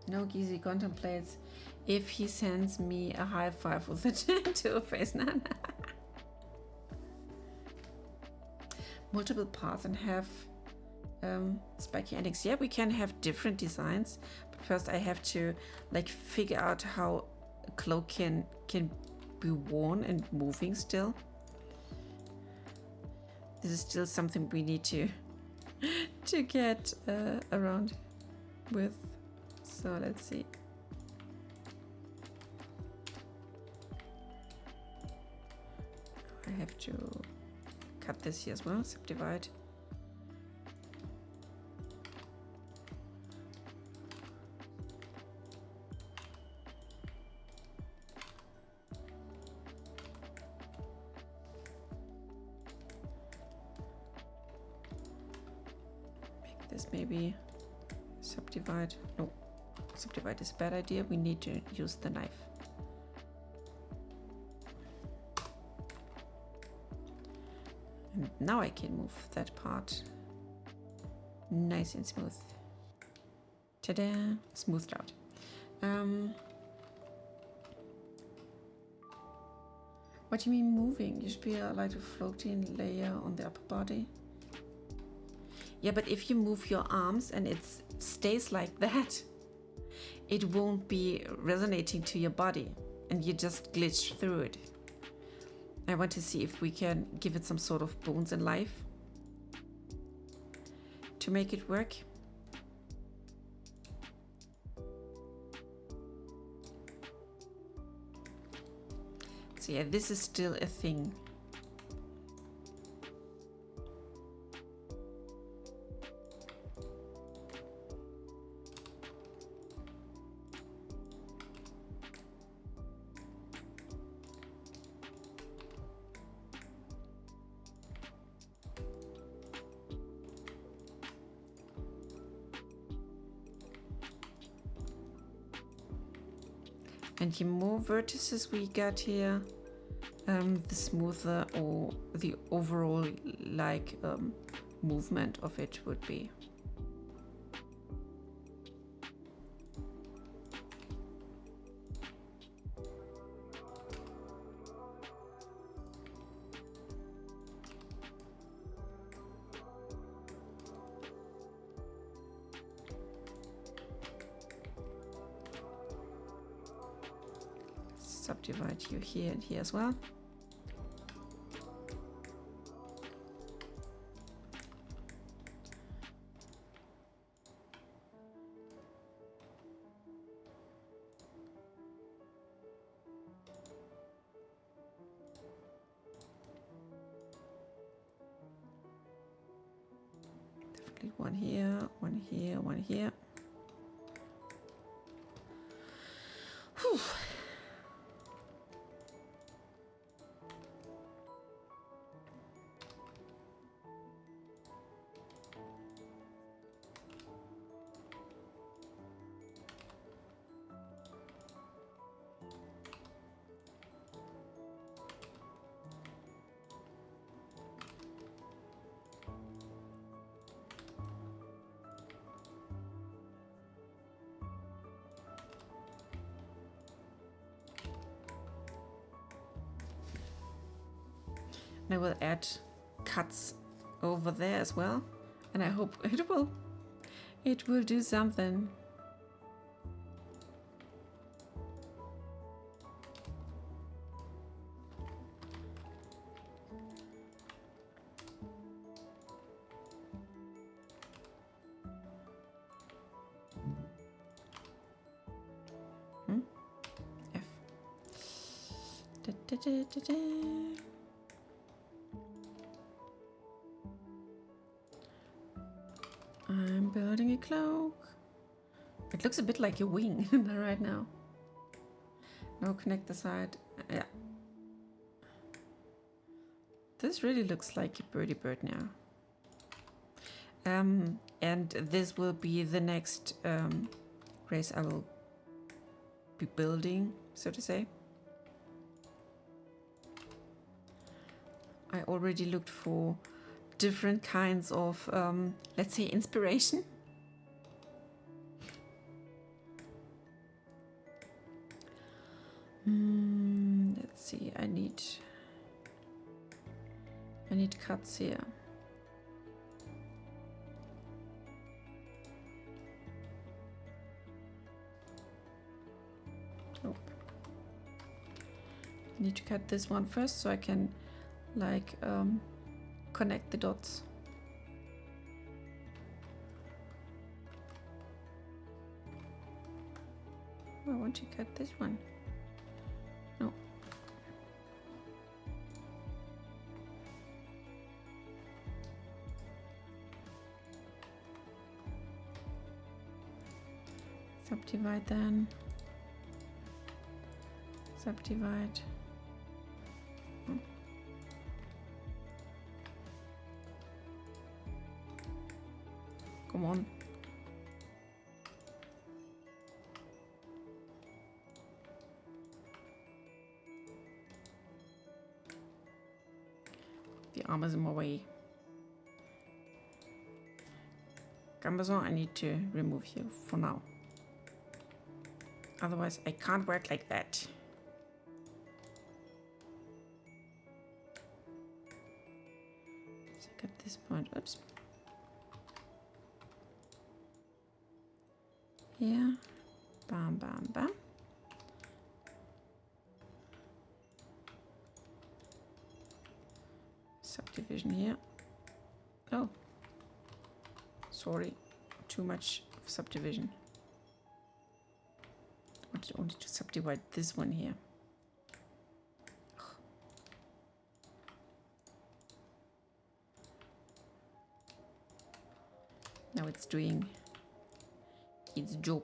No, Gizi contemplates if he sends me a high five with a tattoo face. Multiple paths and have spiky endings. Yeah, we can have different designs, but first I have to like figure out how a cloak can be worn and moving still. This is still something we need to get around with. So let's see. I have to cut this here as well, subdivide. Make this maybe subdivide. No, subdivide is a bad idea. We need to use the knife. And now I can move that part nice and smooth. Ta-da! Smoothed out. What do you mean moving? You should be like a floating layer on the upper body. Yeah, but if you move your arms and it stays like that, it won't be resonating to your body and you just glitch through it. I want to see if we can give it some sort of bones and life to make it work. So yeah, this is still a thing. And the more vertices we get here, the smoother or the overall like movement of it would be. Subdivide you here and here as well. one here, one here, one here. Whew. I will add cuts over there as well, and I hope it will do something. F. Da, da, da, da, da. I'm building a cloak. It looks a bit like a wing right now. No, connect the side. Yeah. This really looks like a birdie bird now. And this will be the next race I will be building, so to say. I already looked for different kinds of, let's say, inspiration. Let's see, I need cuts here. Nope. I need to cut this one first so I can like connect the dots. I want to cut this one. No. Subdivide then. Subdivide. Come on. The arm is in my way. Gambazon, I need to remove you for now. Otherwise, I can't work like that. So at this point, oops. Here, bam, bam, bam. Subdivision here. Oh, sorry, too much subdivision. I wanted only to subdivide this one here. Now it's doing its job.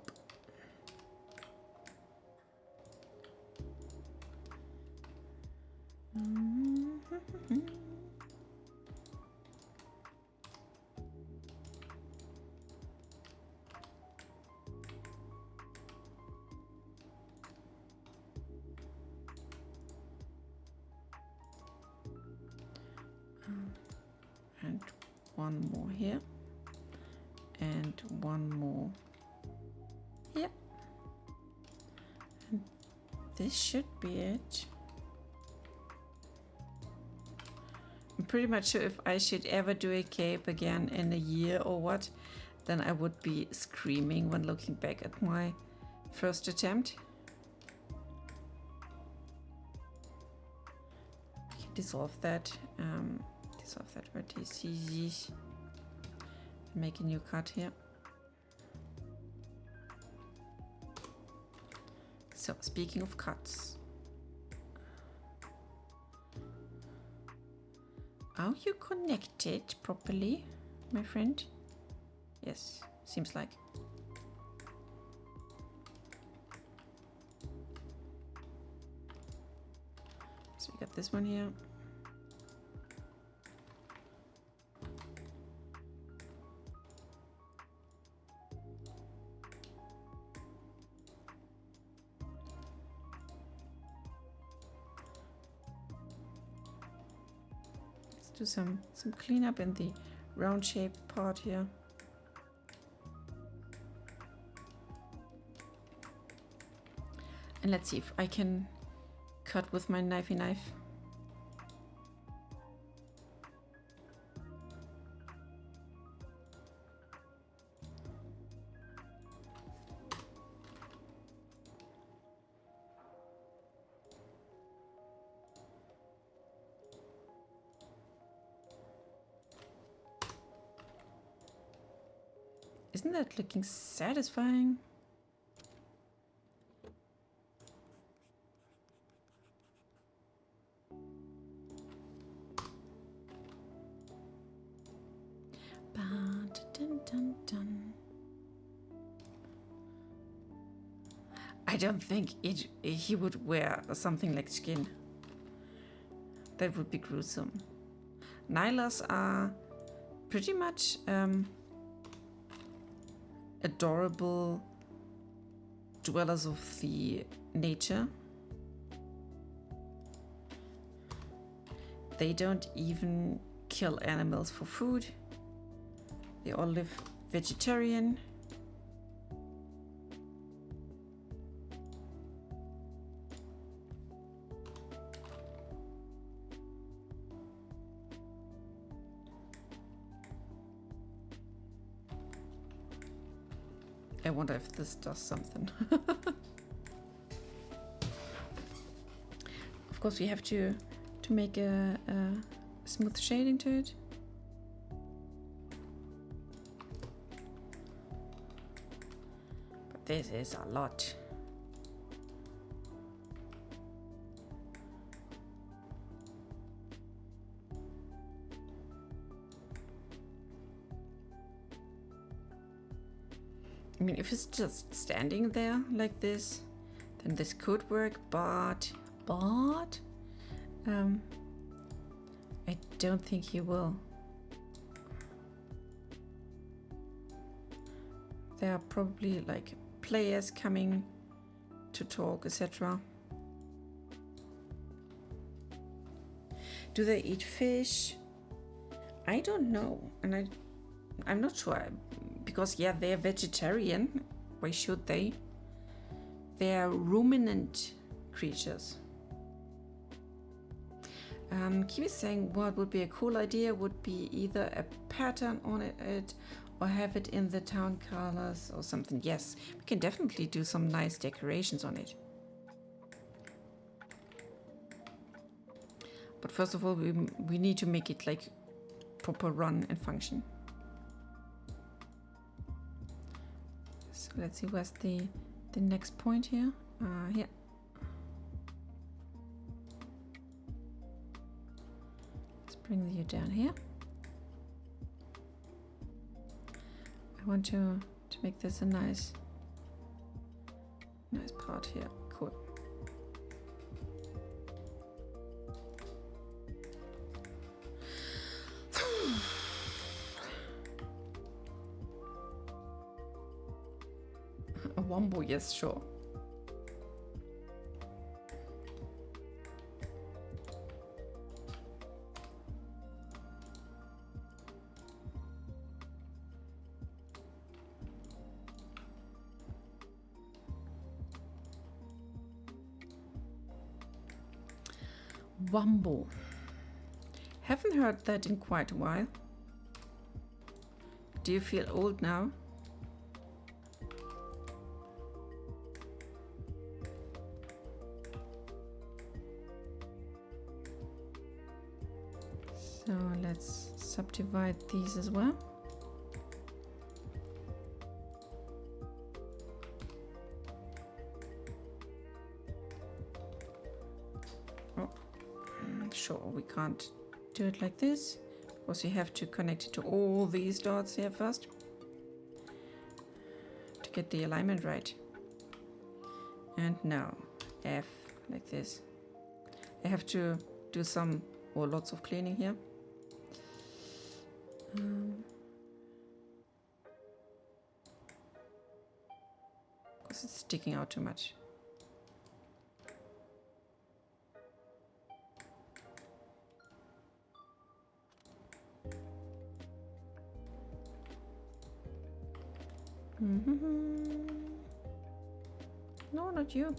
And one more here, and one more here, and this should be it. I'm pretty much sure if I should ever do a cape again in a year or what, then I would be screaming when looking back at my first attempt. Dissolve that. Dissolve that vertices. Make a new cut here. So, speaking of cuts, are you connected properly, my friend? Yes, seems like. So we got this one here. Let's do some cleanup in the round shaped part here. And let's see if I can cut with my knifey knife. Isn't that looking satisfying? I don't think he would wear something like skin. That would be gruesome. Nylas are pretty much adorable dwellers of the nature. They don't even kill animals for food. They all live vegetarian. I wonder if this does something. Of course, we have to make a smooth shading to it. But this is a lot. I mean, if it's just standing there like this, then this could work, but I don't think he will. There are probably like players coming to talk, etc. Do they eat fish? I don't know, and I'm not sure. Because, yeah, they're vegetarian. Why should they? They're ruminant creatures. Kiwi's saying what would be a cool idea would be either a pattern on it or have it in the town colors or something. Yes, we can definitely do some nice decorations on it. But first of all, we need to make it like proper run and function. So let's see, where's the next point here? Here. Let's bring you down here. I want to make this a nice part here. Cool. A wombo, yes, sure. Wombo. Haven't heard that in quite a while. Do you feel old now? So let's subdivide these as well. Oh, sure, we can't do it like this because we have to connect it to all these dots here first. get the alignment right. And now F, like this. I have to do some or lots of cleaning here. Because it's sticking out too much. No, not you.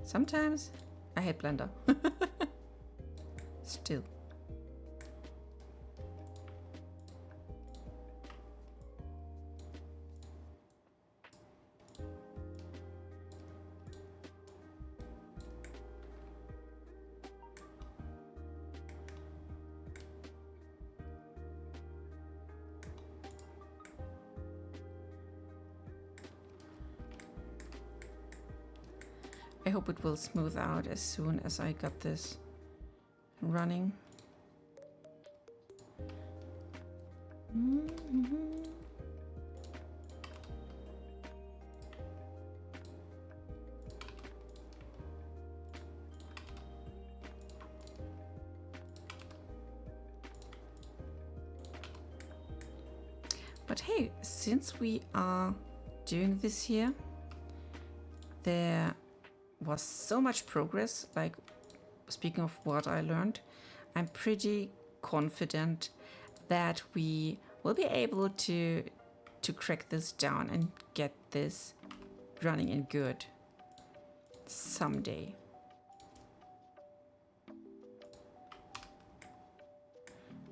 Sometimes I hate Blender. Still. I hope it will smooth out as soon as I got this running. But hey, since we are doing this here, there was so much progress. Like, speaking of what I learned, I'm pretty confident that we will be able to crack this down and get this running and good someday.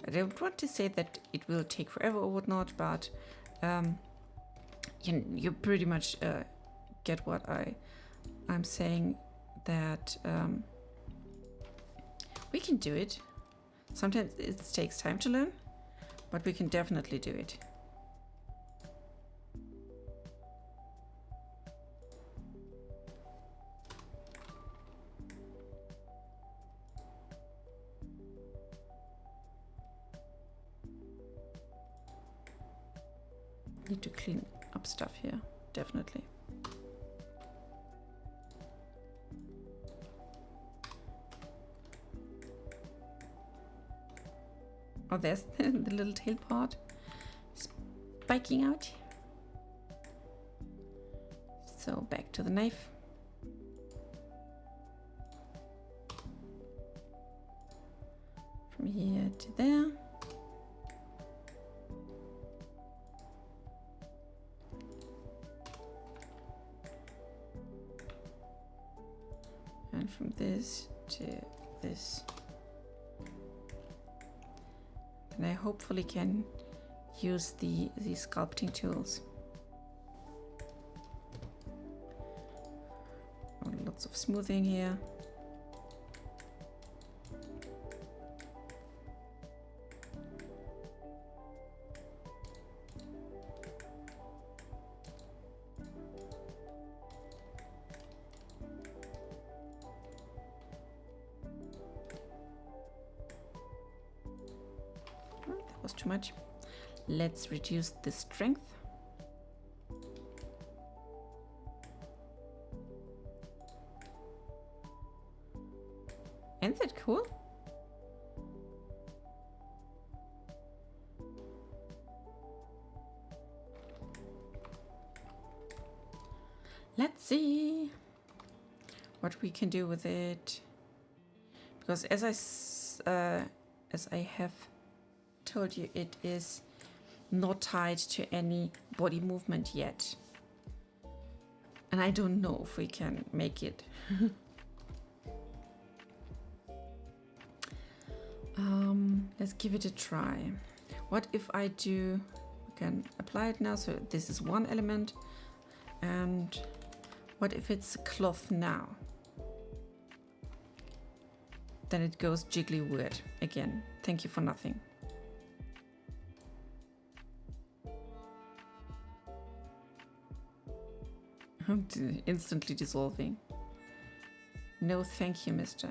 I don't want to say that it will take forever or whatnot, but you pretty much get what I'm saying, that we can do it. Sometimes it takes time to learn, but we can definitely do it. Need to clean up stuff here, definitely. Oh, there's the little tail part spiking out. So back to the knife. From here to there. And from this to this. And I hopefully can use the sculpting tools. Oh, lots of smoothing here. Too much. Let's reduce the strength. Isn't that cool? Let's see what we can do with it, because as I have told you, it is not tied to any body movement yet, and I don't know if we can make it. Let's give it a try. What if I do, we can apply it now, so this is one element, and what if it's cloth now? Then it goes jiggly weird again. Thank you for nothing. Instantly dissolving. No thank you, mister.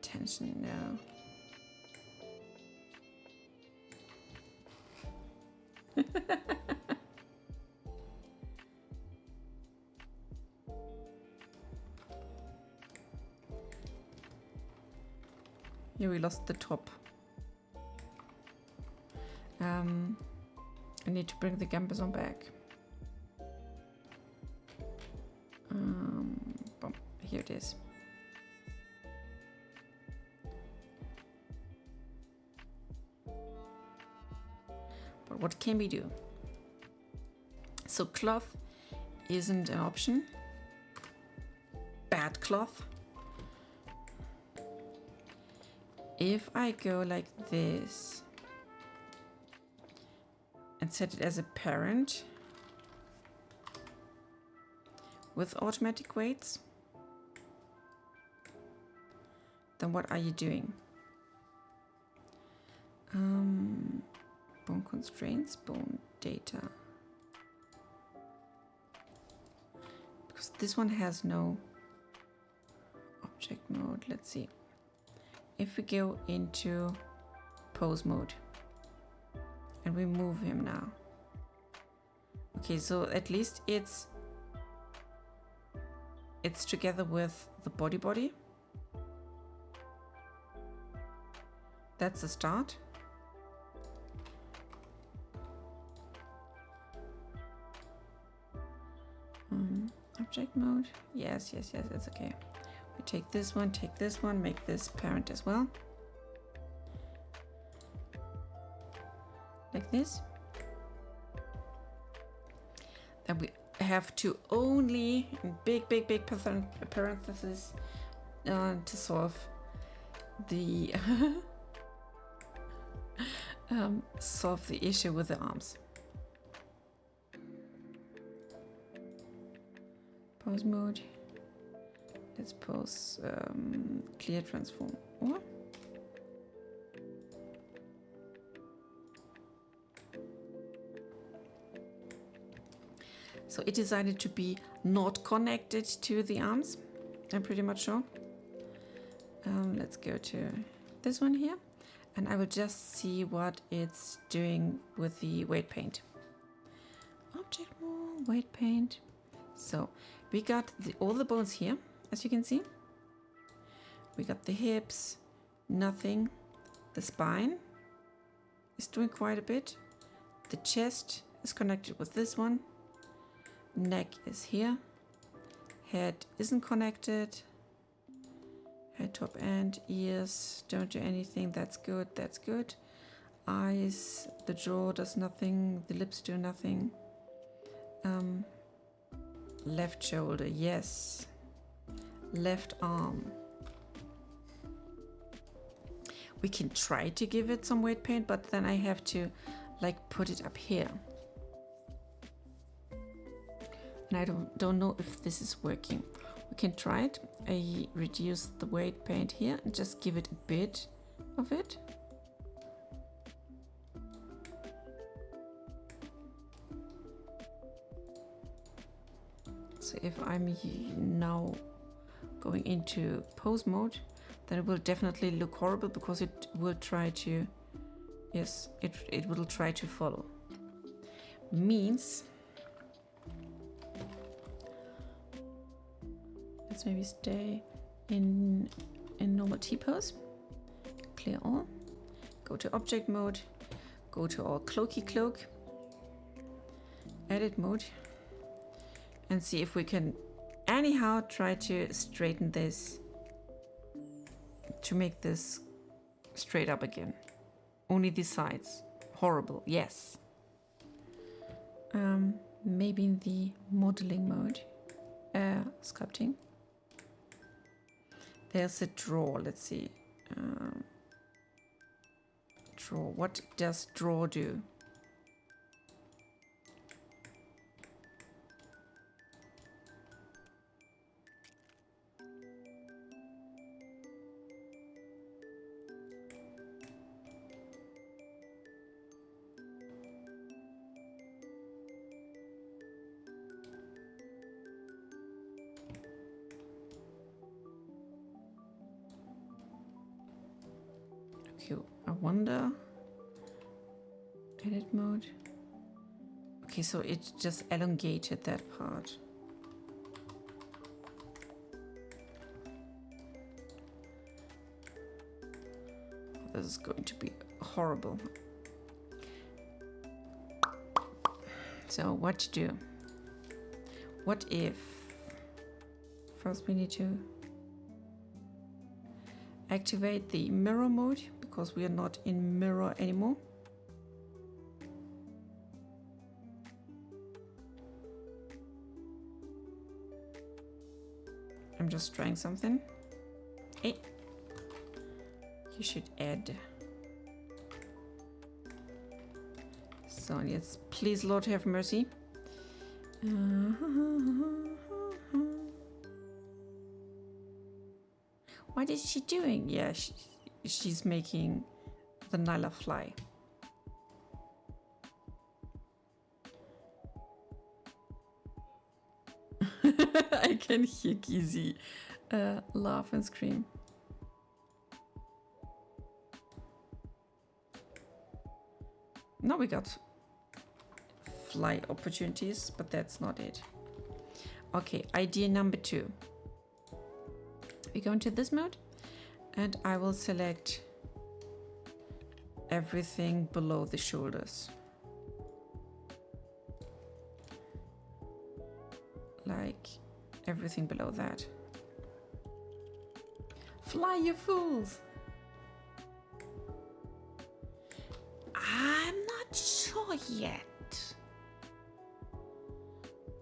Tension, no. Here we lost the top. I need to bring the Gambazon back. Boom. Here it is. But what can we do? So cloth isn't an option. Bad cloth. If I go like this and set it as a parent with automatic weights, then what are you doing? Bone constraints, bone data. Because this one has no object mode. Let's see. If we go into pose mode and we move him now. Okay, so at least it's together with the body. That's the start. Object mode. Yes, it's okay. We take this one, make this parent as well. Like this. Then we have to only, big parenthesis, to solve the solve the issue with the arms. Pose mode. Let's pose clear transform. Or so it decided to be not connected to the arms. I'm pretty much sure. Let's go to this one here, and I will just see what it's doing with the weight paint. Object more weight paint. So we got all the bones here, as you can see. We got the hips, nothing. The spine is doing quite a bit. The chest is connected with this one. Neck is here. Head isn't connected. Head, top, and ears don't do anything. That's good. That's good. Eyes, the jaw does nothing. The lips do nothing. Left shoulder, yes. Left arm. We can try to give it some weight paint, but then I have to like put it up here. And I don't know if this is working. We can try it. I reduce the weight paint here and just give it a bit of it. So if I'm now going into pose mode, then it will definitely look horrible because it will try to, yes, it will try to follow. Means, let's maybe stay in normal T-pose, clear all, go to object mode, go to our cloaky cloak, edit mode, and see if we can anyhow try to straighten this to make this straight up again. Only the sides. Horrible, yes. Maybe in the modeling mode, sculpting. There's a draw, let's see. Draw, what does draw do? I wonder. Edit mode. Okay, so it just elongated that part. This is going to be horrible. So what to do? What if first we need to activate the mirror mode because we are not in mirror anymore. I'm just trying something. Hey, you should add. So yes, please, Lord, have mercy. What is she doing? Yeah, she's making the Nyla fly. I can hear Kizzy laugh and scream. Now we got fly opportunities, but that's not it. Okay, idea number 2. We go into this mode and I will select everything below the shoulders. Like everything below that. Fly, you fools! I'm not sure yet.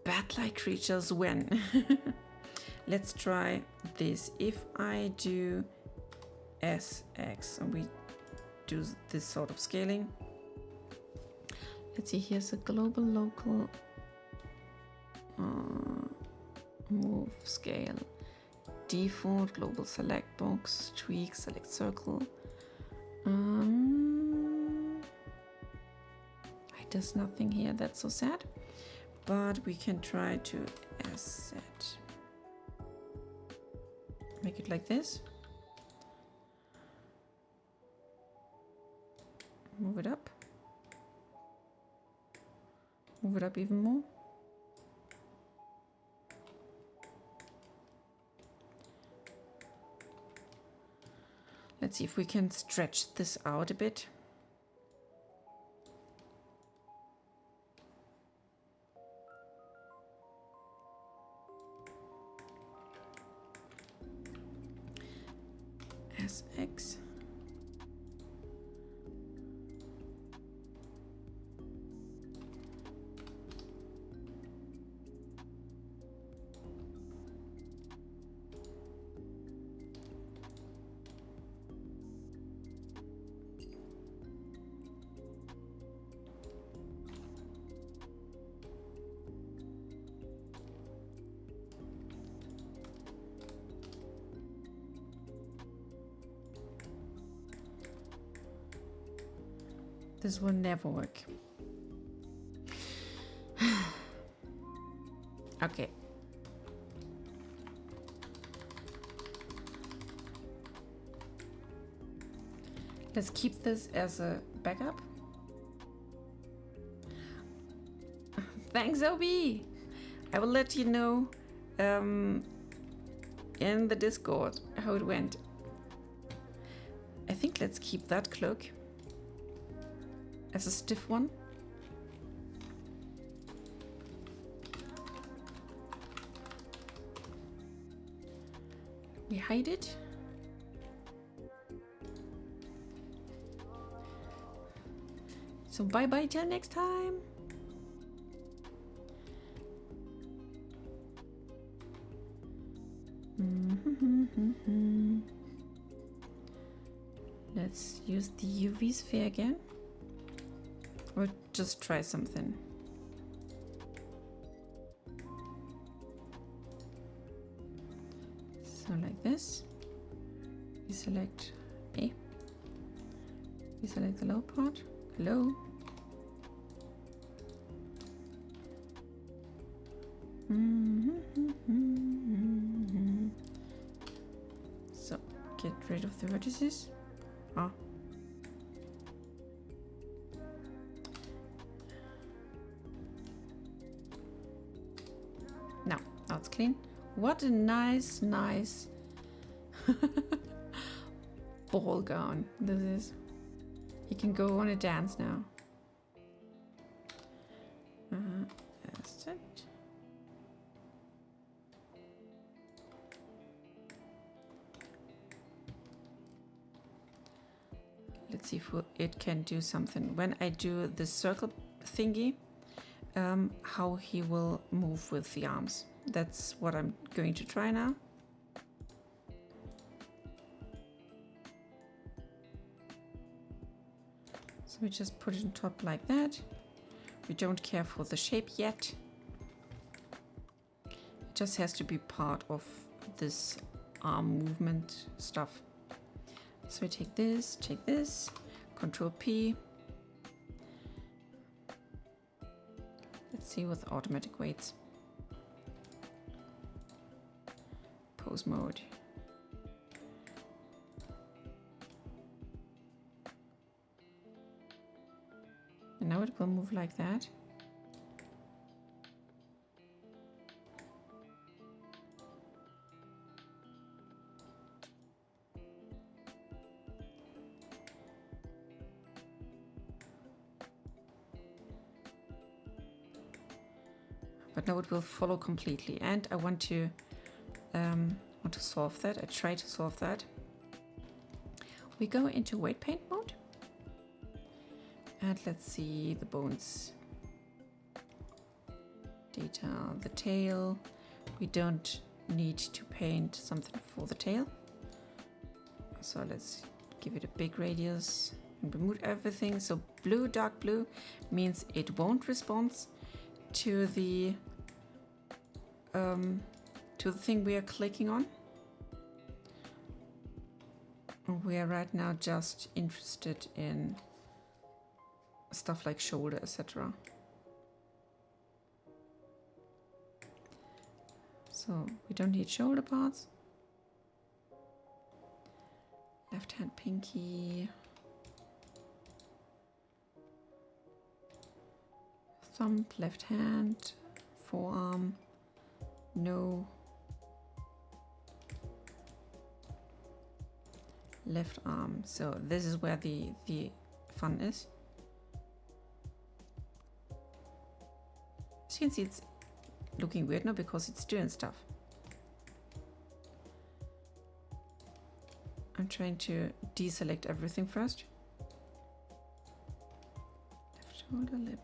Bat-like creatures win. Let's try this. If I do SX and we do this sort of scaling. Let's see, here's a global, local, move, scale, default, global, select box, tweak, select circle. It does nothing here, that's so sad. But we can try to asset. Make it like this. Move it up. Move it up even more. Let's see if we can stretch this out a bit. SX. This will never work. Okay. Let's keep this as a backup. Thanks, Obi. I will let you know in the Discord how it went. I think let's keep that cloak as a stiff one. We hide it. So bye bye till next time. Let's use the UV sphere again. Or just try something. So like this. We select A. We select the low part. Hello. So get rid of the vertices. Ah. Now it's clean. What a nice, nice ball gown this is. He can go on a dance now. That's it. Let's see if it can do something. When I do the circle thingy, how he will move with the arms. That's what I'm going to try now. So we just put it on top like that. We don't care for the shape yet. It just has to be part of this arm movement stuff. So we take this, Control P. Let's see with automatic weights. Pose mode. And now it will move like that. But now it will follow completely, and I want to solve that. I try to solve that. We go into weight paint mode, and let's see the bones. Detail the tail. We don't need to paint something for the tail, so let's give it a big radius and remove everything. So blue, dark blue means it won't respond to the thing we are clicking on. We are right now just interested in stuff like shoulder, etc. So we don't need shoulder parts. Left hand pinky. Thumb, left hand, forearm, no. Left arm. So this is where the fun is. As you can see, it's looking weird now because it's doing stuff. I'm trying to deselect everything first. Left shoulder, lip.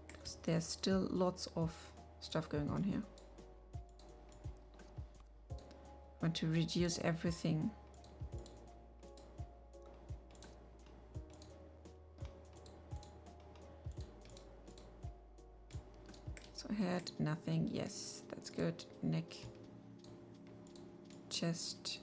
Because there's still lots of stuff going on here. I want to reduce everything. So head, nothing. Yes, that's good. Neck, chest.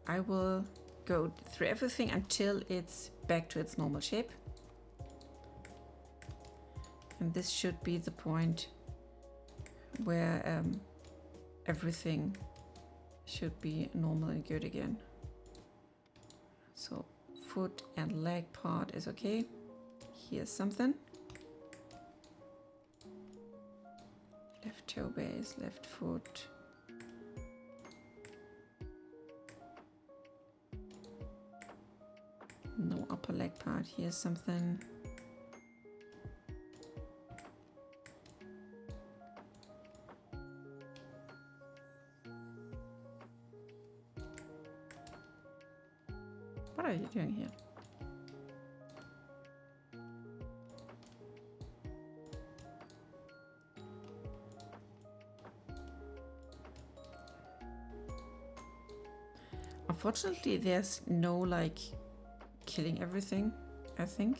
I will go through everything until it's back to its normal shape. And this should be the point where everything should be normal and good again. So foot and leg part is okay. Here's something. Left toe base, left foot. No upper leg part. Here's something. What are you doing here? Unfortunately, there's no like killing everything, I think.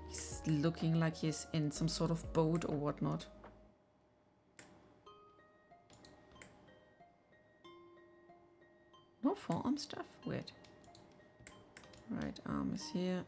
He's looking like he's in some sort of boat or whatnot. arm stuff? Weird. Right arm is here.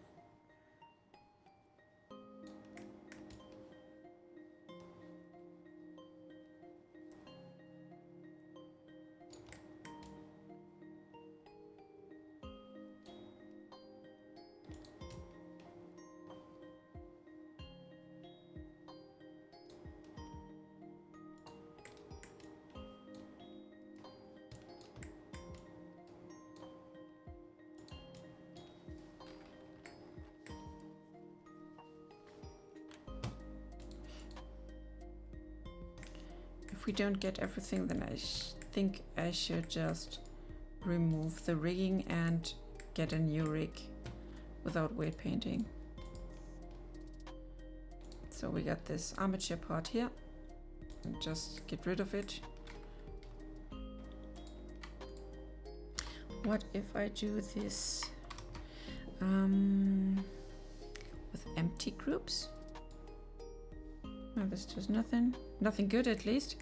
If we don't get everything, then I think I should just remove the rigging and get a new rig without weight painting. So we got this armature part here, and just get rid of it. What if I do this with empty groups? No, this does nothing. Nothing good, at least.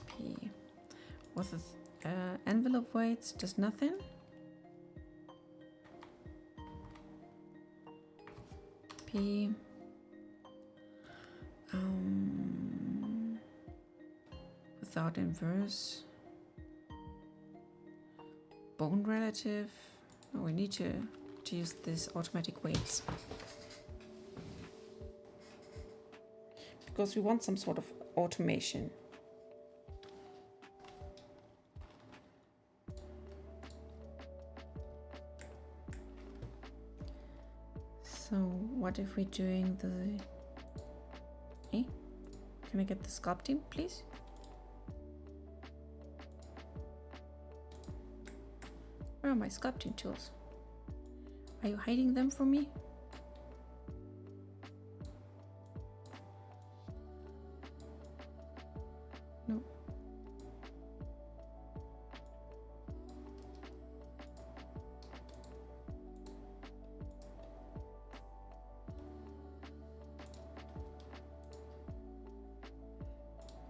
P. With the envelope weights, does nothing. P. Without inverse. Bone relative. Oh, we need to use this automatic weights because we want some sort of automation. So what if we're doing the... Hey, can I get the sculpting, please? Where are my sculpting tools? Are you hiding them from me? No.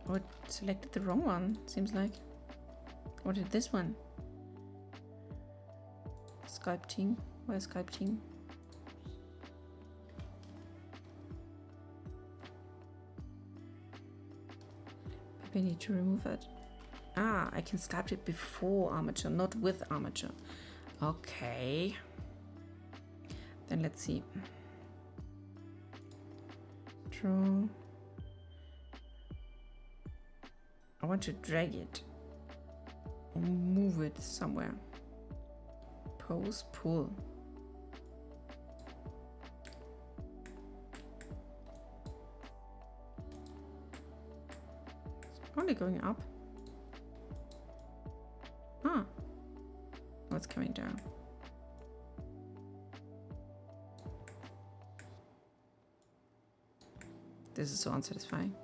Oh, it selected the wrong one, seems like. Or did this one? Sculpting. Where's sculpting? Maybe I need to remove it. Ah, I can sculpt it before armature, not with armature. Okay. Then let's see. Draw. I want to drag it or move it somewhere. Pose, pull. It's only going up. Ah. Oh, it's coming down. This is so unsatisfying.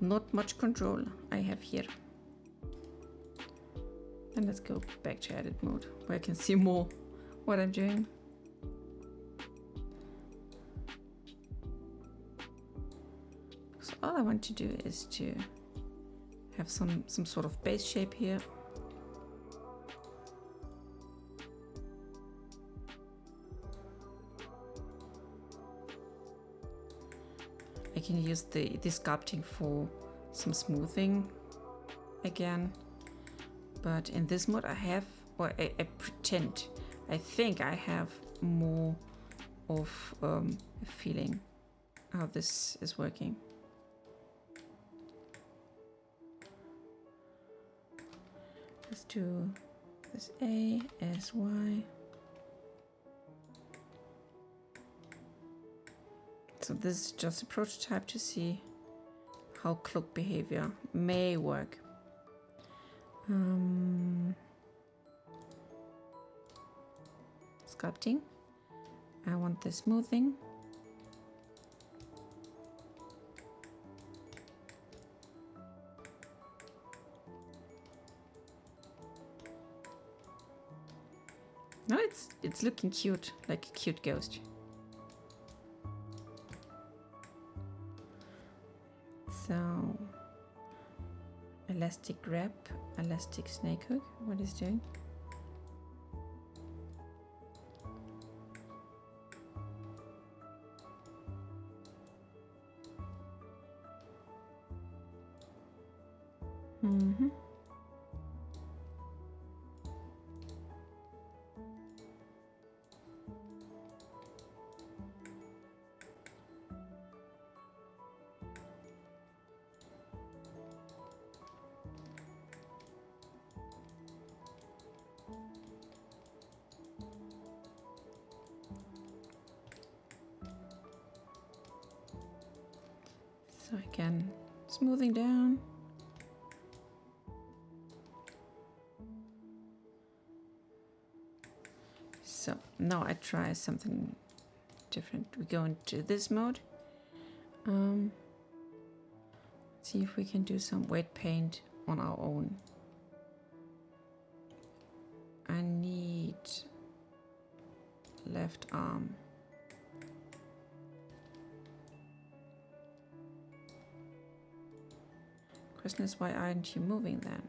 Not much control I have here. Then let's go back to edit mode where I can see more what I'm doing. So all I want to do is to have some sort of base shape here. I I can use the sculpting for some smoothing again. But in this mode I have, or I pretend, I think I have more of a feeling how this is working. Let's do this A as Y. So this is just a prototype to see how cloak behavior may work. Sculpting. I want the smoothing. No, it's looking cute, like a cute ghost. So, elastic grab, elastic snake hook. What is doing? Mm-hmm. So again, smoothing down. So now I try something different. We go into this mode. See if we can do some weight paint on our own. I need left arm. Question is, why aren't you moving then?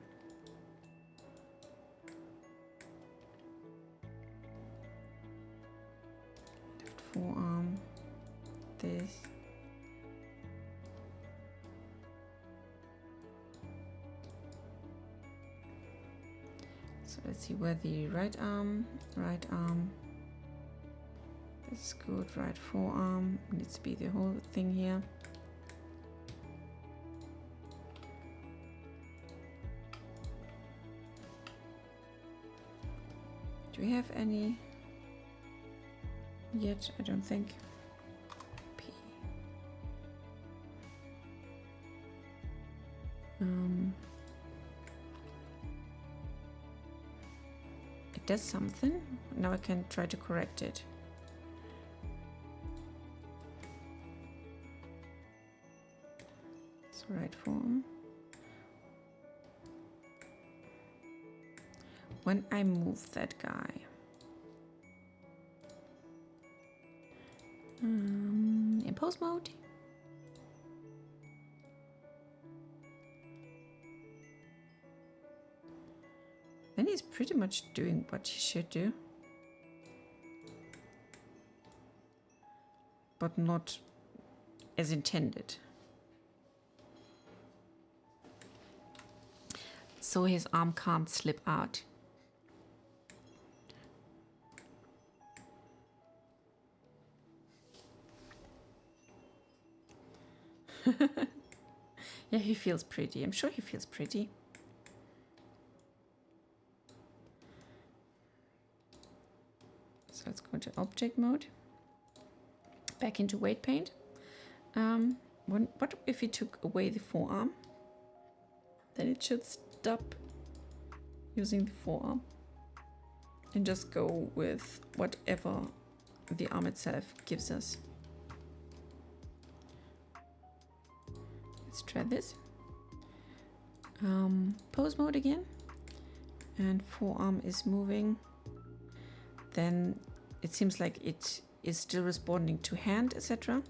Left forearm. This. So let's see where the right arm. That's good. Right forearm needs to be the whole thing here. Do we have any yet? I don't think. P. It does something. Now I can try to correct it. So right forearm. When I move that guy, in pose mode, then he's pretty much doing what he should do, but not as intended. So his arm can't slip out. Yeah, he feels pretty. I'm sure he feels pretty. So let's go to object mode. Back into weight paint. What if we took away the forearm? Then it should stop using the forearm and just go with whatever the arm itself gives us. Let's try this. Pose mode again, and forearm is moving. Then it seems like it is still responding to hand, etc.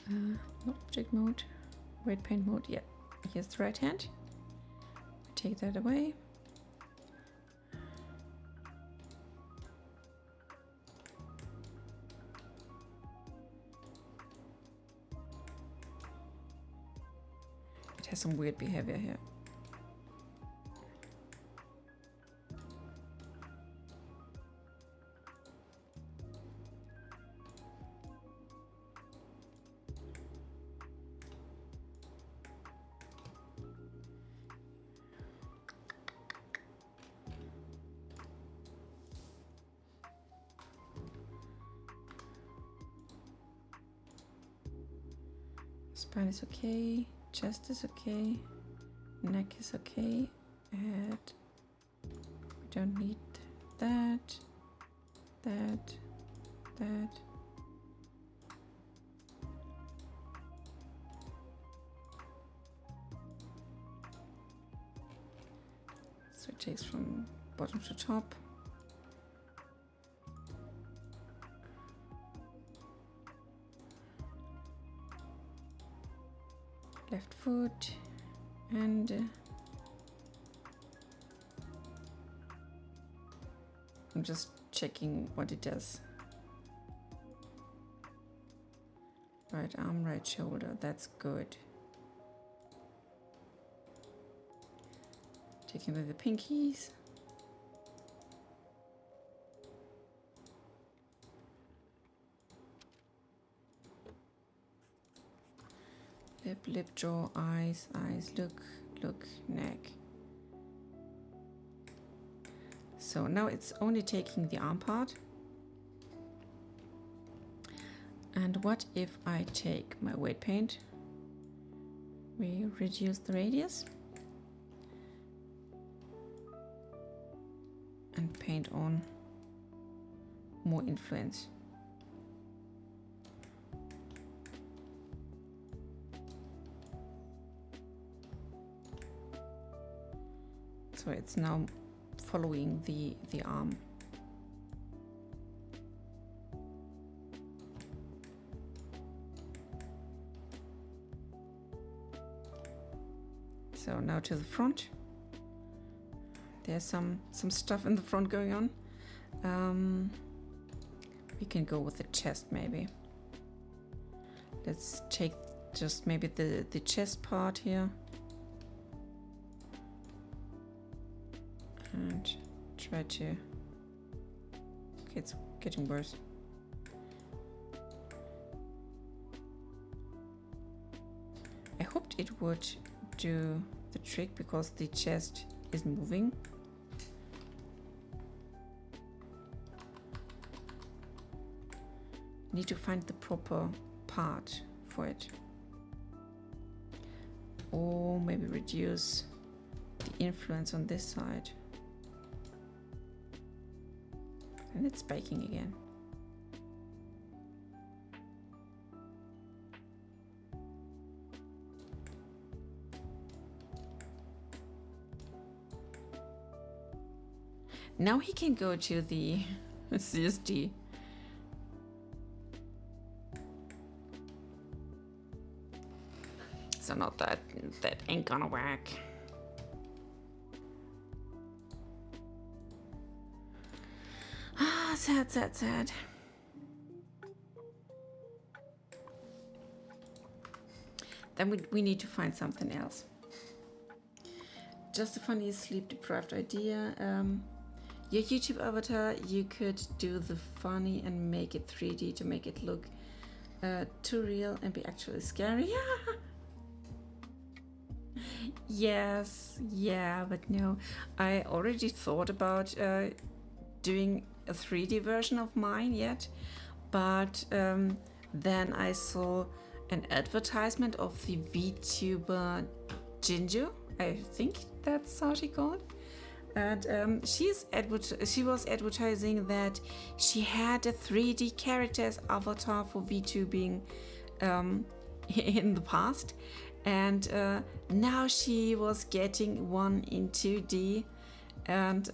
Not object mode, weight paint mode. Yeah, here's the right hand. Take that away. has some weird behavior here. Spine is okay, chest is okay, neck is okay, head, we don't need that, that. So it takes from bottom to top. Left foot and I'm just checking what it does. Right arm, right shoulder, that's good. Taking with the pinkies. Lip, jaw, eyes, look, neck. So now it's only taking the arm part. And what if I take my weight paint? We reduce the radius. And paint on more influence. So it's now following the arm. So now to the front. There's some stuff in the front going on. We can go with the chest maybe. Let's take just maybe the chest part here. And try to... Okay, it's getting worse. I hoped it would do the trick because the chest is moving. Need to find the proper part for it. Or maybe reduce the influence on this side. And it's baking again. Now he can go to the CSD. So not that ain't gonna work. Ah, sad. Then we need to find something else. Just a funny sleep-deprived idea. Your YouTube avatar, you could do the funny and make it 3D to make it look too real and be actually scary. Yes, yeah, but no. I already thought about doing a 3D version of mine yet, but then I saw an advertisement of the VTuber Jinju. I think that's how she called. And she was advertising that she had a 3D character as avatar for VTubing in the past, and now she was getting one in 2D, and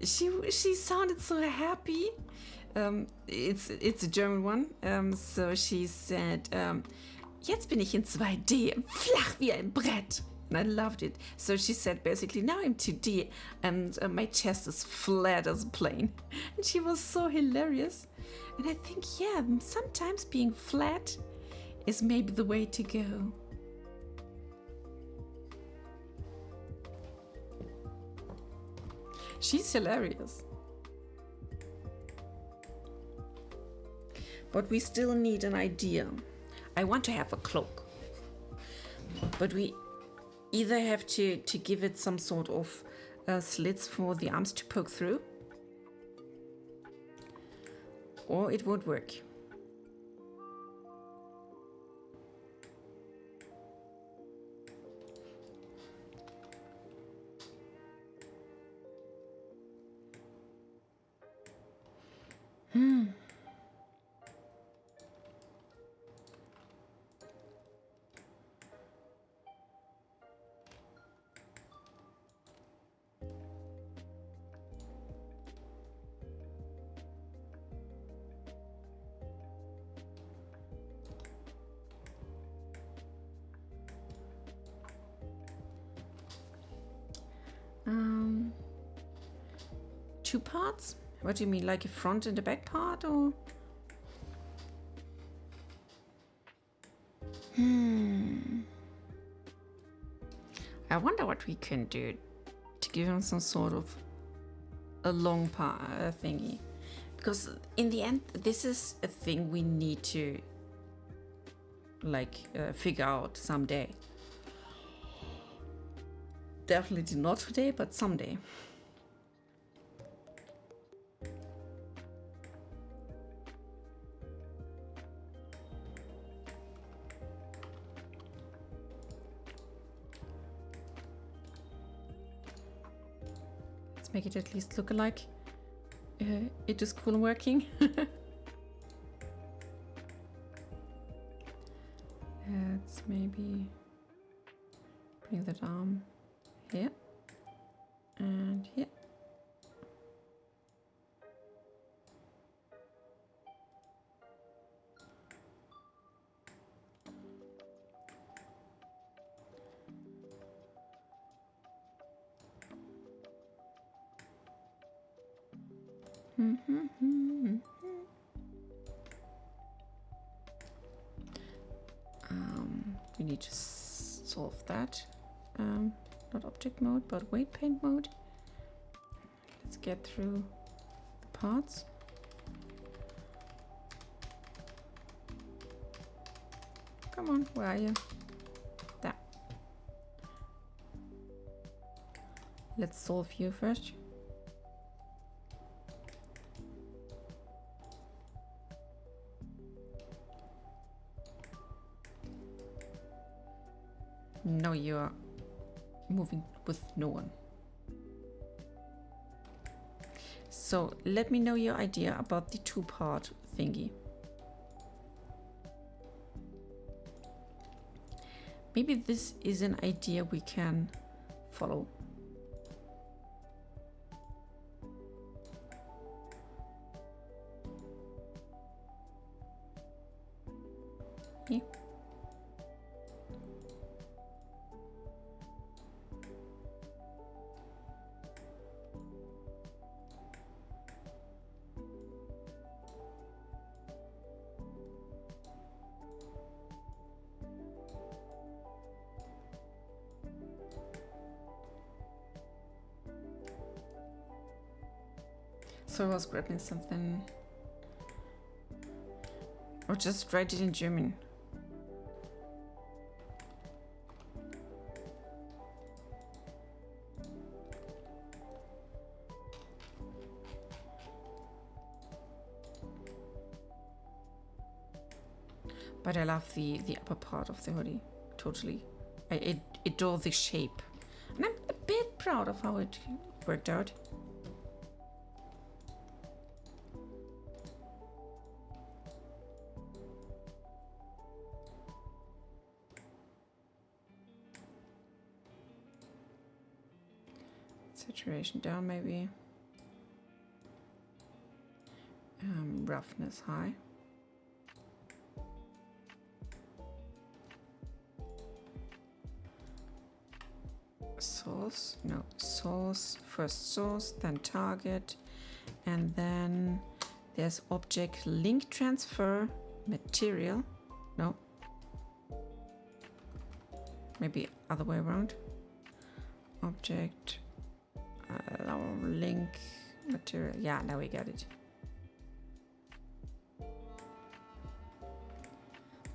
she sounded so happy. It's a German one, so she said, jetzt bin ich in 2D, flach wie ein Brett. And I loved it. So she said basically, now I'm 2D and my chest is flat as a plane. And she was so hilarious. And I think, yeah, sometimes being flat is maybe the way to go. She's hilarious. But we still need an idea. I want to have a cloak. But we either have to give it some sort of slits for the arms to poke through, or it won't work. Two parts? What do you mean, like a front and a back part, or? I wonder what we can do to give him some sort of a long part thingy. Because in the end, this is a thing we need to figure out someday. Definitely not today, but someday. Let's make it at least look like it is cool and working. Let's maybe bring that arm here and here. We need to solve that. Not object mode, but weight paint mode. Let's get through the parts. Come on, where are you? There. Let's solve you first. No, you are moving with no one. So let me know your idea about the two-part thingy. Maybe this is an idea we can follow. Yeah. So I was grabbing something, or just write it in German. But I love the upper part of the hoodie, totally. I adore the shape, and I'm a bit proud of how it worked out. Saturation down, maybe. Roughness high. Source, no, source, first source, then target, and then there's object link transfer material. No, maybe other way around. Object Link material. Yeah, now we got it.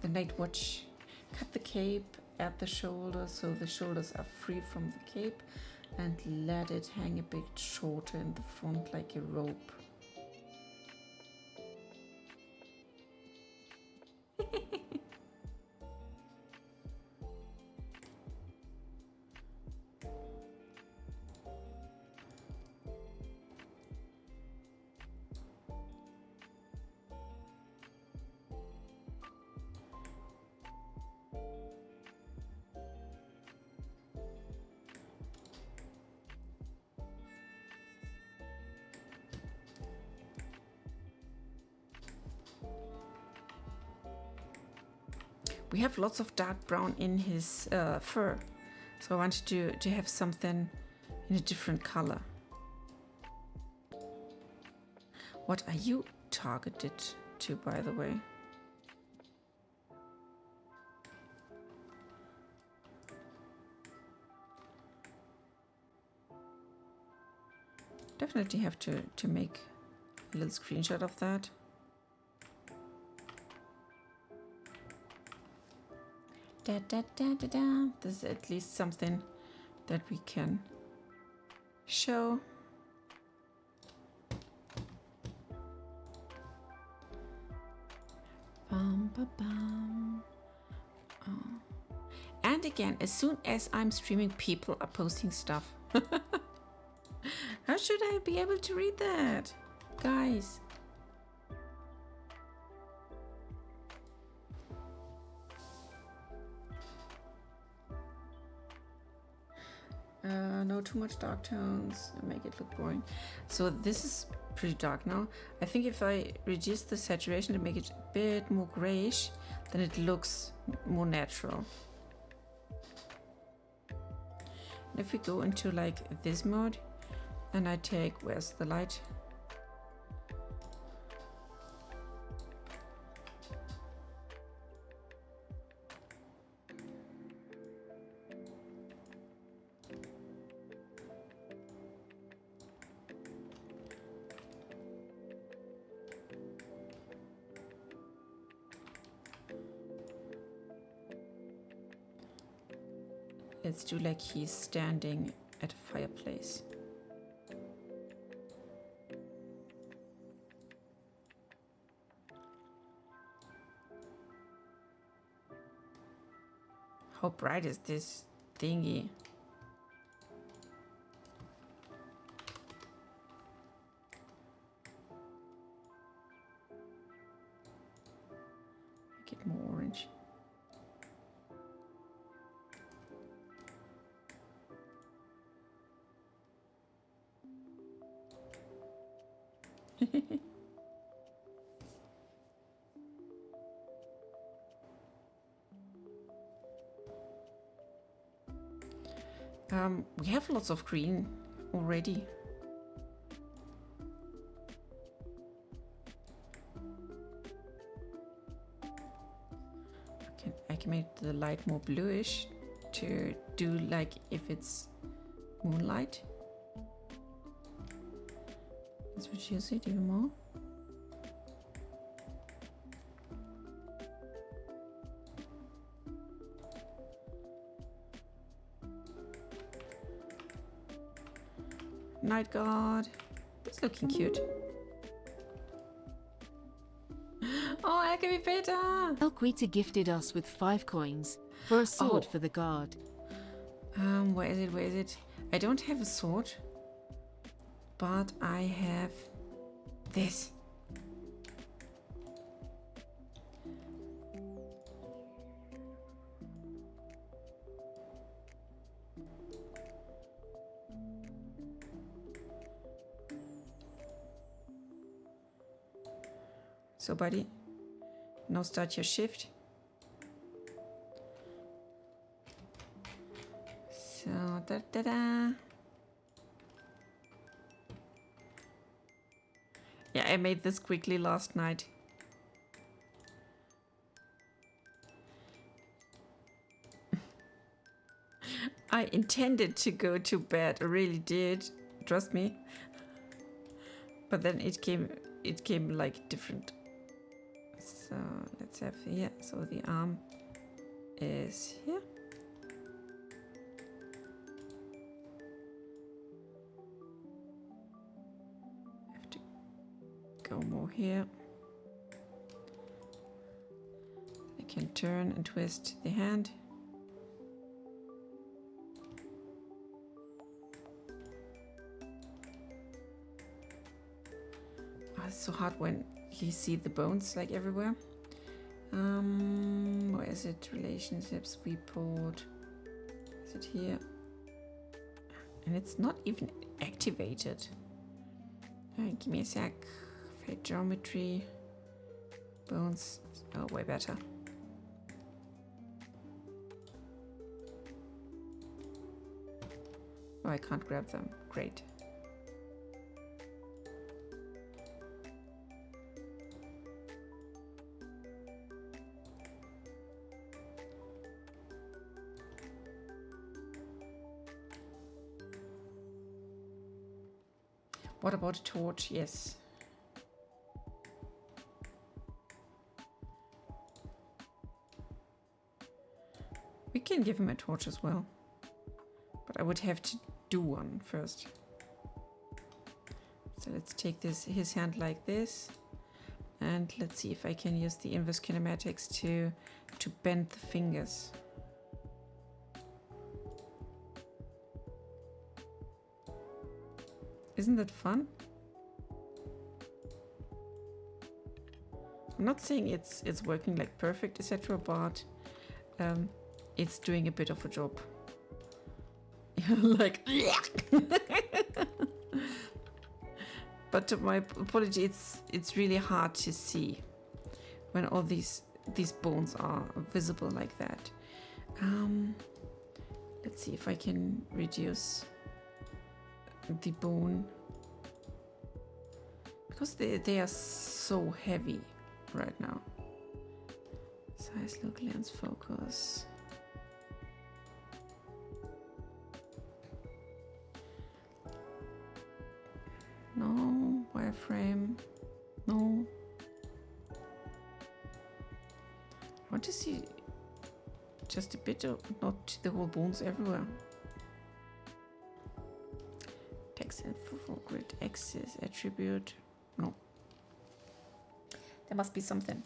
The night watch. Cut the cape at the shoulder so the shoulders are free from the cape, and let it hang a bit shorter in the front like a rope. We have lots of dark brown in his fur, so I wanted to have something in a different color. What are you targeted to, by the way? Definitely have to make a little screenshot of that. Da, da, da, da, da. This is at least something that we can show. Bum, ba, bum. Oh. And again, as soon as I'm streaming, people are posting stuff. How should I be able to read that, guys? No, too much dark tones make it look boring. So this is pretty dark now. I think if I reduce the saturation to make it a bit more grayish, then it looks more natural. And if we go into like this mode, and I take, where's the light? Let's do like he's standing at a fireplace. How bright is this thingy? Make it more orange. We have lots of green already. I can make the light more bluish to do like if it's moonlight. Let's reduce it even more. Night guard. It's looking cute. Oh, Alchemy Beta! Elquita gifted us with 5 coins for a sword for the guard. Where is it? Where is it? I don't have a sword, but I have this. So, buddy, now start your shift. So, da-da-da. Yeah, I made this quickly last night. I intended to go to bed, I really did. trust me. But then it came like different. So let's have here. So the arm is here. Have to go more here. I can turn and twist the hand. Oh, it's so hard when you see the bones like everywhere. Where is it? Relationships, report. Is it here? And it's not even activated. Give me a sec. Fade geometry. Bones. Oh, way better. Oh, I can't grab them. Great. What about a torch? Yes. We can give him a torch as well. But I would have to do one first. So let's take his hand like this. And let's see if I can use the inverse kinematics to bend the fingers. Isn't that fun? I'm not saying it's working like perfect, etc., but it's doing a bit of a job. Like, but to my apology, it's really hard to see when all these bones are visible like that. Let's see if I can reduce the bone, because they are so heavy right now. Size, look, lens, focus. No, wireframe. No. I want to see just a bit of, not the whole bones everywhere. Text info for grid axis attribute. No. There must be something.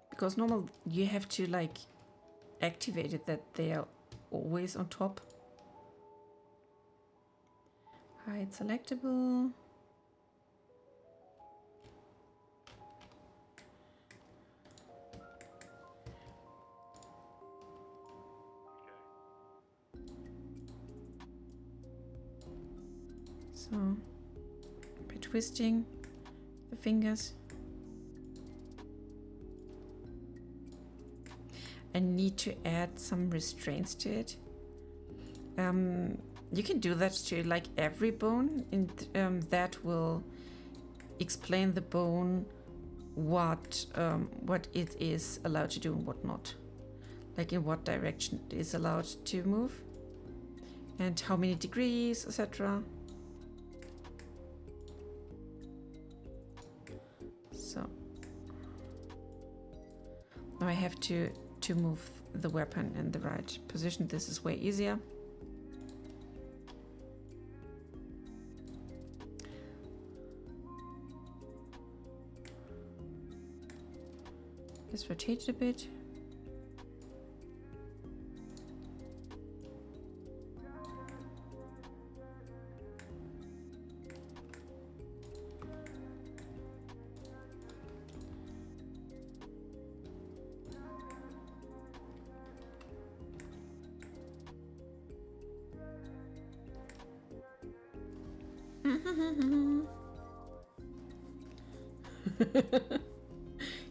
Because normal you have to like activate it that they are always on top. Hide selectable. So by twisting the fingers. I need to add some restraints to it. You can do that to like every bone, and that will explain the bone what it is allowed to do and what not. Like in what direction it is allowed to move and how many degrees, etc. So now I have to move the weapon in the right position. This is way easier. Let's rotate it a bit.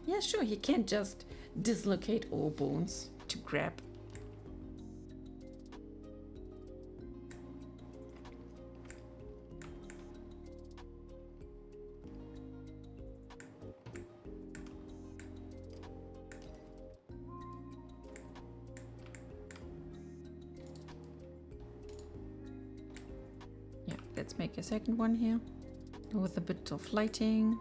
Yeah, sure, you can't just dislocate all bones to grab. let's make a second one here with a bit of lighting.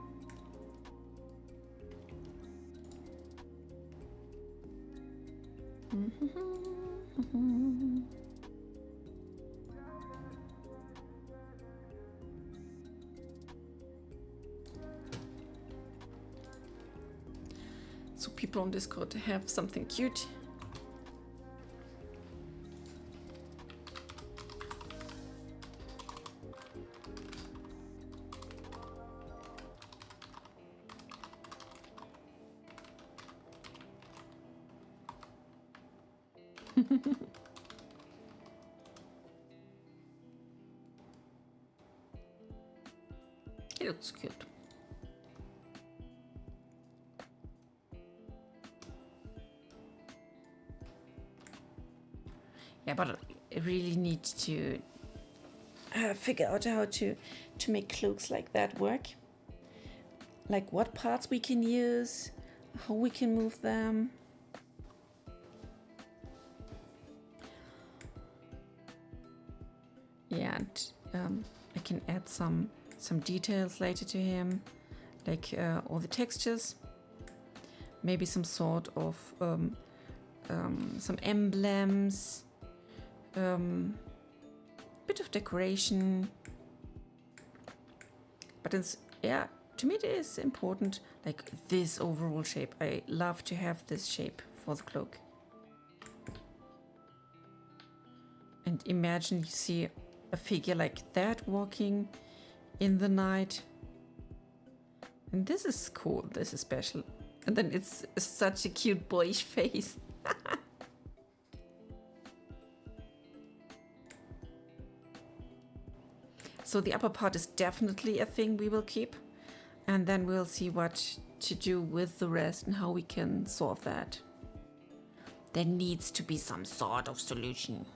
So people on Discord have something cute. It looks cute. Yeah, but I really need to figure out how to make cloaks like that work. Like what parts we can use, how we can move them. Yeah, and I can add some details later to him, like all the textures, maybe some sort of some emblems, bit of decoration. But it's, yeah, to me it is important, like this overall shape. I love to have this shape for the cloak. And imagine you see a figure like that walking in the night. And this is cool, this is special. And then it's such a cute boyish face. So the upper part is definitely a thing we will keep. And then we'll see what to do with the rest and how we can solve that. There needs to be some sort of solution.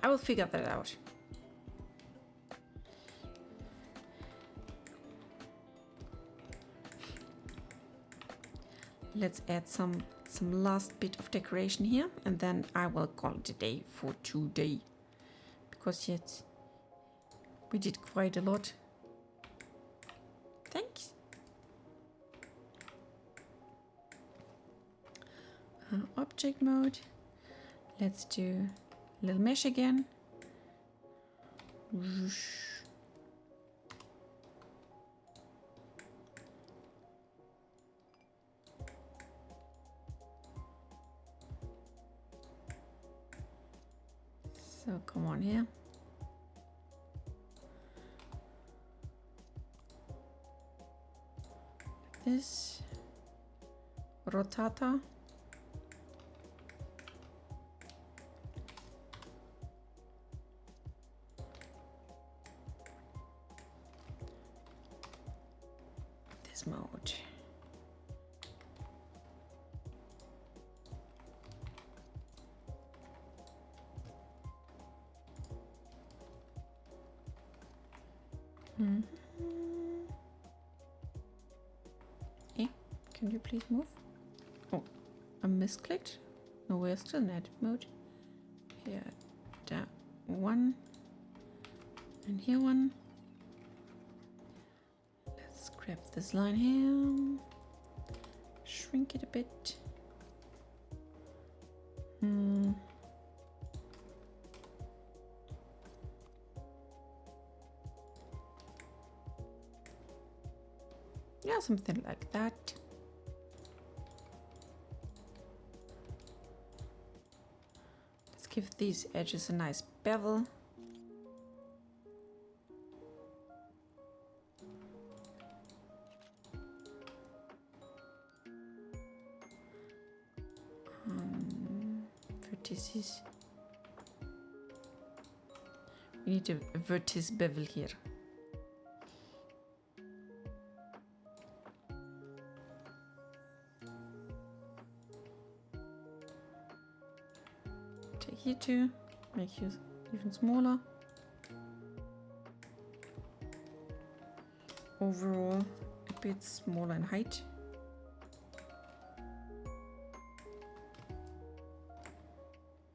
I will figure that out. Let's add some last bit of decoration here, and then I will call it a day for today. Because yet we did quite a lot. Thanks. Object mode. Let's do a little mesh again. So come on here. This rotata. This mode. Hey, can you please move? Oh, I misclicked. No, we're still in edit mode. Here, that one, and here one. Let's grab this line here, shrink it a bit. Yeah, something like that. Let's give these edges a nice bevel. Vertices. We need a vertex bevel here. Take you two, make you even smaller. Overall, a bit smaller in height.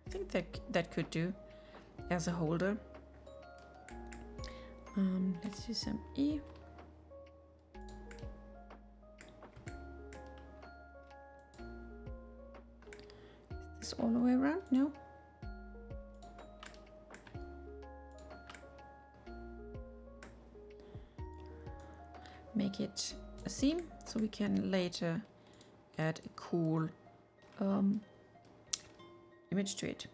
I think that could do. as a holder. Let's do some E. Is this all the way around? No. Make it a seam so we can later add a cool image to it.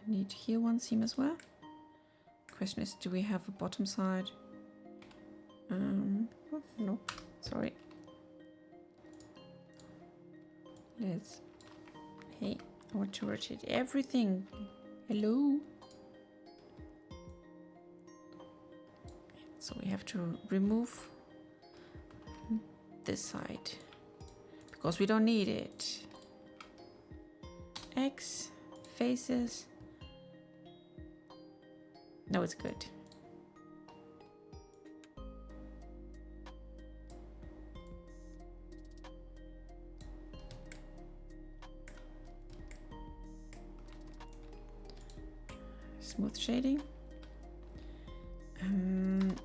I need here one seam as well. Question is, do we have a bottom side? Oh, no, sorry. Let's. Hey, I want to rotate everything. Hello. So we have to remove this side because we don't need it. X faces. No, it's good. Smooth shading.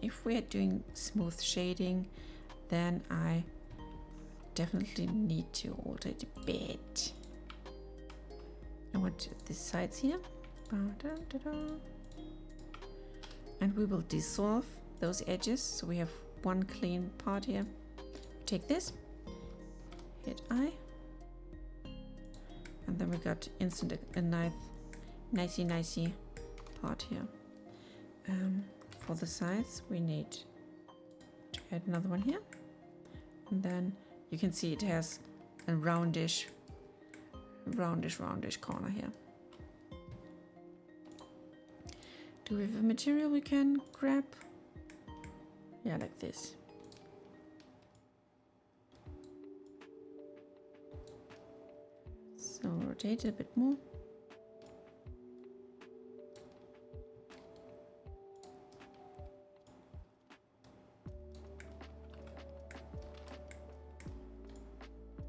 If we are doing smooth shading, then I definitely need to alter it a bit. I want the sides here. And we will dissolve those edges so we have one clean part here. Take this, hit I, and then we got instant a nicey part here. For the sides we need to add another one here, and then you can see it has a roundish corner here. Do we have a material we can grab? Yeah, like this. So rotate it a bit more.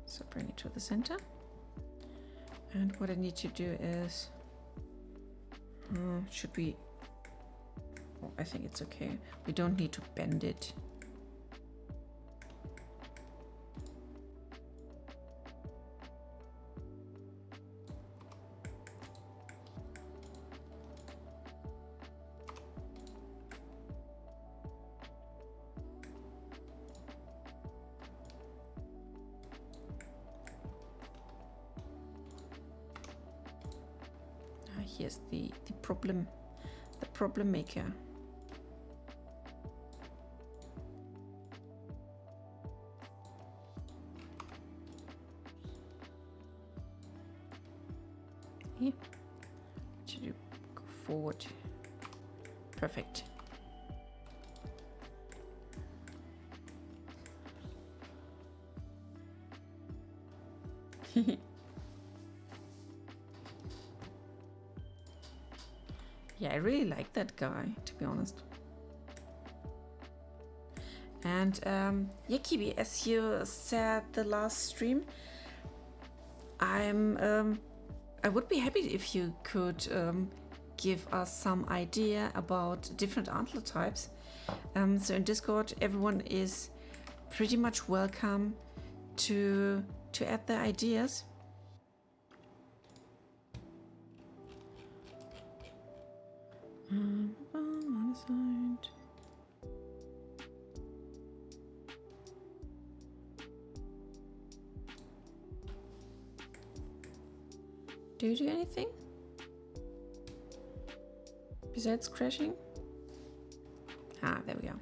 So bring it to the center. And what I need to do is, should we? Oh, I think it's okay. We don't need to bend it. Here's the problem maker. Here, should you go forward? Perfect. Yeah, I really like that guy, to be honest. And yeah, Kibi, as you said the last stream, I would be happy if you could give us some idea about different antler types. So in Discord, everyone is pretty much welcome to add their ideas. On the side. Do you do anything besides crashing? Ah, there we go.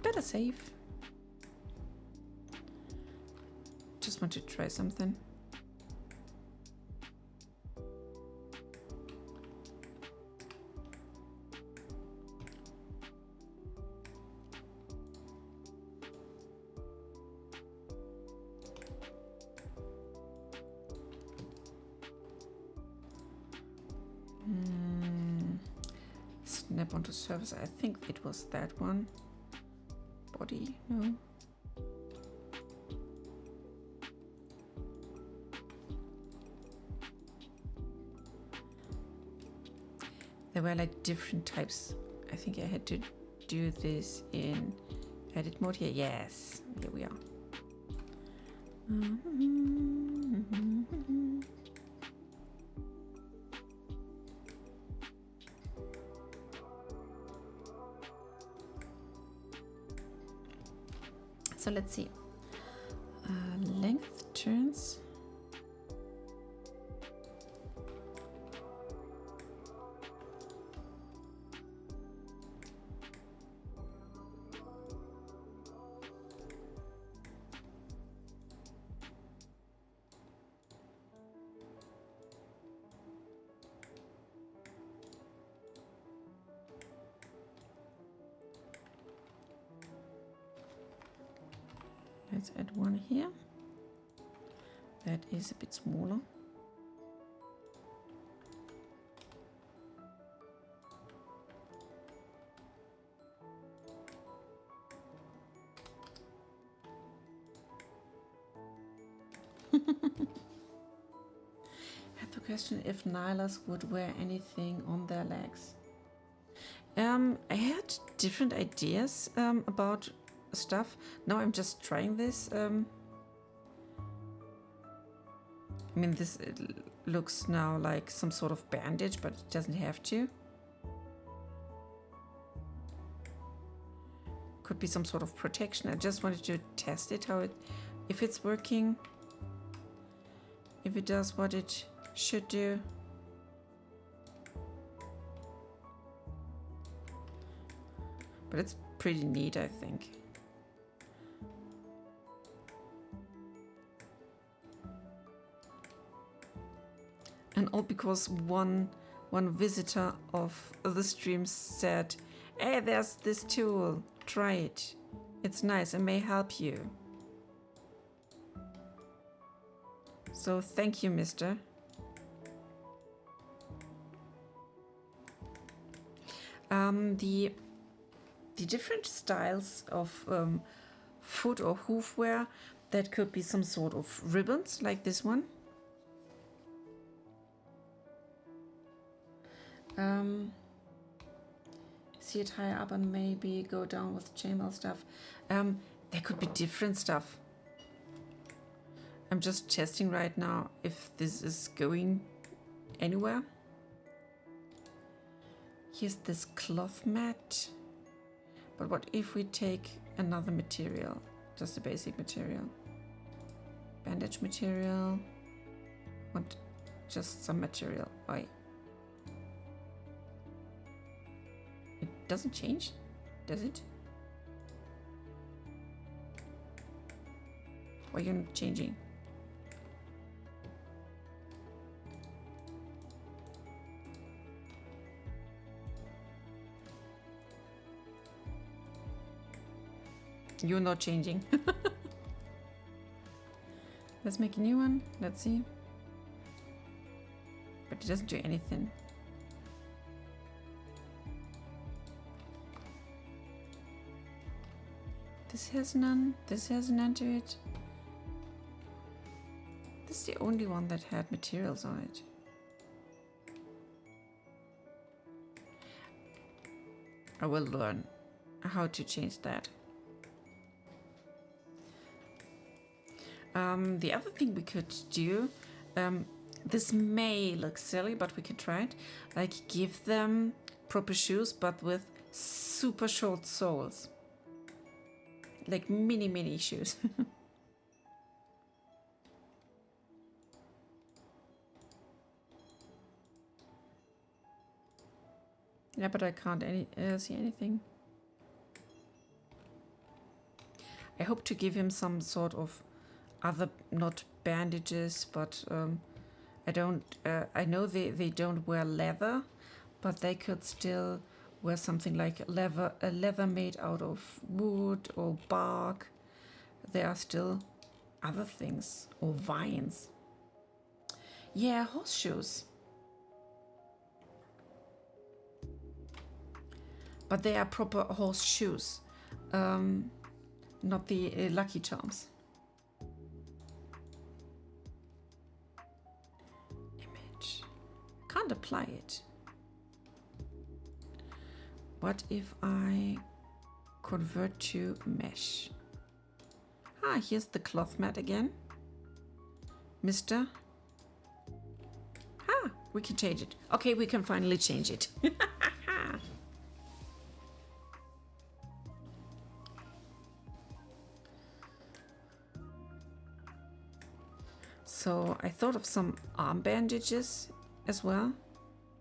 Better save. Just want to try something. Snap onto surface. I think it was that one. Body, no. There were like different types. I think I had to do this in edit mode here. Yes, here we are. So let's see. Length turns. Let's add one here. That is a bit smaller. I had the question if Nylas would wear anything on their legs. I had different ideas about stuff. Now I'm just trying this. I mean, this looks now like some sort of bandage, but it doesn't have to. Could be some sort of protection. I just wanted to test it, if it's working, if it does what it should do. But it's pretty neat, I think. And all because one visitor of the stream said, "Hey, there's this tool. Try it. It's nice and may help you." So thank you, mister. The different styles of foot or hoof wear, that could be some sort of ribbons like this one. See it higher up and maybe go down with chainmail stuff. There could be different stuff. I'm just testing right now if this is going anywhere. Here's this cloth mat. But what if we take another material? Just a basic material. Bandage material. Want just some material. Oi. It doesn't change, does it? Why are you not changing? You're not changing. Let's make a new one. Let's see. But it doesn't do anything. This has none. This has none to it. This is the only one that had materials on it. I will learn how to change that. The other thing we could do, this may look silly, but we could try it. Like give them proper shoes, but with super short soles. Like mini shoes. Yeah, but I can't see anything. I hope to give him some sort of other, not bandages, but I know they don't wear leather, but they could still wear something like a leather made out of wood or bark. There are still other things, or vines. Yeah, horseshoes. But they are proper horseshoes, not the Lucky Charms. Image. Can't apply it. What if I convert to mesh? Ah, here's the cloth mat again. Mister. Ah, we can change it. Okay, we can finally change it. So I thought of some arm bandages as well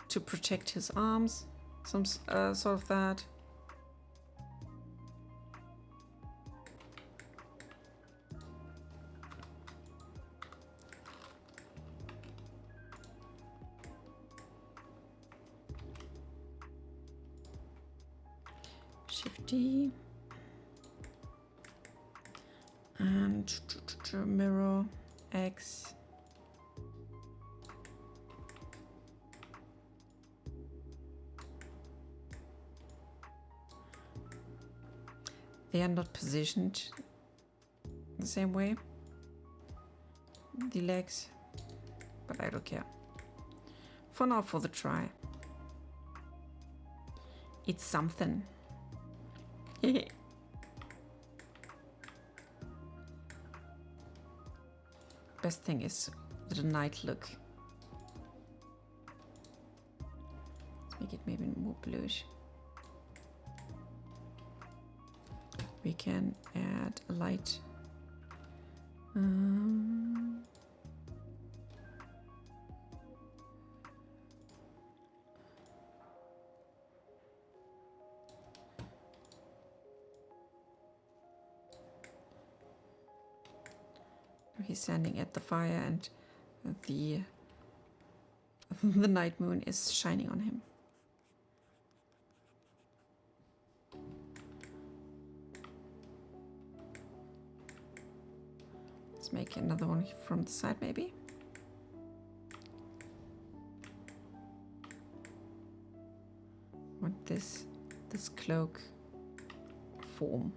to protect his arms, some sort of that. Shift D and mirror X. They are not positioned the same way, the legs, but I don't care. For now, for the try. It's something. Best thing is the night look. Let's make it maybe more bluish. We can add a light. He's standing at the fire and the the night moon is shining on him. Let's make another one from the side maybe. Want this cloak form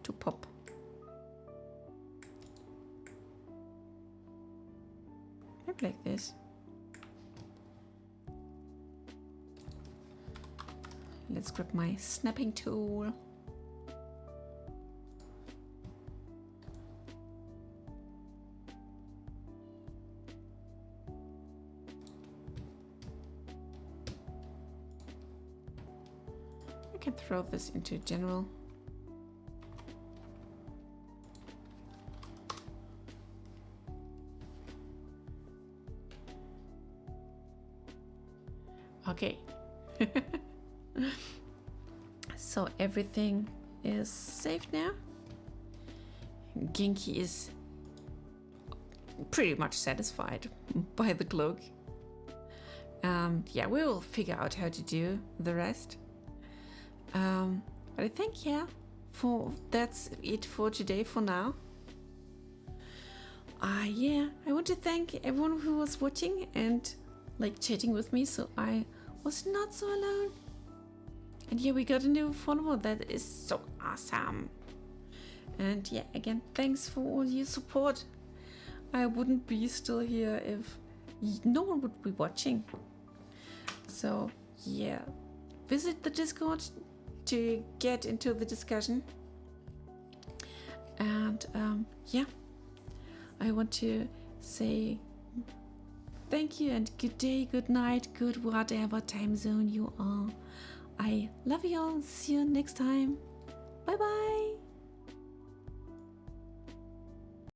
to pop. Maybe like this. Let's grab my snapping tool. I can throw this into general. Okay. So everything is safe now. Genki is pretty much satisfied by the cloak. Yeah, we will figure out how to do the rest. But I think, yeah, that's it for today for now. Yeah, I want to thank everyone who was watching and like chatting with me, so I was not so alone. And yeah, we got a new follower. That is so awesome. And yeah, again, thanks for all your support. I wouldn't be still here if no one would be watching. So yeah, visit the Discord to get into the discussion. And yeah, I want to say thank you and good day, good night, good whatever time zone you are. I love you all. See you next time. Bye bye.